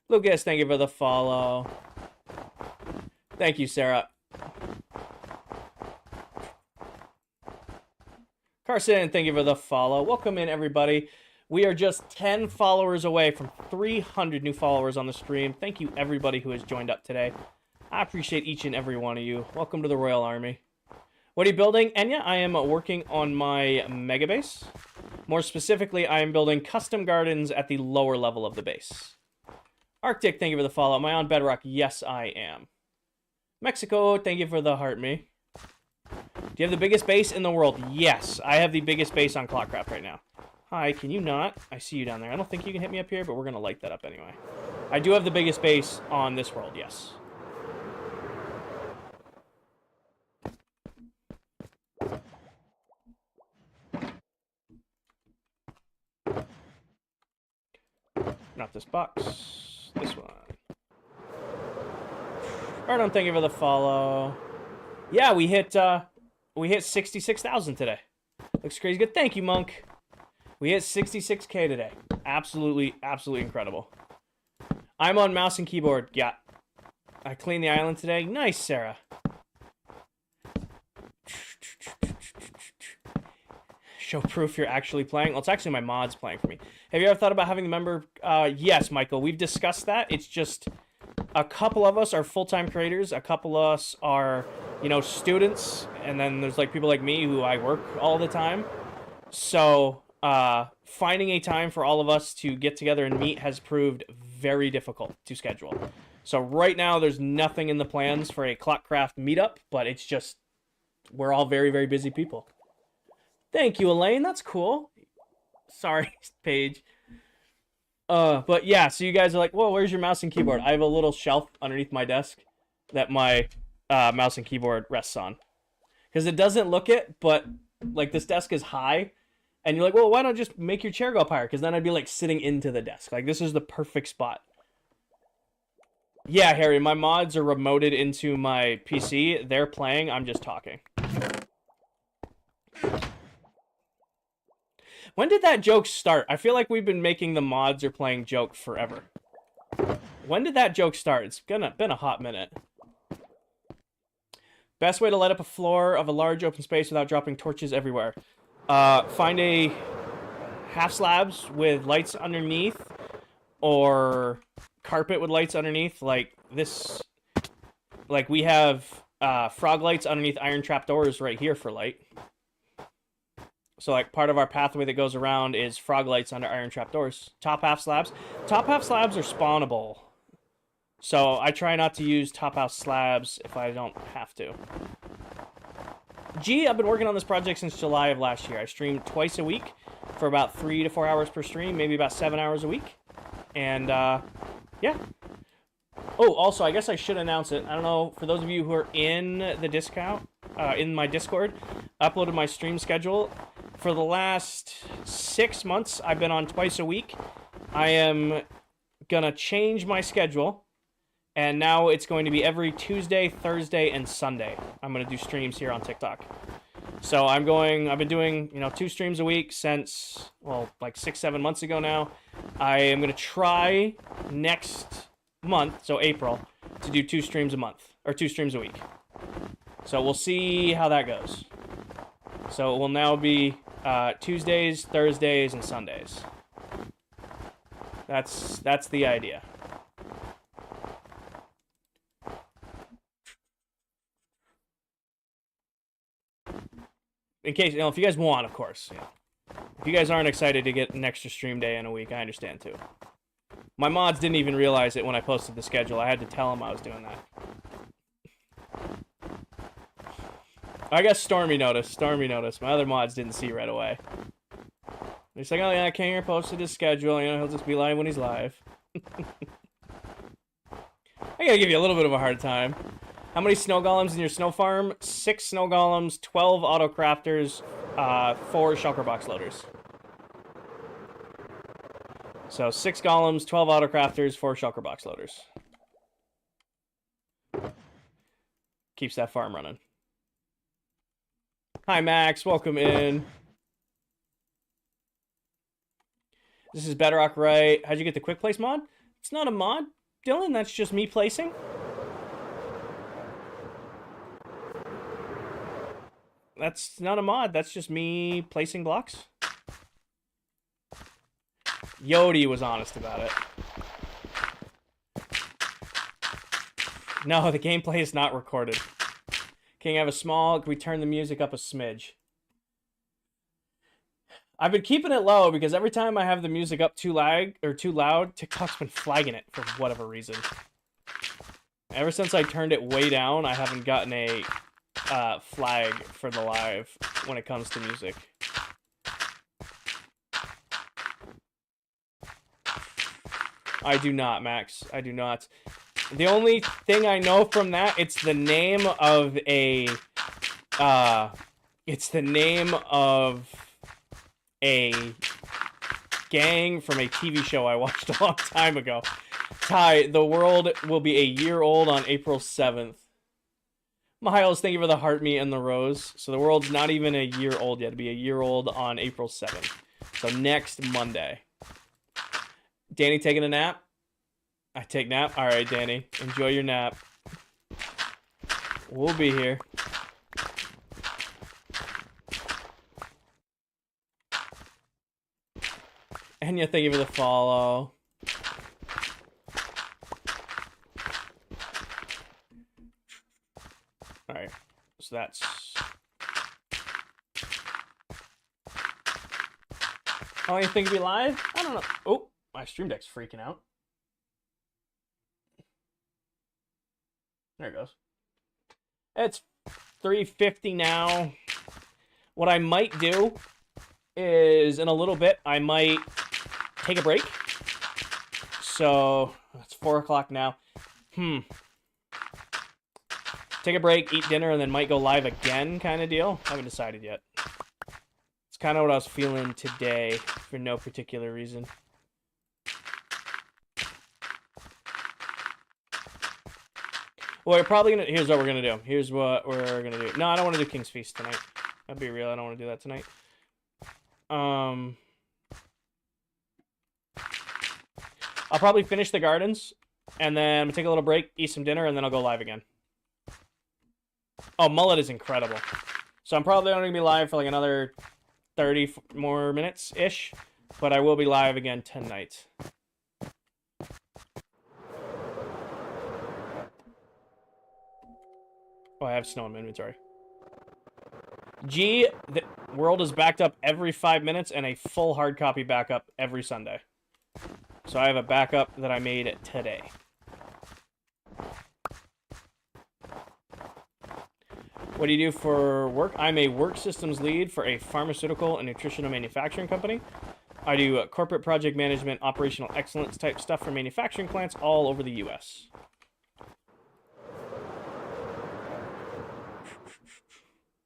Lucas, thank you for the follow. Thank you, Sarah. Carson, thank you for the follow. Welcome in, everybody. We are just 10 followers away from 300 new followers on the stream. Thank you, everybody who has joined up today. I appreciate each and every one of you. Welcome to the Royal Army. What are you building, Enya? I am working on my mega base. More specifically, I am building custom gardens at the lower level of the base. Arctic, thank you for the follow. Am I on Bedrock? Yes, I am. Mexico, thank you for the heart me. Do you have the biggest base in the world? Yes, I have the biggest base on ClockCraft right now. Hi, can you not? I see you down there. I don't think you can hit me up here, but we're going to light that up anyway. I do have the biggest base on this world, yes. Not this box. This one. Arnon, thank you for the follow. Yeah, we hit 66,000 today. Looks crazy good. Thank you, Monk. We hit 66K today. Absolutely, absolutely incredible. I'm on mouse and keyboard. Yeah. I cleaned the island today. Nice, Sarah. Show proof you're actually playing. Well, it's actually my mods playing for me. Have you ever thought about having a member? Yes, Michael. We've discussed that. It's just a couple of us are full-time creators. A couple of us are, you know, students. And then there's like people like me who I work all the time. So finding a time for all of us to get together and meet has proved very difficult to schedule. So right now there's nothing in the plans for a ClockCraft meetup, but it's just we're all very, very busy people. Thank you, Elaine. That's cool. Sorry, Paige. But yeah, so you guys are like, whoa, where's your mouse and keyboard? I have a little shelf underneath my desk that my mouse and keyboard rests on. Because it doesn't look it, but like this desk is high. And you're like, well, why don't just make your chair go up higher? Because then I'd be like sitting into the desk. Like this is the perfect spot. Yeah, Harry, my mods are remoted into my PC. They're playing. I'm just talking. When did that joke start? I feel like we've been making the mods are playing joke forever. When did that joke start? It's been a hot minute. Best way to light up a floor of a large open space without dropping torches everywhere. Find a half slabs with lights underneath, or carpet with lights underneath, like this. Like we have frog lights underneath iron trapdoors right here for light. So like part of our pathway that goes around is frog lights under iron trapdoors. Top half slabs. Top half slabs are spawnable. So I try not to use top half slabs if I don't have to. I've been working on this project since July of last year. I stream twice a week for about 3 to 4 hours per stream, maybe about 7 hours a week. And yeah. Oh, also, I guess I should announce it. I don't know, for those of you who are in the discount, in my Discord, uploaded my stream schedule. For the last 6 months, I've been on twice a week. I am gonna change my schedule, and now it's going to be every Tuesday, Thursday, and Sunday. I'm gonna do streams here on TikTok. So I've been doing, 2 streams a week since, well, like 6-7 months ago now. I am gonna try next month, so April, to do 2 streams a month, or 2 streams a week. So we'll see how that goes. So it will now be Tuesdays, Thursdays, and Sundays. That's the idea. In case, if you guys want, of course. If you guys aren't excited to get an extra stream day in a week, I understand too. My mods didn't even realize it when I posted the schedule. I had to tell them I was doing that. I guess Stormy noticed. My other mods didn't see right away. They're just like, oh yeah, Kanger posted his schedule. He'll just be live when he's live. I gotta give you a little bit of a hard time. How many snow golems in your snow farm? 6 snow golems, 12 auto crafters, 4 shulker box loaders. So 6 golems, 12 auto crafters, 4 shulker box loaders. Keeps that farm running. Hi Max, welcome in. This is Bedrock, right? How'd you get the quick place mod? It's not a mod, Dylan. That's just me placing. That's not a mod. That's just me placing blocks. Yodi was honest about it. No, the gameplay is not recorded. Can you have a small... Can we turn the music up a smidge? I've been keeping it low because every time I have the music up too loud, TikTok's been flagging it for whatever reason. Ever since I turned it way down, I haven't gotten a flag for the live when it comes to music. I do not, Max. I do not. The only thing I know from that, it's the name of a gang from a TV show I watched a long time ago. Ty, the world will be a year old on April 7th. Miles, thank you for the heart meat and the rose. So the world's not even a year old yet. It'll be a year old on April 7th. So next Monday. Danny taking a nap? I take nap? Alright, Danny. Enjoy your nap. We'll be here. Enya, thank you for the follow. Alright. So that's... Oh, you think it'll be live? I don't know. Oh, my stream deck's freaking out. There it goes. It's 3:50 now. What I might do is, in a little bit, I might take a break. So, it's 4 o'clock now. Take a break, eat dinner, and then might go live again kind of deal. I haven't decided yet. It's kind of what I was feeling today for no particular reason. Well, we're probably gonna... Here's what we're gonna do. Here's what we're gonna do. No, I don't want to do King's Feast tonight. I'll be real. I don't want to do that tonight. I'll probably finish the gardens, and then I'm gonna take a little break, eat some dinner, and then I'll go live again. Oh, mullet is incredible. So I'm probably only gonna be live for like another 30 more minutes-ish, but I will be live again tonight. Oh, I have snow in my inventory. G, the world is backed up every 5 minutes and a full hard copy backup every Sunday. So I have a backup that I made today. What do you do for work? I'm a work systems lead for a pharmaceutical and nutritional manufacturing company. I do corporate project management, operational excellence type stuff for manufacturing plants all over the U.S.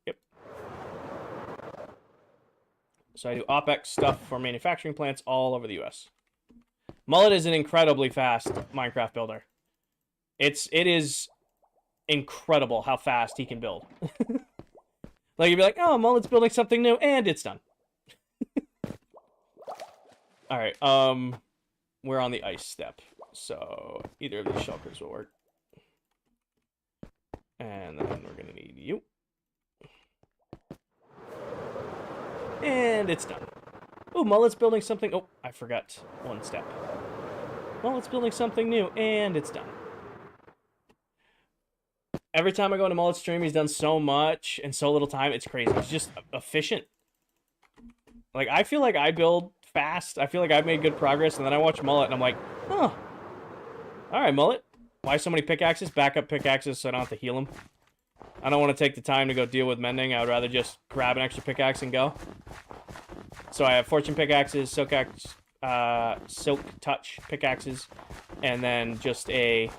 Yep. So I do OpEx stuff for manufacturing plants all over the U.S. Mullet is an incredibly fast Minecraft builder. It is incredible how fast he can build. Like, you'd be like, oh, Mullet's building something new, and it's done. Alright, we're on the ice step, so either of these shulkers will work. And then we're gonna need you. And it's done. Oh, Mullet's building something. Oh, I forgot one step. Mullet's building something new, and it's done. Every time I go into Mullet's stream, he's done so much in so little time. It's crazy. He's just efficient. Like, I feel like I build fast. I feel like I've made good progress, and then I watch Mullet, and I'm like, huh. All right, Mullet. Why so many pickaxes? Backup pickaxes so I don't have to heal them. I don't want to take the time to go deal with mending. I would rather just grab an extra pickaxe and go. So I have fortune pickaxes, silk touch pickaxes, and then just a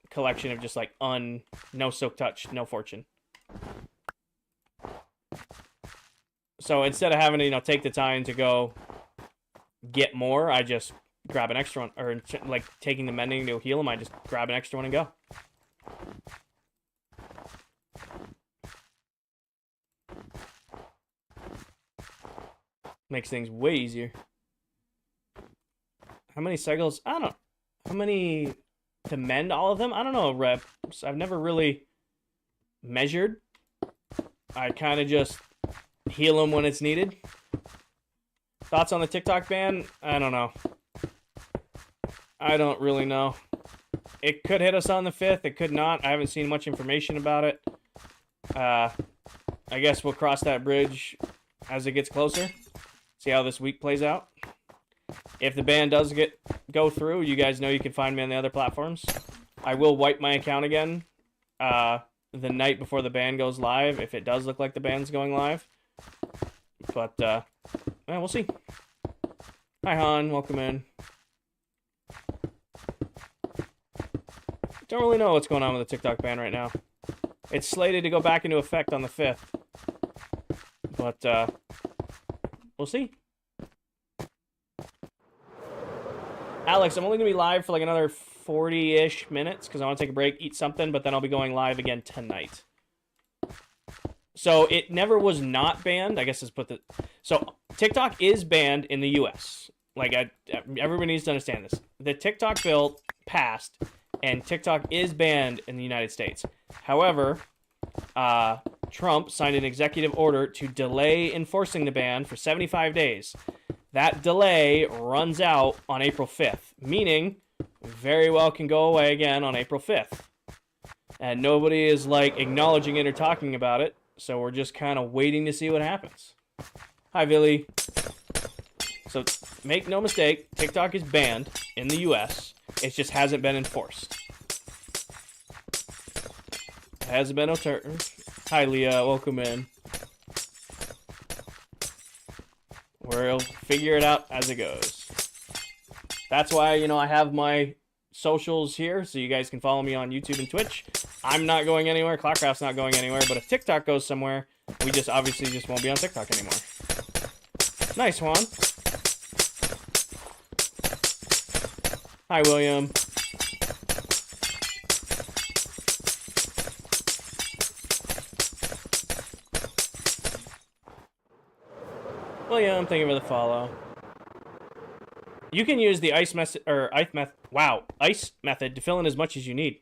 collection of just like no silk touch, no fortune. So instead of having to take the time to go get more, I just grab an extra one, or like taking the mending to heal them, I just grab an extra one and go. Makes things way easier. How many cycles? I don't know. How many to mend all of them? I don't know, reps. I've never really measured. I kind of just heal them when it's needed. Thoughts on the TikTok ban? I don't know. I don't really know. It could hit us on the 5th. It could not. I haven't seen much information about it. I guess we'll cross that bridge as it gets closer. See how this week plays out. If the ban does go through, you guys know you can find me on the other platforms. I will wipe my account again the night before the ban goes live, if it does look like the ban's going live. But, we'll see. Hi, Han. Welcome in. Don't really know what's going on with the TikTok ban right now. It's slated to go back into effect on the 5th. But, we'll see. Alex, I'm only going to be live for like another 40-ish minutes because I want to take a break, eat something, but then I'll be going live again tonight. So it never was not banned. I guess let's put the... So TikTok is banned in the U.S. Like, everybody needs to understand this. The TikTok bill passed, and TikTok is banned in the United States. However, Trump signed an executive order to delay enforcing the ban for 75 days. That delay runs out on April 5th, meaning very well can go away again on April 5th. And nobody is, like, acknowledging it or talking about it, so we're just kind of waiting to see what happens. Hi, Billy. So, make no mistake, TikTok is banned in the U.S. It just hasn't been enforced. It hasn't been overturned. Hi, Leah. Welcome in. We'll figure it out as it goes. That's why, I have my socials here, so you guys can follow me on YouTube and Twitch. I'm not going anywhere. ClockCraft's not going anywhere. But if TikTok goes somewhere, we just obviously just won't be on TikTok anymore. Nice, Juan. Hi, William. William, thank you for the follow. You can use the ice method to fill in as much as you need.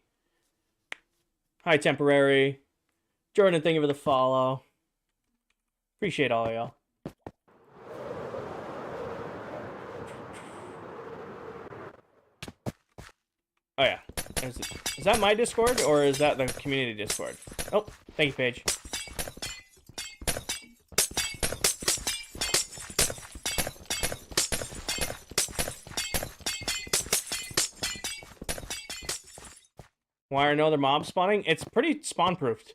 Hi, Temporary. Jordan, thank you for the follow. Appreciate all of y'all. Oh, yeah. Is that my Discord, or is that the community Discord? Oh, thank you, Paige. Why are no other mobs spawning? It's pretty spawn-proofed.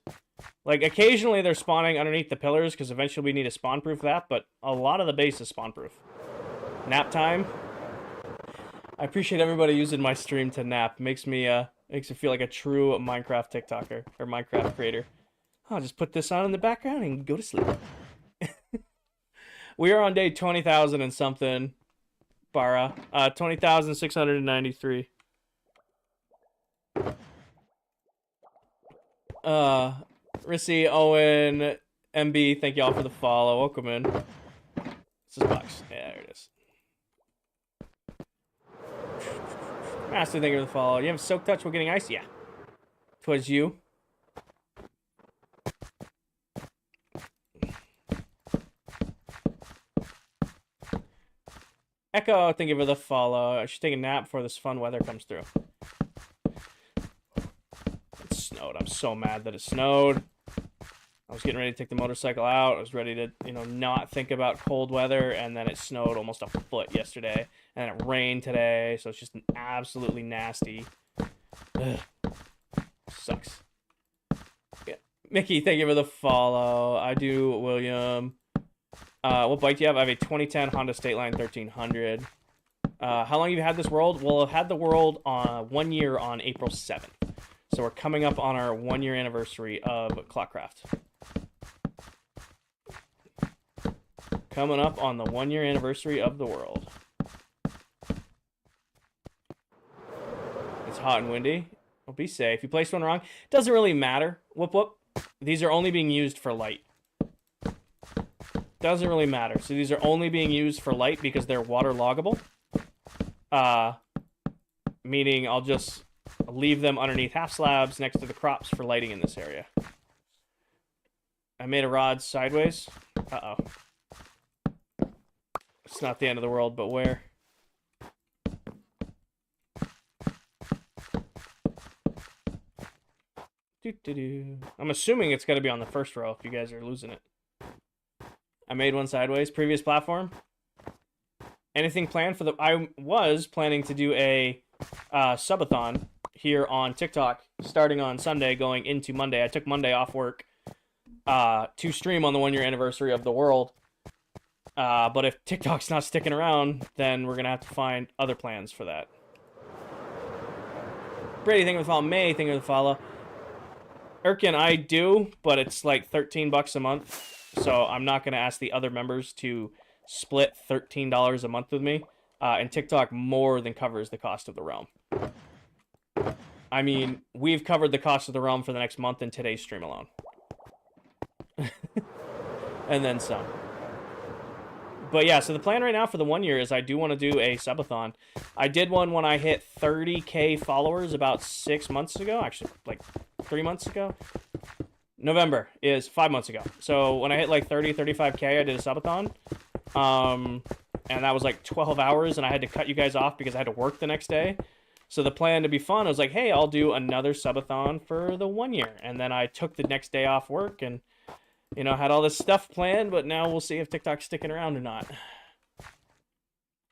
Like, occasionally they're spawning underneath the pillars, because eventually we need to spawn-proof that, but a lot of the base is spawn-proof. Nap time. I appreciate everybody using my stream to nap. Makes me feel like a true Minecraft TikToker, or Minecraft creator. I'll just put this on in the background and go to sleep. We are on day 20,000 and something, Bara. 20,693. Rissy, Owen, MB, thank y'all for the follow. Welcome in. This is box. Yeah, there it is. Master, thank you for the follow. You have a soak touch while getting ice? Yeah. 'Twas you. Echo, thank you for the follow. I should take a nap before this fun weather comes through. It snowed. I'm so mad that it snowed. I was getting ready to take the motorcycle out. I was ready to, you know, not think about cold weather, and then it snowed almost a foot yesterday, and it rained today, so it's just absolutely nasty. Ugh. Sucks. Yeah. Mickey, thank you for the follow. I do, William. What bike do you have? I have a 2010 Honda State Line 1300. How long have you had this world? Well, I've had the world 1 year on April 7th. So we're coming up on our 1 year anniversary of ClockCraft. Coming up on the 1 year anniversary of the world. It's hot and windy. Well, be safe. You placed one wrong. Doesn't really matter. Whoop, whoop. These are only being used for light. Doesn't really matter. So these are only being used for light because they're waterloggable. Meaning I'll just leave them underneath half slabs next to the crops for lighting in this area. I made a rod sideways. Uh-oh. It's not the end of the world, but where? I'm assuming it's got to be on the first row if you guys are losing it. I made one sideways. Previous platform. Anything planned for the... I was planning to do a subathon here on TikTok starting on Sunday going into Monday. I took Monday off work to stream on the 1 year anniversary of the world. But if TikTok's not sticking around, then we're going to have to find other plans for that. Brady, thank you for the follow. May, thank you for the follow. Erkin, I do, but it's like $13 a month. So I'm not going to ask the other members to split $13 a month with me. And TikTok more than covers the cost of the realm. I mean, we've covered the cost of the realm for the next month in today's stream alone. And then some. But yeah, so the plan right now for the 1 year is I do want to do a subathon. I did one when I hit 30K followers about 6 months ago. Actually, like 3 months ago. November is 5 months ago. So when I hit like 30, 35K, I did a subathon. And that was like 12 hours, and I had to cut you guys off because I had to work the next day. So the plan to be fun, I was like, hey, I'll do another subathon for the 1 year. And then I took the next day off work and, you know, had all this stuff planned, but now we'll see if TikTok's sticking around or not.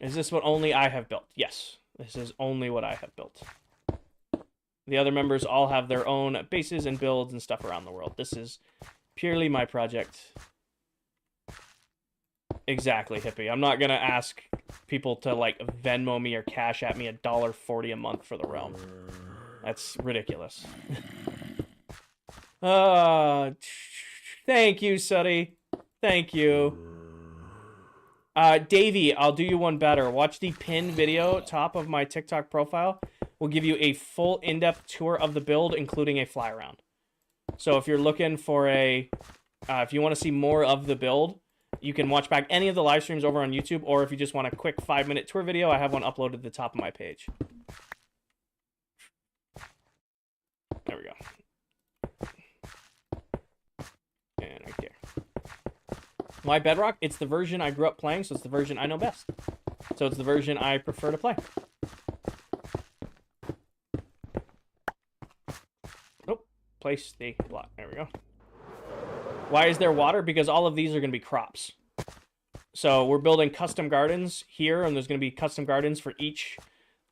Is this what only I have built? Yes, this is only what I have built. The other members all have their own bases and builds and stuff around the world. This is purely my project. Exactly, hippie. I'm not going to ask people to, like, Venmo me or cash at me $1.40 a month for the realm. That's ridiculous. Thank you, Suddy. Thank you. Davey, I'll do you one better. Watch the pinned video top of my TikTok profile. We'll give you a full in-depth tour of the build, including a fly around. So if you're looking for a... if you want to see more of the build, you can watch back any of the live streams over on YouTube, or if you just want a quick 5-minute tour video, I have one uploaded at the top of my page. There we go. And right there. Why Bedrock? It's the version I grew up playing, so it's the version I know best. So it's the version I prefer to play. Nope. Place the block. There we go. Why is there water? Because all of these are going to be crops. So we're building custom gardens here, and there's going to be custom gardens for each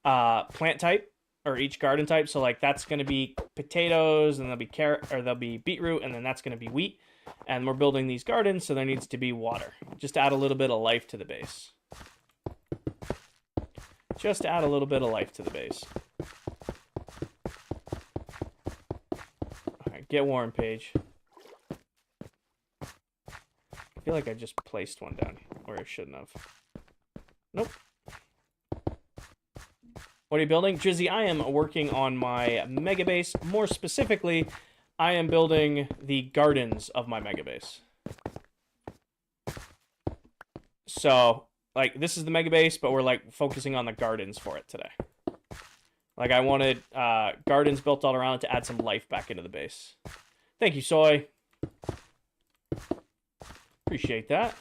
plant type, or each garden type. So like that's going to be potatoes, and there'll be carrot, or there'll be beetroot, and then that's going to be wheat. And we're building these gardens, so there needs to be water. Just to add a little bit of life to the base. Just to add a little bit of life to the base. Alright, get warm, Paige. I feel like I just placed one down where I shouldn't have. Nope. What are you building? Drizzy, I am working on my mega base. More specifically, I am building the gardens of my mega base. So, like, this is the mega base, but we're, like, focusing on the gardens for it today. Like, I wanted gardens built all around to add some life back into the base. Thank you, Soy. Appreciate that.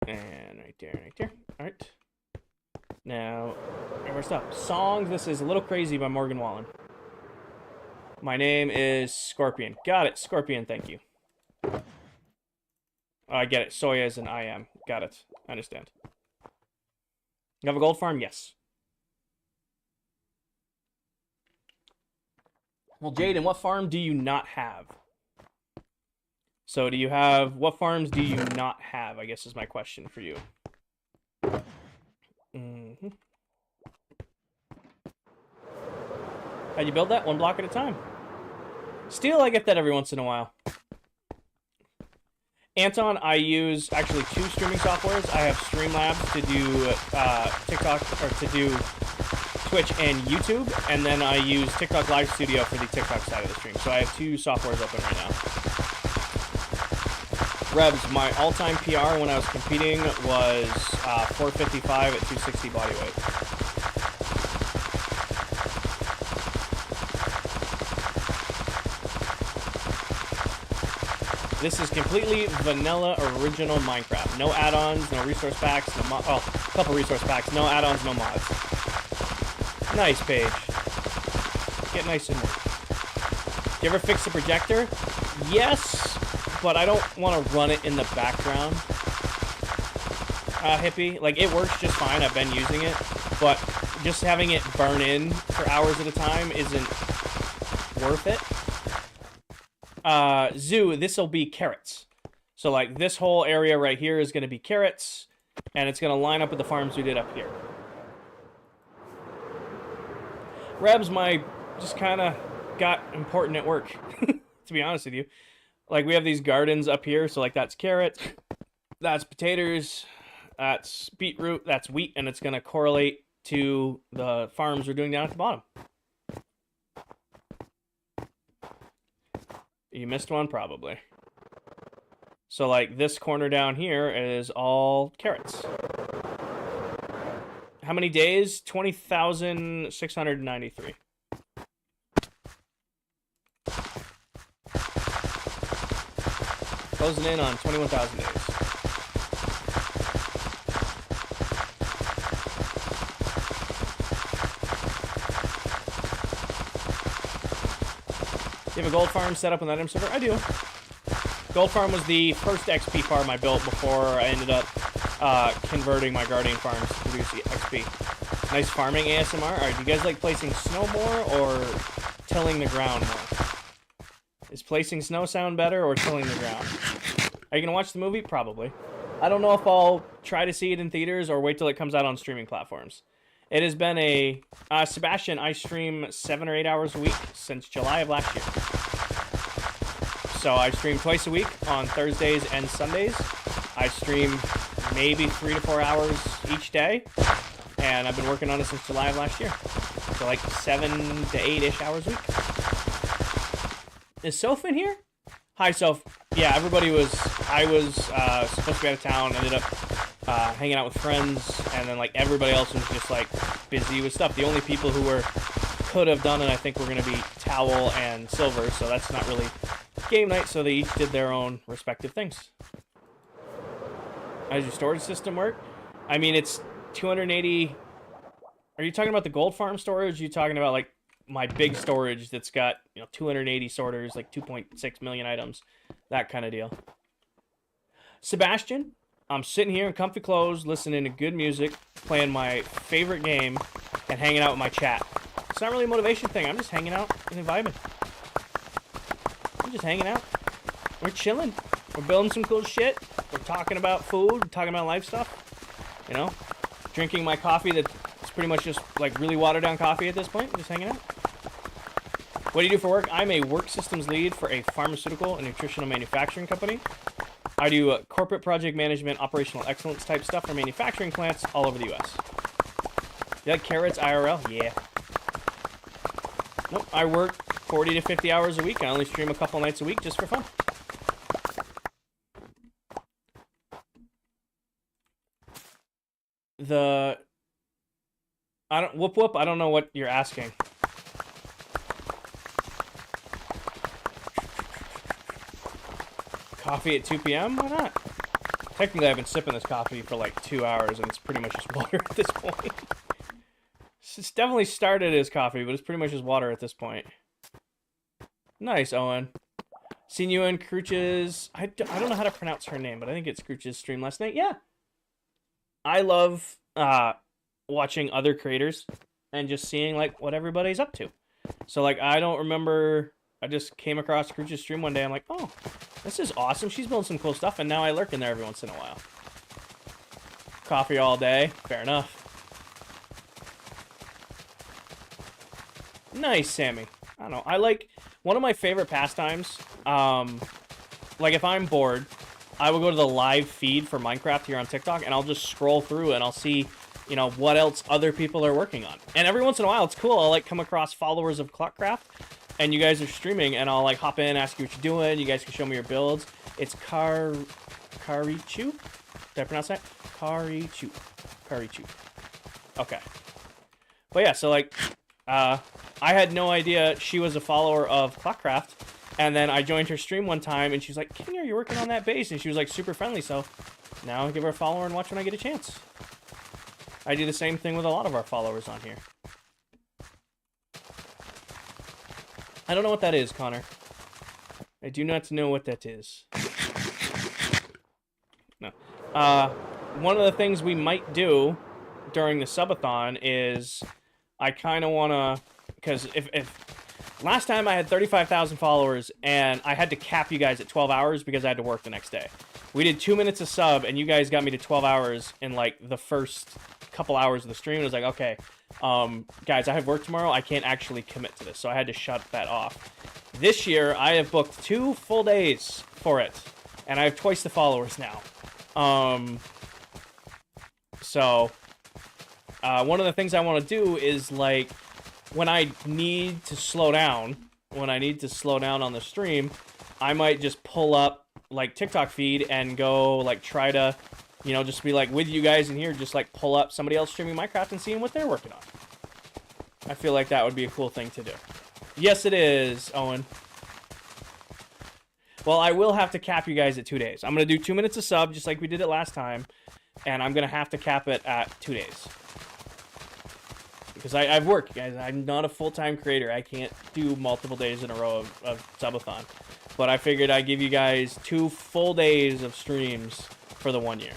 And right there, right there. All right. Now, we're stop. Songs. This is A Little Crazy by Morgan Wallen. My name is Scorpion. Got it. Scorpion, thank you. I get it. Soya is an I am. Got it. I understand. You have a gold farm? Yes. Well, Jaden, what farm do you not have? So do you have... What farms do you not have, I guess is my question for you. Mm-hmm. How'd you build that? One block at a time. Steel, I get that every once in a while. Anton, I use actually 2 streaming softwares. I have Streamlabs to do TikTok, or to do Twitch and YouTube, and then I use TikTok Live Studio for the TikTok side of the stream. So I have 2 softwares open right now. Rebs, my all-time PR when I was competing was 455 at 260 body weight. This is completely vanilla original Minecraft. No add-ons, no resource packs, no mod. Oh, a couple resource packs. No add-ons, no mods. Nice, Paige. Get nice and warm. Do you ever fix the projector? Yes, but I don't want to run it in the background. Hippie. Like, it works just fine. I've been using it. But just having it burn in for hours at a time isn't worth it. Zoo, this will be carrots. So, like, this whole area right here is going to be carrots, and it's going to line up with the farms we did up here. Rebs, my just kind of got important at work, to be honest with you. Like, we have these gardens up here, so, like, that's carrot, that's potatoes, that's beetroot, that's wheat, and it's going to correlate to the farms we're doing down at the bottom. You missed one, probably. So, like, this corner down here is all carrots. How many days? 20,693. Closing in on 21,000 days. You have a gold farm set up on that M server? I do. Gold farm was the first XP farm I built before I ended up converting my guardian farms to produce the XP. Nice farming ASMR. Alright, do you guys like placing snow more or tilling the ground more? Is placing snow sound better or tilling the ground? Are you going to watch the movie? Probably. I don't know if I'll try to see it in theaters or wait till it comes out on streaming platforms. It has been a... Sebastian, I stream 7 or 8 hours a week since July of last year. So I stream twice a week on Thursdays and Sundays. I stream maybe 3 to 4 hours each day. And I've been working on it since July of last year. So like 7 to 8-ish hours a week. Is Soph in here? Hi, Soph. Yeah, everybody was... I was supposed to be out of town. Ended up hanging out with friends. And then like everybody else was just like busy with stuff. The only people who could have done it, I think, were going to be Towel and Silver. So that's not really game night. So they each did their own respective things. How does your storage system work? I mean, it's 280... Are you talking about the gold farm storage? Are you talking about, like, my big storage that's got, 280 sorters, like 2.6 million items? That kind of deal. Sebastian, I'm sitting here in comfy clothes, listening to good music, playing my favorite game, and hanging out with my chat. It's not really a motivation thing. I'm just hanging out and vibing. I'm just hanging out. We're chilling. We're building some cool shit. We're talking about food, talking about life stuff. Drinking my coffee that's pretty much just like really watered down coffee at this point. Just hanging out. What do you do for work? I'm a work systems lead for a pharmaceutical and nutritional manufacturing company. I do corporate project management, operational excellence type stuff for manufacturing plants all over the U.S. You like carrots IRL? Yeah. Nope, I work 40 to 50 hours a week. I only stream a couple nights a week just for fun. Whoop whoop, I don't know what you're asking. Coffee at 2 p.m.? Why not? Technically, I've been sipping this coffee for like 2 hours, and it's pretty much just water at this point. It's definitely started as coffee, but it's pretty much just water at this point. Nice, Owen. Seen you in Crouch's... I don't know how to pronounce her name, but I think it's Crouch's stream last night. Yeah. I love watching other creators and just seeing like what everybody's up to. So like I don't remember... I just came across Crouch's stream one day. I'm like, oh, this is awesome. She's building some cool stuff, and now I lurk in there every once in a while. Coffee all day. Fair enough. Nice, Sammy. I don't know. I like... One of my favorite pastimes, like if I'm bored, I will go to the live feed for Minecraft here on TikTok, and I'll just scroll through and I'll see, you know, what else other people are working on. And every once in a while, it's cool. I'll like come across followers of ClockCraft, and you guys are streaming, and I'll like hop in, ask you what you're doing. You guys can show me your builds. It's Karichu. Did I pronounce that? Karichu. Okay. But yeah, so like, I had no idea she was a follower of ClockCraft, and then I joined her stream one time, and she was like, King, are you working on that base? And she was like super friendly, so now I'll give her a follower and watch when I get a chance. I do the same thing with a lot of our followers on here. I don't know what that is, Connor. I do not know what that is. No. One of the things we might do during the subathon is I kind of want to... Because if last time I had 35,000 followers, and I had to cap you guys at 12 hours because I had to work the next day. We did 2 minutes a sub, and you guys got me to 12 hours in, like, the first couple hours of the stream. It was like, okay, guys, I have work tomorrow. I can't actually commit to this, so I had to shut that off. This year, I have booked 2 full days for it, and I have twice the followers now. So, one of the things I want to do is, like... When I need to slow down on the stream, I might just pull up, like, TikTok feed and go, like, try to, you know, just be, like, with you guys in here, just, like, pull up somebody else streaming Minecraft and seeing what they're working on. I feel like that would be a cool thing to do. Yes, it is, Owen. Well, I will have to cap you guys at 2 days. I'm going to do 2 minutes a sub, just like we did it last time, and I'm going to have to cap it at 2 days. Because I've worked, guys. I'm not a full-time creator. I can't do multiple days in a row of subathon. But I figured I'd give you guys 2 full days of streams for the 1 year.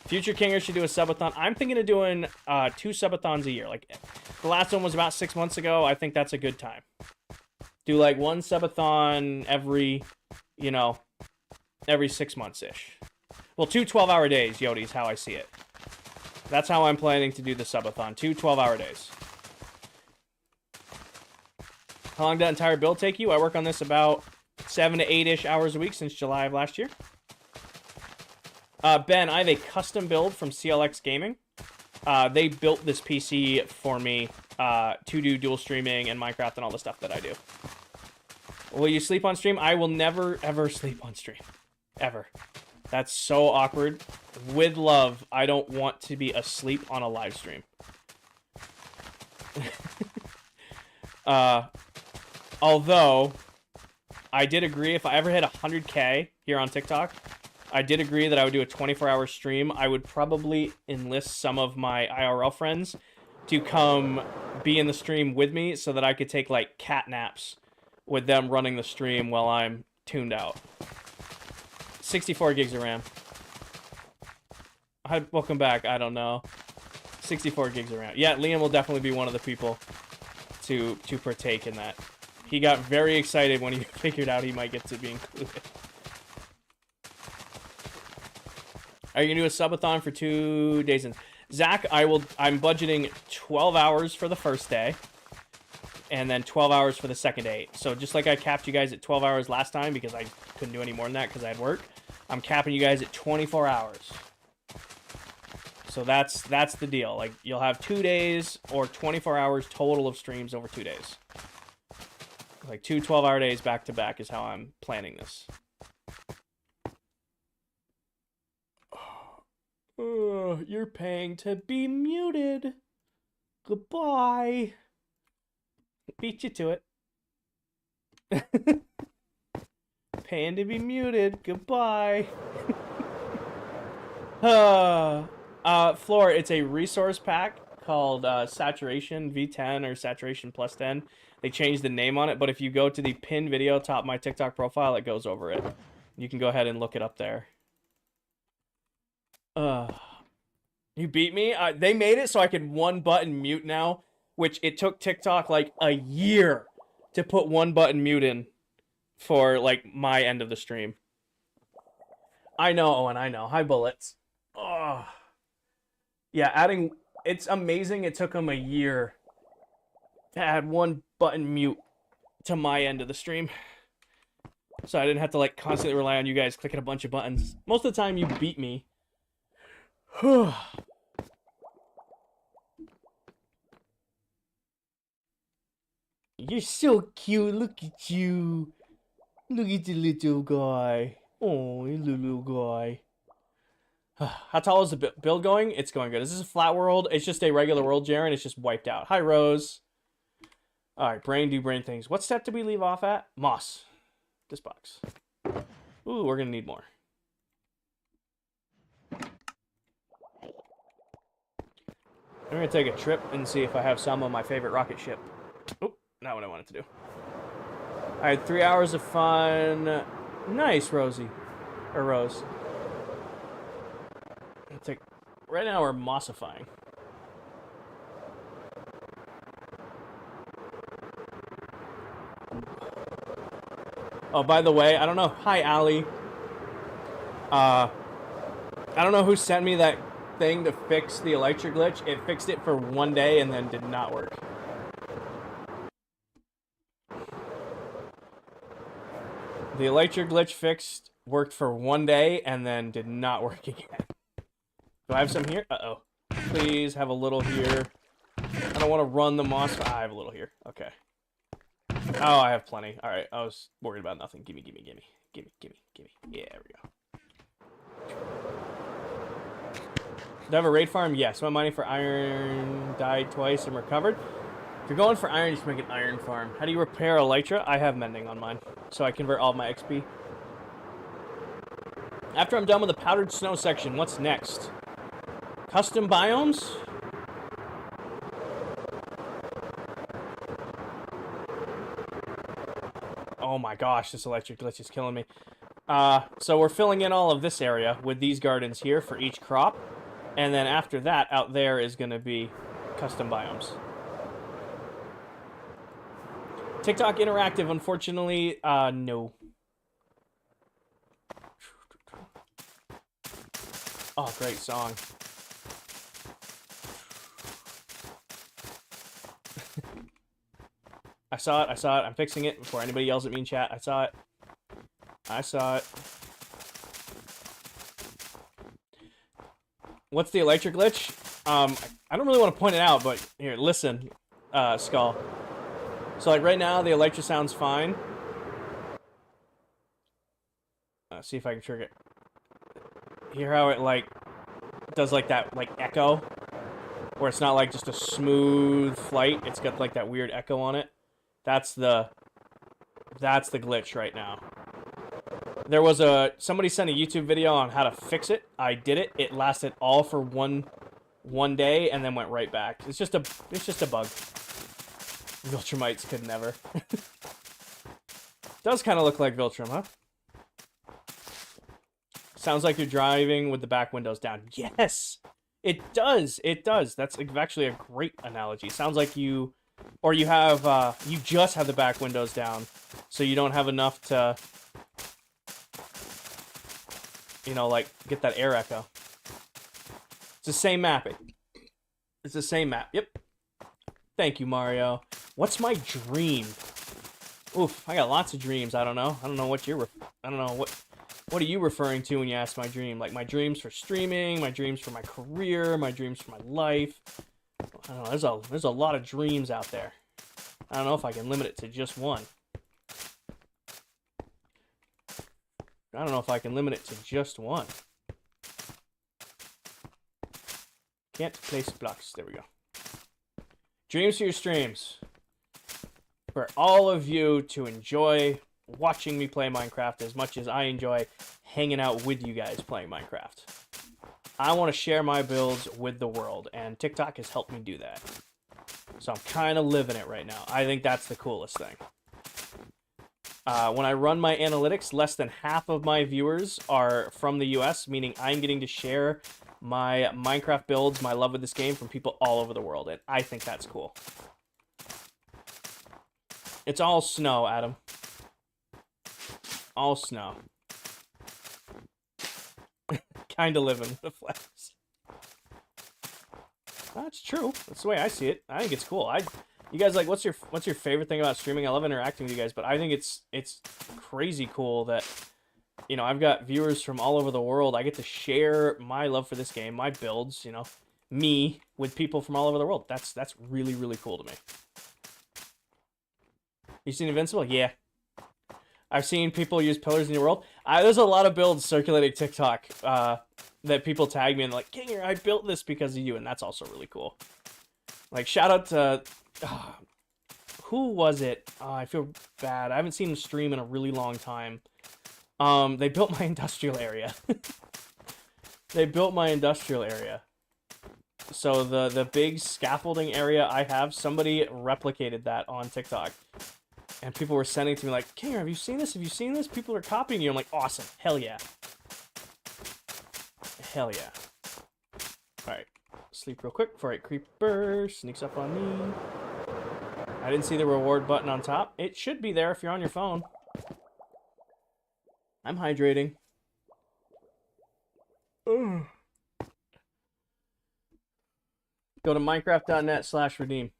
Future Kingers should do a subathon. I'm thinking of doing 2 subathons a year. Like, the last one was about 6 months ago. I think that's a good time. Do, like, 1 subathon every, you know, every 6 months-ish. Well, 2 12-hour days, Yodi, is how I see it. That's how I'm planning to do the subathon. 2 12-hour days. How long did that entire build take you? I work on this about 7 to 8-ish hours a week since July of last year. Ben, I have a custom build from CLX Gaming. They built this PC for me to do dual streaming and Minecraft and all the stuff that I do. Will you sleep on stream? I will never, ever sleep on stream. Ever. That's so awkward. With love, I don't want to be asleep on a live stream. Although, I did agree if I ever hit 100K here on TikTok, I did agree that I would do a 24-hour stream. I would probably enlist some of my IRL friends to come be in the stream with me so that I could take, like, cat naps with them running the stream while I'm tuned out. 64 gigs of RAM. Welcome back. I don't know. 64 gigs of RAM. Yeah, Liam will definitely be one of the people to partake in that. He got very excited when he figured out he might get to be included. Are you gonna do a subathon for 2 days? Zach, I'm budgeting 12 hours for the first day, and then 12 hours for the second day. So just like I capped you guys at 12 hours last time because I couldn't do any more than that because I had work, I'm capping you guys at 24 hours. So that's the deal. Like, you'll have 2 days or 24 hours total of streams over 2 days. Like 2 12-hour days back to back is how I'm planning this. You're paying to be muted. Goodbye. Beat you to it. paying to be muted. Goodbye. Floor, it's a resource pack called Saturation V10 or Saturation Plus 10. They changed the name on it, but if you go to the pinned video top of my TikTok profile, it goes over it. You can go ahead and look it up there. You beat me? They made it so I could one button mute now, which it took TikTok like a year to put one button mute in for like my end of the stream. I know, Owen, I know. Hi, Bullets. Oh. Yeah, it's amazing it took them a year to add one button mute to my end of the stream. So I didn't have to like constantly rely on you guys clicking a bunch of buttons. Most of the time you beat me. You're so cute. Look at you. Look at the little guy. Oh, you little guy. How tall is the build going? It's going good. Is this a flat world? It's just a regular world, Jaren. It's just wiped out. Hi, Rose. Alright, brain do brain things. What step did we leave off at? Moss. This box. Ooh, we're gonna need more. I'm gonna take a trip and see if I have some of my favorite rocket ship. Oh, not what I wanted to do. I had 3 hours of fun. Nice, Rosie. Or Rose. Right now we're mossifying. Oh, by the way, I don't know. Hi, Allie. I don't know who sent me that thing to fix the Elytra glitch. It fixed it for one day and then did not work. The Elytra glitch worked for one day and then did not work again. Do I have some here? Uh-oh. Please have a little here. I don't want to run the moss. I have a little here. Okay. Oh, I have plenty. All right. I was worried about nothing. Gimme, gimme, gimme. Gimme, gimme, gimme. Yeah, there we go. Do I have a raid farm? Yes. Went mining for iron. Died twice and recovered. If you're going for iron, you should make an iron farm. How do you repair Elytra? I have mending on mine. So I convert all of my XP. After I'm done with the powdered snow section, what's next? Custom biomes? Oh my gosh, this electric glitch is killing me. So we're filling in all of this area with these gardens here for each crop. And then after that, out there is going to be custom biomes. TikTok interactive, unfortunately, no. Oh, great song. I saw it, I'm fixing it before anybody yells at me in chat. I saw it. What's the electric glitch? I don't really want to point it out, but here, listen, Skull. So like right now, the Elytra sounds fine. See if I can trigger it. Hear how it like does like that like echo, where it's not like just a smooth flight. It's got like that weird echo on it. That's the glitch right now. There was somebody sent a YouTube video on how to fix it. I did it. It lasted all for one day and then went right back. It's just a bug. Viltrumites could never. Does kind of look like Viltrum, huh? Sounds like you're driving with the back windows down. Yes, it does. It does. That's actually a great analogy. Sounds like you have you just have the back windows down, so you don't have enough to, you know, like get that air echo. It's the same mapping. It's the same map. Yep. Thank you, Mario. What's my dream? Oof, I got lots of dreams. I don't know. I don't know what what are you referring to when you ask my dream? Like my dreams for streaming, my dreams for my career, my dreams for my life. I don't know. There's a lot of dreams out there. I don't know if I can limit it to just one. Can't place blocks. There we go. Dreams for your streams. For all of you to enjoy watching me play Minecraft as much as I enjoy hanging out with you guys playing Minecraft. I want to share my builds with the world, and TikTok has helped me do that. So I'm kind of living it right now. I think that's the coolest thing. When I run my analytics, less than half of my viewers are from the US, meaning I'm getting to share my Minecraft builds, my love of this game, from people all over the world, and I think that's cool. It's all snow, Adam. All snow. Kind of living with the flames. That's true. That's the way I see it. I think it's cool. You guys, like, what's your favorite thing about streaming? I love interacting with you guys, but I think it's crazy cool that, you know, I've got viewers from all over the world. I get to share my love for this game, my builds, you know, me with people from all over the world. That's really, really cool to me. You seen Invincible? Yeah. I've seen people use pillars in your world. There's a lot of builds circulating TikTok that people tag me and like, Kinger, I built this because of you, and that's also really cool. Like, shout out to who was it? I feel bad. I haven't seen him stream in a really long time. They built my industrial area. They built my industrial area. So the big scaffolding area I have, somebody replicated that on TikTok. And people were sending it to me like, Kinger, have you seen this? Have you seen this? People are copying you. I'm like, awesome. Hell yeah. Hell yeah. Alright. Sleep real quick before creeper sneaks up on me. I didn't see the reward button on top. It should be there if you're on your phone. I'm hydrating. Ugh. Go to minecraft.net/redeem.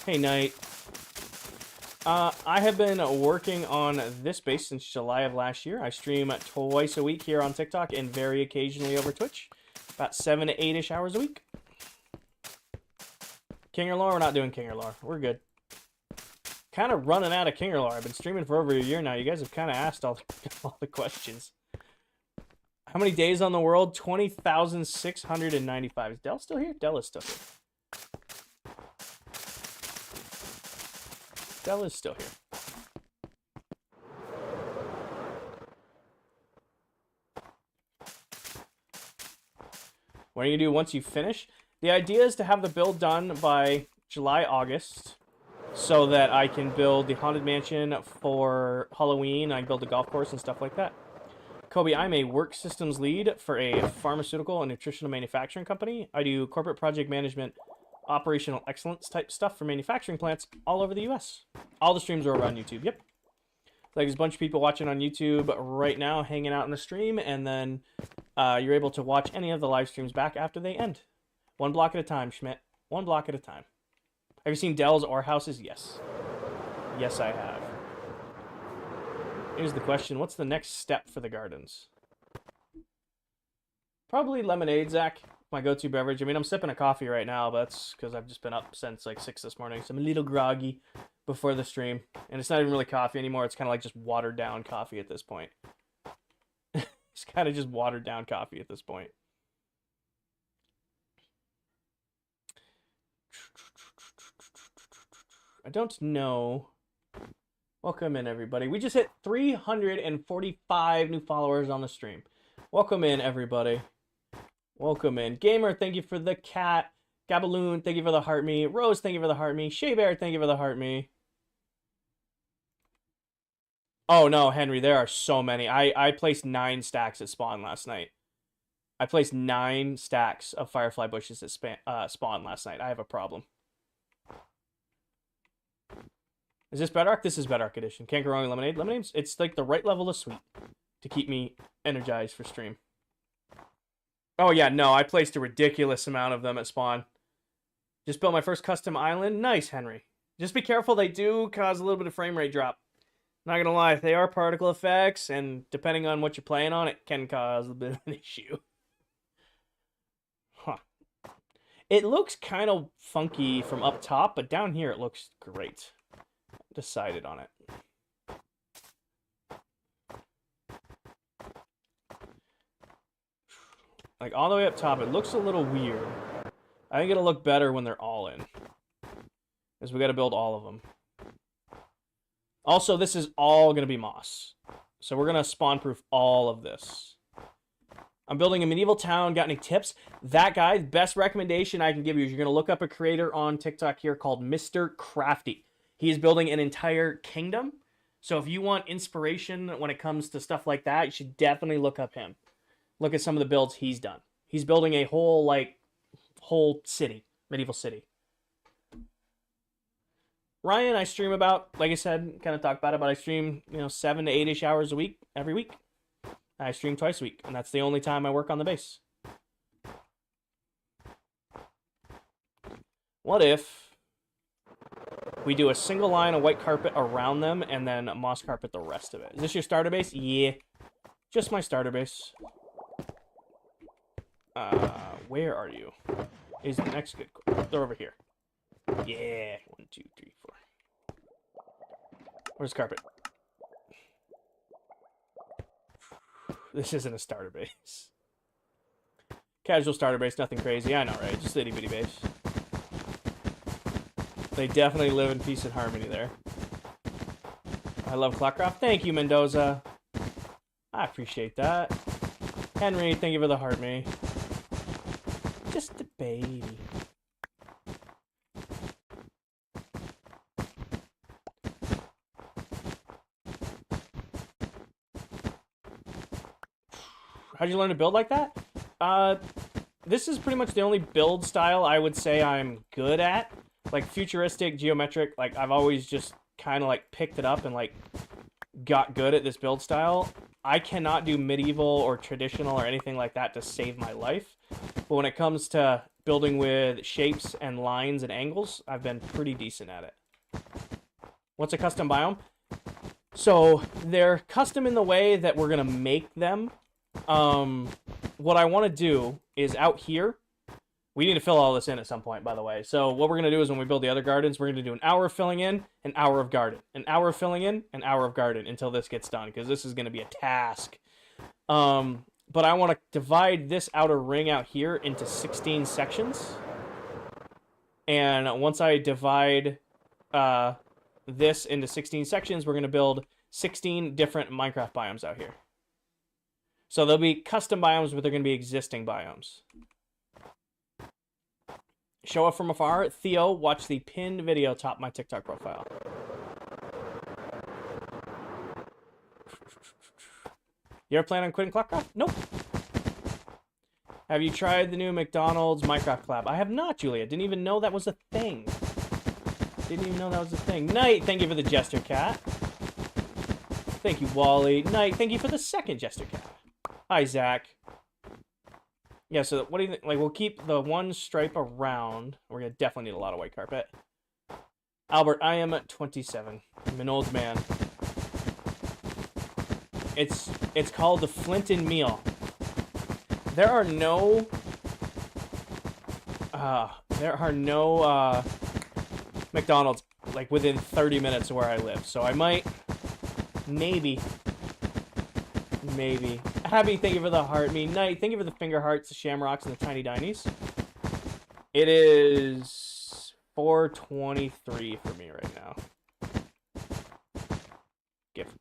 Hey, Knight. I have been working on this base since July of last year. I stream twice a week here on TikTok and very occasionally over Twitch. About 7 to 8-ish hours a week. Kinger lore? We're not doing Kinger lore. We're good. Kind of running out of Kinger lore. I've been streaming for over a year now. You guys have kind of asked all the questions. How many days on the world? 20,695. Is Dell still here? Dell is still here. Dell is still here. What are you going to do once you finish? The idea is to have the build done by July, August, so that I can build the Haunted Mansion for Halloween. I can build the golf course and stuff like that. Kobe, I'm a work systems lead for a pharmaceutical and nutritional manufacturing company. I do corporate project management, operational excellence type stuff for manufacturing plants all over the US. All the streams are over on YouTube. Yep. Like, there's a bunch of people watching on YouTube right now, hanging out in the stream, and then you're able to watch any of the live streams back after they end. One block at a time, Schmidt. One block at a time. Have you seen Dell's or houses? Yes. Yes, I have. Here's the question. What's the next step for the gardens? Probably lemonade, Zach. My go-to beverage. I mean, I'm sipping a coffee right now, but that's because I've just been up since like 6 this morning, so I'm a little groggy before the stream. And it's not even really coffee anymore. It's kind of like just watered-down coffee at this point. It's kind of just watered-down coffee at this point. I don't know. Welcome in, everybody. We just hit 345 new followers on the stream. Welcome in, everybody. Welcome in. Gamer, thank you for the cat. Gabaloon, thank you for the heart me. Rose, thank you for the heart me. Shea Bear, thank you for the heart me. Oh, no, Henry, there are so many. I placed 9 stacks at spawn last night. I placed 9 stacks of firefly bushes at spawn last night. I have a problem. Is this Bedrock? This is Bedrock Edition. Can't go wrong with lemonade. Lemonade's, it's like the right level of sweet to keep me energized for stream. Oh, yeah, no, I placed a ridiculous amount of them at spawn. Just built my first custom island. Nice, Henry. Just be careful. They do cause a little bit of frame rate drop. Not going to lie. They are particle effects, and depending on what you're playing on, it can cause a bit of an issue. Huh. It looks kind of funky from up top, but down here it looks great. Decided on it. Like, all the way up top, it looks a little weird. I think it'll look better when they're all in. Because we got to build all of them. Also, this is all going to be moss. So we're going to spawn-proof all of this. I'm building a medieval town. Got any tips? That guy, best recommendation I can give you is you're going to look up a creator on TikTok here called Mr. Crafty. He is building an entire kingdom. So if you want inspiration when it comes to stuff like that, you should definitely look up him. Look at some of the builds he's done. He's building a whole city, medieval city. Ryan, I stream about, like I said, kind of talk about it, but I stream, 7 to 8-ish hours a week, every week. I stream twice a week, and that's the only time I work on the base. What if we do a single line of white carpet around them and then moss carpet the rest of it? Is this your starter base? Yeah. Just my starter base. Where are you? Is the next good? They're over here. Yeah. 1, 2, 3, 4. Where's carpet? This isn't a starter base. Casual starter base, nothing crazy. I know, right? Just itty bitty base. They definitely live in peace and harmony there. I love ClockCraft. Thank you, Mendoza. I appreciate that. Henry, thank you for the heart, me. Just a baby. How'd you learn to build like that? This is pretty much the only build style I would say I'm good at. Like futuristic, geometric, like I've always just kind of like picked it up and like got good at this build style. I cannot do medieval or traditional or anything like that to save my life. But when it comes to building with shapes and lines and angles, I've been pretty decent at it. What's a custom biome? So they're custom in the way that we're going to make them. What I want to do is out here, we need to fill all this in at some point, by the way. So what we're going to do is when we build the other gardens, we're going to do an hour of filling in, an hour of garden, an hour of filling in, an hour of garden until this gets done, because this is going to be a task. But I want to divide this outer ring out here into 16 sections. And once I divide this into 16 sections, we're going to build 16 different Minecraft biomes out here. So there'll be custom biomes, but they're going to be existing biomes. Show up from afar. Theo, watch the pinned video top my TikTok profile. You ever plan on quitting ClockCraft? Nope. Have you tried the new McDonald's Minecraft collab? I have not, Julia. Didn't even know that was a thing. Didn't even know that was a thing. Knight, thank you for the Jester Cat. Thank you, Wally. Knight, thank you for the second Jester Cat. Hi, Zach. Yeah, so what do you think? Like, we'll keep the one stripe around. We're going to definitely need a lot of white carpet. Albert, I am at 27. I'm an old man. It's called the Flinton meal. There are no McDonald's like within 30 minutes of where I live. So I might maybe Abby, thank you for the heart. Me Knight, thank you for the finger hearts, the shamrocks, and the tiny dinies. It is 4:23 for me right now. Gift.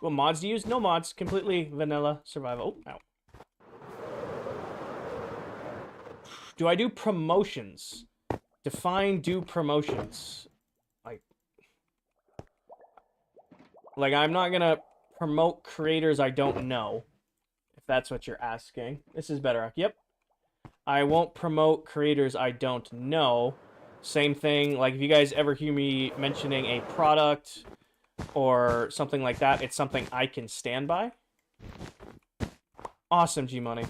What mods do you use? No mods. Completely vanilla survival. Oh, ow. Do I do promotions? Define do promotions. Like I'm not gonna promote creators I don't know. If that's what you're asking. This is better. Yep. I won't promote creators I don't know. Same thing, like if you guys ever hear me mentioning a product or something like that, it's something I can stand by. Awesome, G-Money.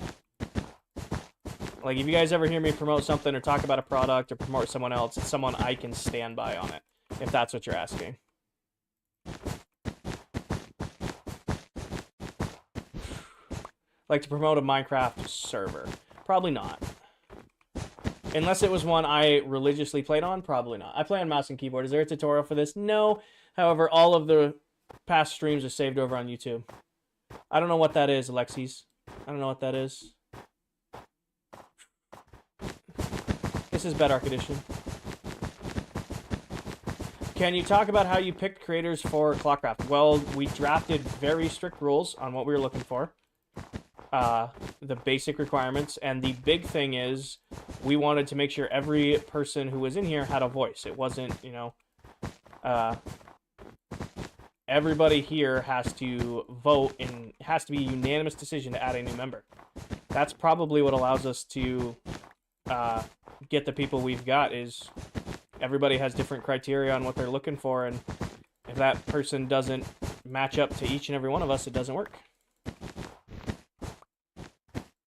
Like if you guys ever hear me promote something or talk about a product or promote someone else, it's someone I can stand by on it, if that's what you're asking. Like to promote a Minecraft server? Probably not. Unless it was one I religiously played on, probably not. I play on mouse and keyboard. Is there a tutorial for this? No. However, all of the past streams are saved over on YouTube. I don't know what that is, Alexis. I don't know what that is. This is Bed Arc Edition. Can you talk about how you picked creators for ClockCraft? Well, we drafted very strict rules on what we were looking for. The basic requirements, and the big thing is we wanted to make sure every person who was in here had a voice. It wasn't, you know, everybody here has to vote, and it has to be a unanimous decision to add a new member. That's probably what allows us to get the people we've got, is everybody has different criteria on what they're looking for, and if that person doesn't match up to each and every one of us, it doesn't work.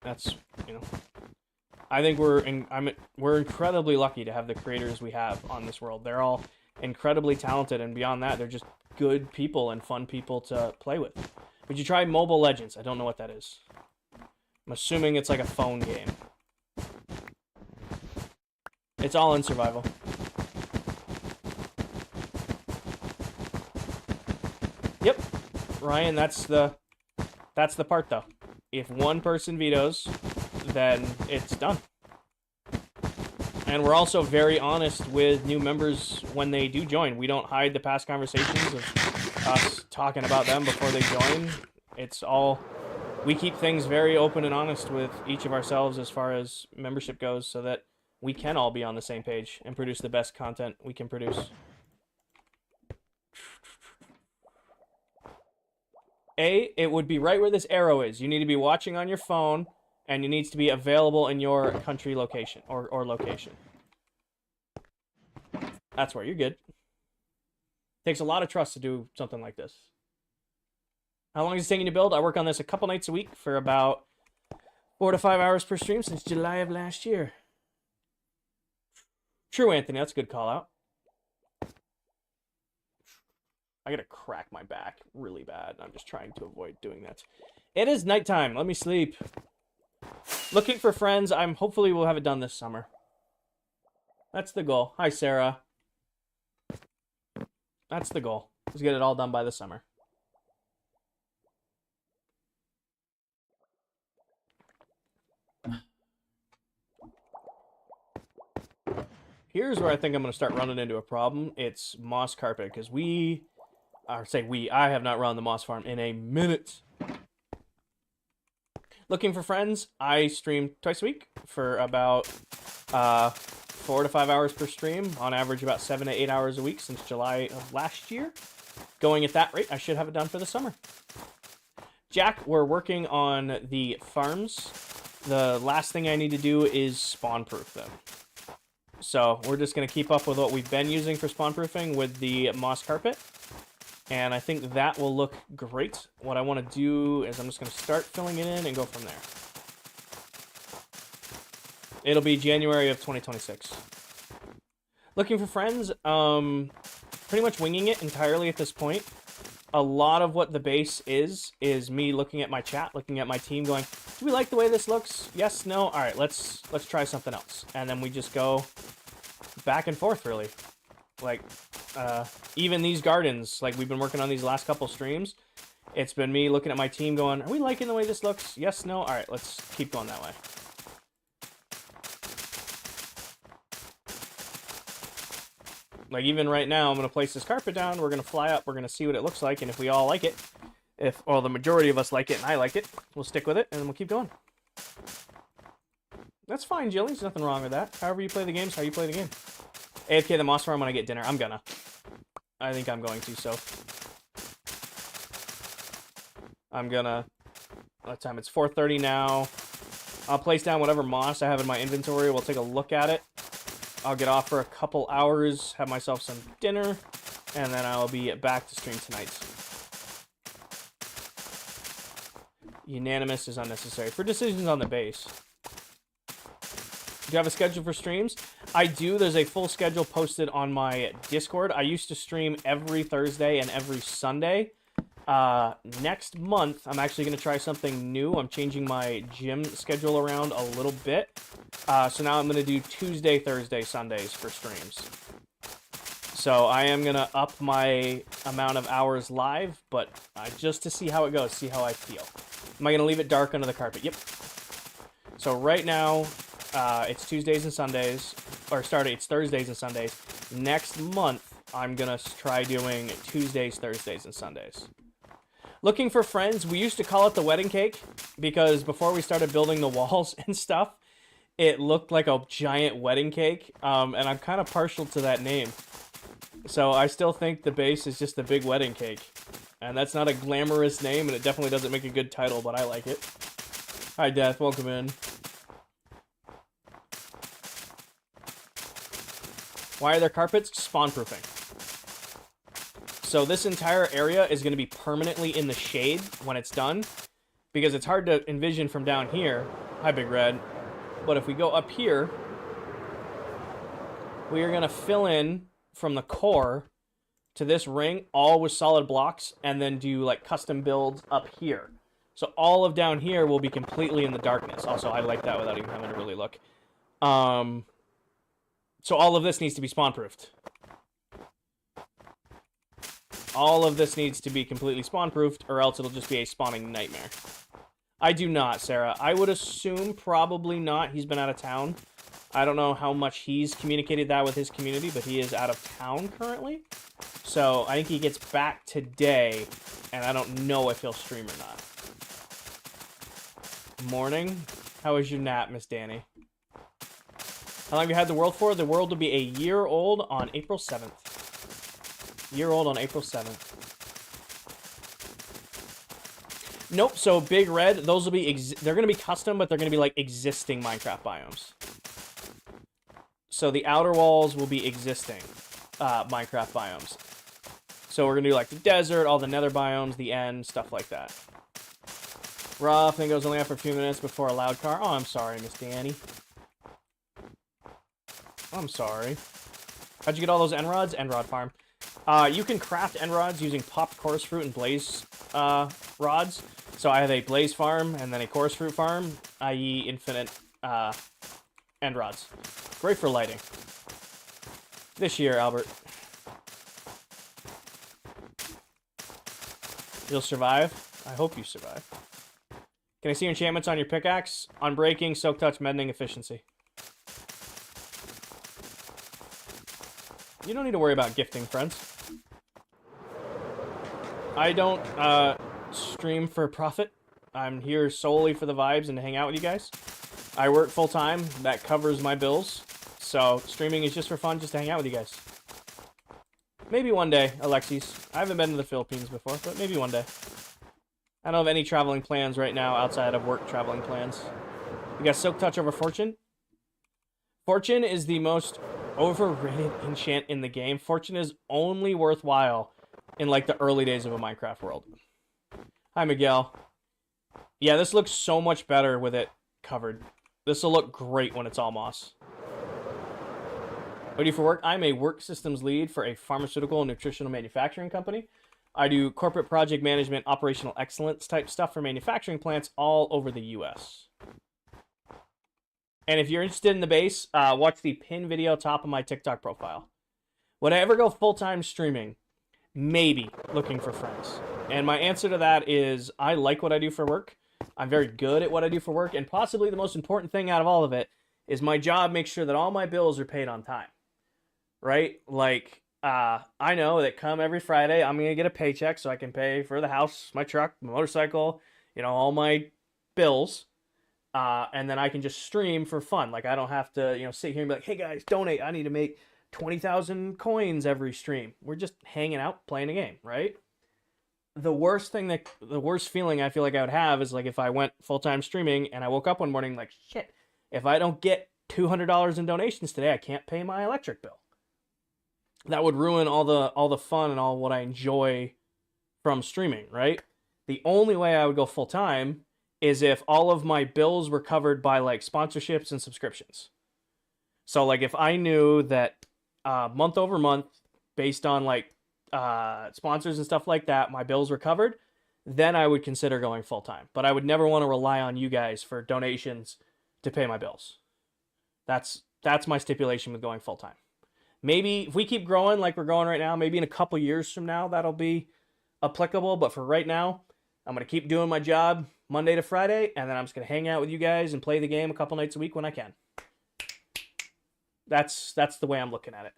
That's, you know, I think we're incredibly lucky to have the creators we have on this world. They're all incredibly talented, and beyond that, they're just good people and fun people to play with. Would you try Mobile Legends? I don't know what that is. I'm assuming it's like a phone game. It's all in survival. Yep, Ryan, that's the part though. If one person vetoes, then it's done. And we're also very honest with new members when they do join. We don't hide the past conversations of us talking about them before they join. It's all, we keep things very open and honest with each of ourselves as far as membership goes, so that we can all be on the same page and produce the best content we can produce. It would be right where this arrow is. You need to be watching on your phone, and it needs to be available in your country location, or location. That's where you're good. Takes a lot of trust to do something like this. How long is it taking to build? I work on this a couple nights a week for about 4 to 5 hours per stream since July of last year. True, Anthony. That's a good call out. I gotta crack my back really bad. I'm just trying to avoid doing that. It is nighttime. Let me sleep. Looking for friends. Hopefully we'll have it done this summer. That's the goal. Hi, Sarah. That's the goal. Let's get it all done by the summer. Here's where I think I'm going to start running into a problem. It's moss carpet, because I have not run the moss farm in a minute. Looking for friends. I stream twice a week for about 4 to 5 hours per stream. On average, about 7 to 8 hours a week since July of last year. Going at that rate, I should have it done for the summer. Jack, we're working on the farms. The last thing I need to do is spawn-proof them. So we're just going to keep up with what we've been using for spawn-proofing with the moss carpet. And I think that will look great. What I want to do is I'm just going to start filling it in and go from there. It'll be January of 2026. Looking for friends. Pretty much winging it entirely at this point. A lot of what the base is me looking at my chat, looking at my team, going, do we like the way this looks? Yes, no? All right, let's try something else. And then we just go back and forth, really. Like, even these gardens, like we've been working on these last couple streams, it's been me looking at my team going, are we liking the way this looks? Yes, no? All right, let's keep going that way. Like, even right now, I'm going to place this carpet down, we're going to fly up, we're going to see what it looks like, and if we all like it, well, the majority of us like it and I like it, we'll stick with it, and then we'll keep going. That's fine, Jilly. There's nothing wrong with that. However you play the game's how you play the game. AFK the moss farm when I get dinner. I think I'm going to, so. I'm gonna... What time? It's 4:30 now. I'll place down whatever moss I have in my inventory. We'll take a look at it. I'll get off for a couple hours, have myself some dinner, and then I'll be back to stream tonight. Unanimous is unnecessary for decisions on the base. Do you have a schedule for streams? I do. There's a full schedule posted on my Discord. I used to stream every Thursday and every Sunday. Next month, I'm actually going to try something new. I'm changing my gym schedule around a little bit. So now I'm going to do Tuesday, Thursday, Sundays for streams. So I am going to up my amount of hours live, but just to see how it goes, see how I feel. Am I going to leave it dark under the carpet? Yep. So right now, it's Tuesdays and Sundays, or it's Thursdays and Sundays. Next month, I'm going to try doing Tuesdays, Thursdays, and Sundays. Looking for friends, we used to call it the wedding cake, because before we started building the walls and stuff, it looked like a giant wedding cake, and I'm kind of partial to that name. So I still think the base is just a big wedding cake. And that's not a glamorous name, and it definitely doesn't make a good title, but I like it. Hi, Death. Welcome in. Why are there carpets? Spawn-proofing. So this entire area is going to be permanently in the shade when it's done, because it's hard to envision from down here. Hi, Big Red. But if we go up here, we are going to fill in from the core to this ring, all with solid blocks, and then do like custom builds up here. So all of down here will be completely in the darkness. Also, I like that without even having to really look. So all of this needs to be spawn-proofed. All of this needs to be completely spawn-proofed, or else it'll just be a spawning nightmare. I do not, Sarah. I would assume probably not. He's been out of town. I don't know how much he's communicated that with his community, but he is out of town currently. So I think he gets back today, and I don't know if he'll stream or not. Morning. How was your nap, Miss Danny? How long have you had the world for? The world will be a year old on April 7th. Year old on April 7th. Nope, so Big Red, those will be, they're going to be custom, but they're going to be like existing Minecraft biomes. So the outer walls will be existing Minecraft biomes. So we're going to do like the desert, all the nether biomes, the end, stuff like that. Rough, thing goes only out for a few minutes before a loud car. Oh, I'm sorry, Miss Danny. I'm sorry. How'd you get all those end rods? End rod farm. You can craft end rods using popped chorus fruit and blaze rods. So I have a blaze farm and then a chorus fruit farm, i.e. infinite end rods. Great for lighting. This year, Albert. You'll survive? I hope you survive. Can I see your enchantments on your pickaxe? Unbreaking, soak touch, mending, efficiency. You don't need to worry about gifting, friends. I don't stream for profit. I'm here solely for the vibes and to hang out with you guys. I work full-time. That covers my bills. So streaming is just for fun, just to hang out with you guys. Maybe one day, Alexis. I haven't been to the Philippines before, but maybe one day. I don't have any traveling plans right now outside of work traveling plans. You got Silk Touch over Fortune? Fortune is the most overrated enchant in the game. Fortune is only worthwhile in like the early days of a Minecraft world. Hi, Miguel. Yeah, this looks so much better with it covered. This will look great when it's all moss. What do you do for work? I'm a work systems lead for a pharmaceutical and nutritional manufacturing company. I do corporate project management, operational excellence type stuff for manufacturing plants all over the US. And if you're interested in the base, watch the pin video top of my TikTok profile. Would I ever go full-time streaming? Maybe. Looking for friends. And my answer to that is I like what I do for work. I'm very good at what I do for work. And possibly the most important thing out of all of it is my job makes sure that all my bills are paid on time. Right? Like, I know that come every Friday, I'm going to get a paycheck so I can pay for the house, my truck, my motorcycle, you know, all my bills. And then I can just stream for fun. Like, I don't have to, you know, sit here and be like, hey guys, donate. I need to make 20,000 coins every stream. We're just hanging out, playing a game, right? The worst feeling I feel like I would have is like if I went full-time streaming and I woke up one morning like, shit, if I don't get $200 in donations today, I can't pay my electric bill. That would ruin all the fun and all what I enjoy from streaming, right? The only way I would go full-time is if all of my bills were covered by like sponsorships and subscriptions. So like if I knew that month over month, based on like sponsors and stuff like that, my bills were covered, then I would consider going full-time. But I would never want to rely on you guys for donations to pay my bills. That's my stipulation with going full-time. Maybe if we keep growing like we're growing right now, maybe in a couple years from now that'll be applicable. But for right now, I'm gonna keep doing my job Monday to Friday, and then I'm just gonna hang out with you guys and play the game a couple nights a week when I can. That's the way I'm looking at it.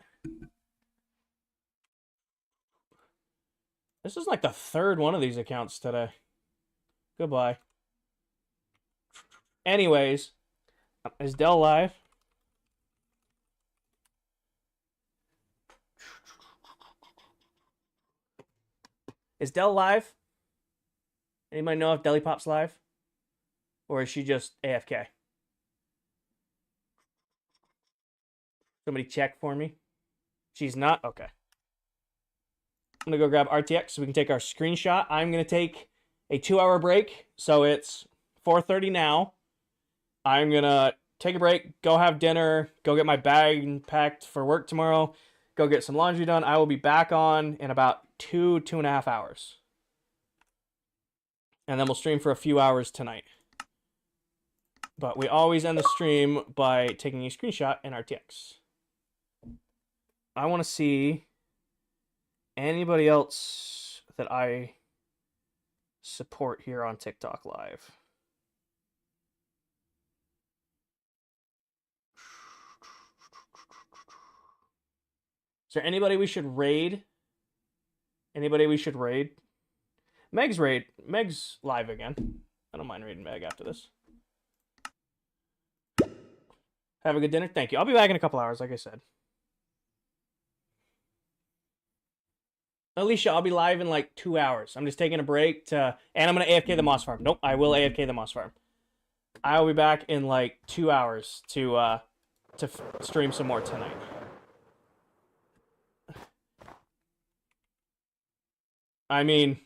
This is like the third one of these accounts today. Goodbye. Anyways, is Dell live? Is Dell live? Anybody know if Deli Pop's live? Or is she just AFK? Somebody check for me. She's not? Okay. I'm going to go grab RTX so we can take our screenshot. I'm going to take a 2-hour break. So it's 4:30 now. I'm going to take a break, go have dinner, go get my bag packed for work tomorrow, go get some laundry done. I will be back on in about 2.5 hours. And then we'll stream for a few hours tonight. But we always end the stream by taking a screenshot in RTX. I want to see anybody else that I support here on TikTok Live. Is there anybody we should raid? Anybody we should raid? Meg's live again. I don't mind raiding Meg after this. Have a good dinner. Thank you. I'll be back in a couple hours, like I said. Alicia, I'll be live in like 2 hours. I'm just taking a break to, and I'm going to AFK the Moss Farm. Nope, I will AFK the Moss Farm. I'll be back in like 2 hours to stream some more tonight. I mean,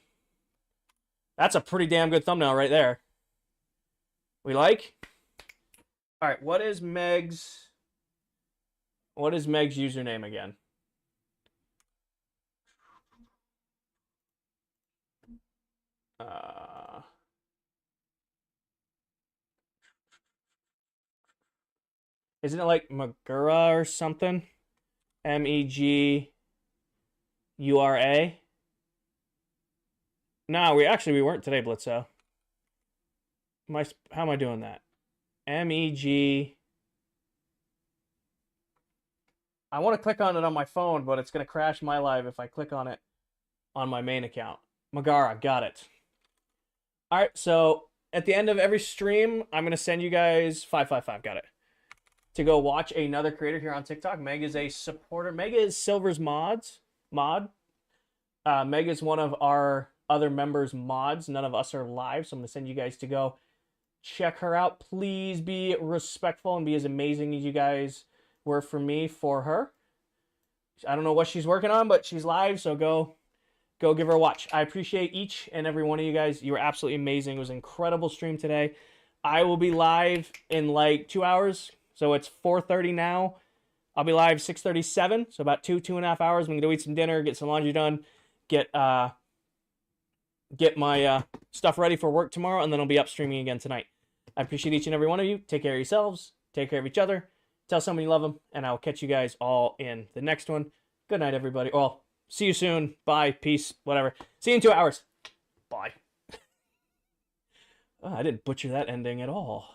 that's a pretty damn good thumbnail right there. We like? All right, what is Meg's username again? Isn't it like Megura or something? Megura? No, we weren't today, Blitzo. How am I doing that? MEG. I want to click on it on my phone, but it's going to crash my live if I click on it on my main account. Megara, got it. All right, so at the end of every stream, I'm going to send you guys 555, got it, to go watch another creator here on TikTok. Meg is a supporter. Meg is Silver's mod. Meg is one of our other members' mods. None of us are live, so I'm going to send you guys to go check her out. Please be respectful and be as amazing as you guys were for me for her. I don't know what she's working on, but she's live, so go give her a watch. I appreciate each and every one of you guys. You were absolutely amazing. It was an incredible stream today. I will be live in like 2 hours, so it's 4:30 now. I'll be live 6:37, so about 2.5 hours. I'm going to go eat some dinner, get some laundry done, get my stuff ready for work tomorrow, and then I'll be up streaming again tonight. I appreciate each and every one of you. Take care of yourselves. Take care of each other. Tell somebody you love them, and I'll catch you guys all in the next one. Good night, everybody. Well, see you soon. Bye. Peace. Whatever. See you in 2 hours. Bye. Oh, I didn't butcher that ending at all.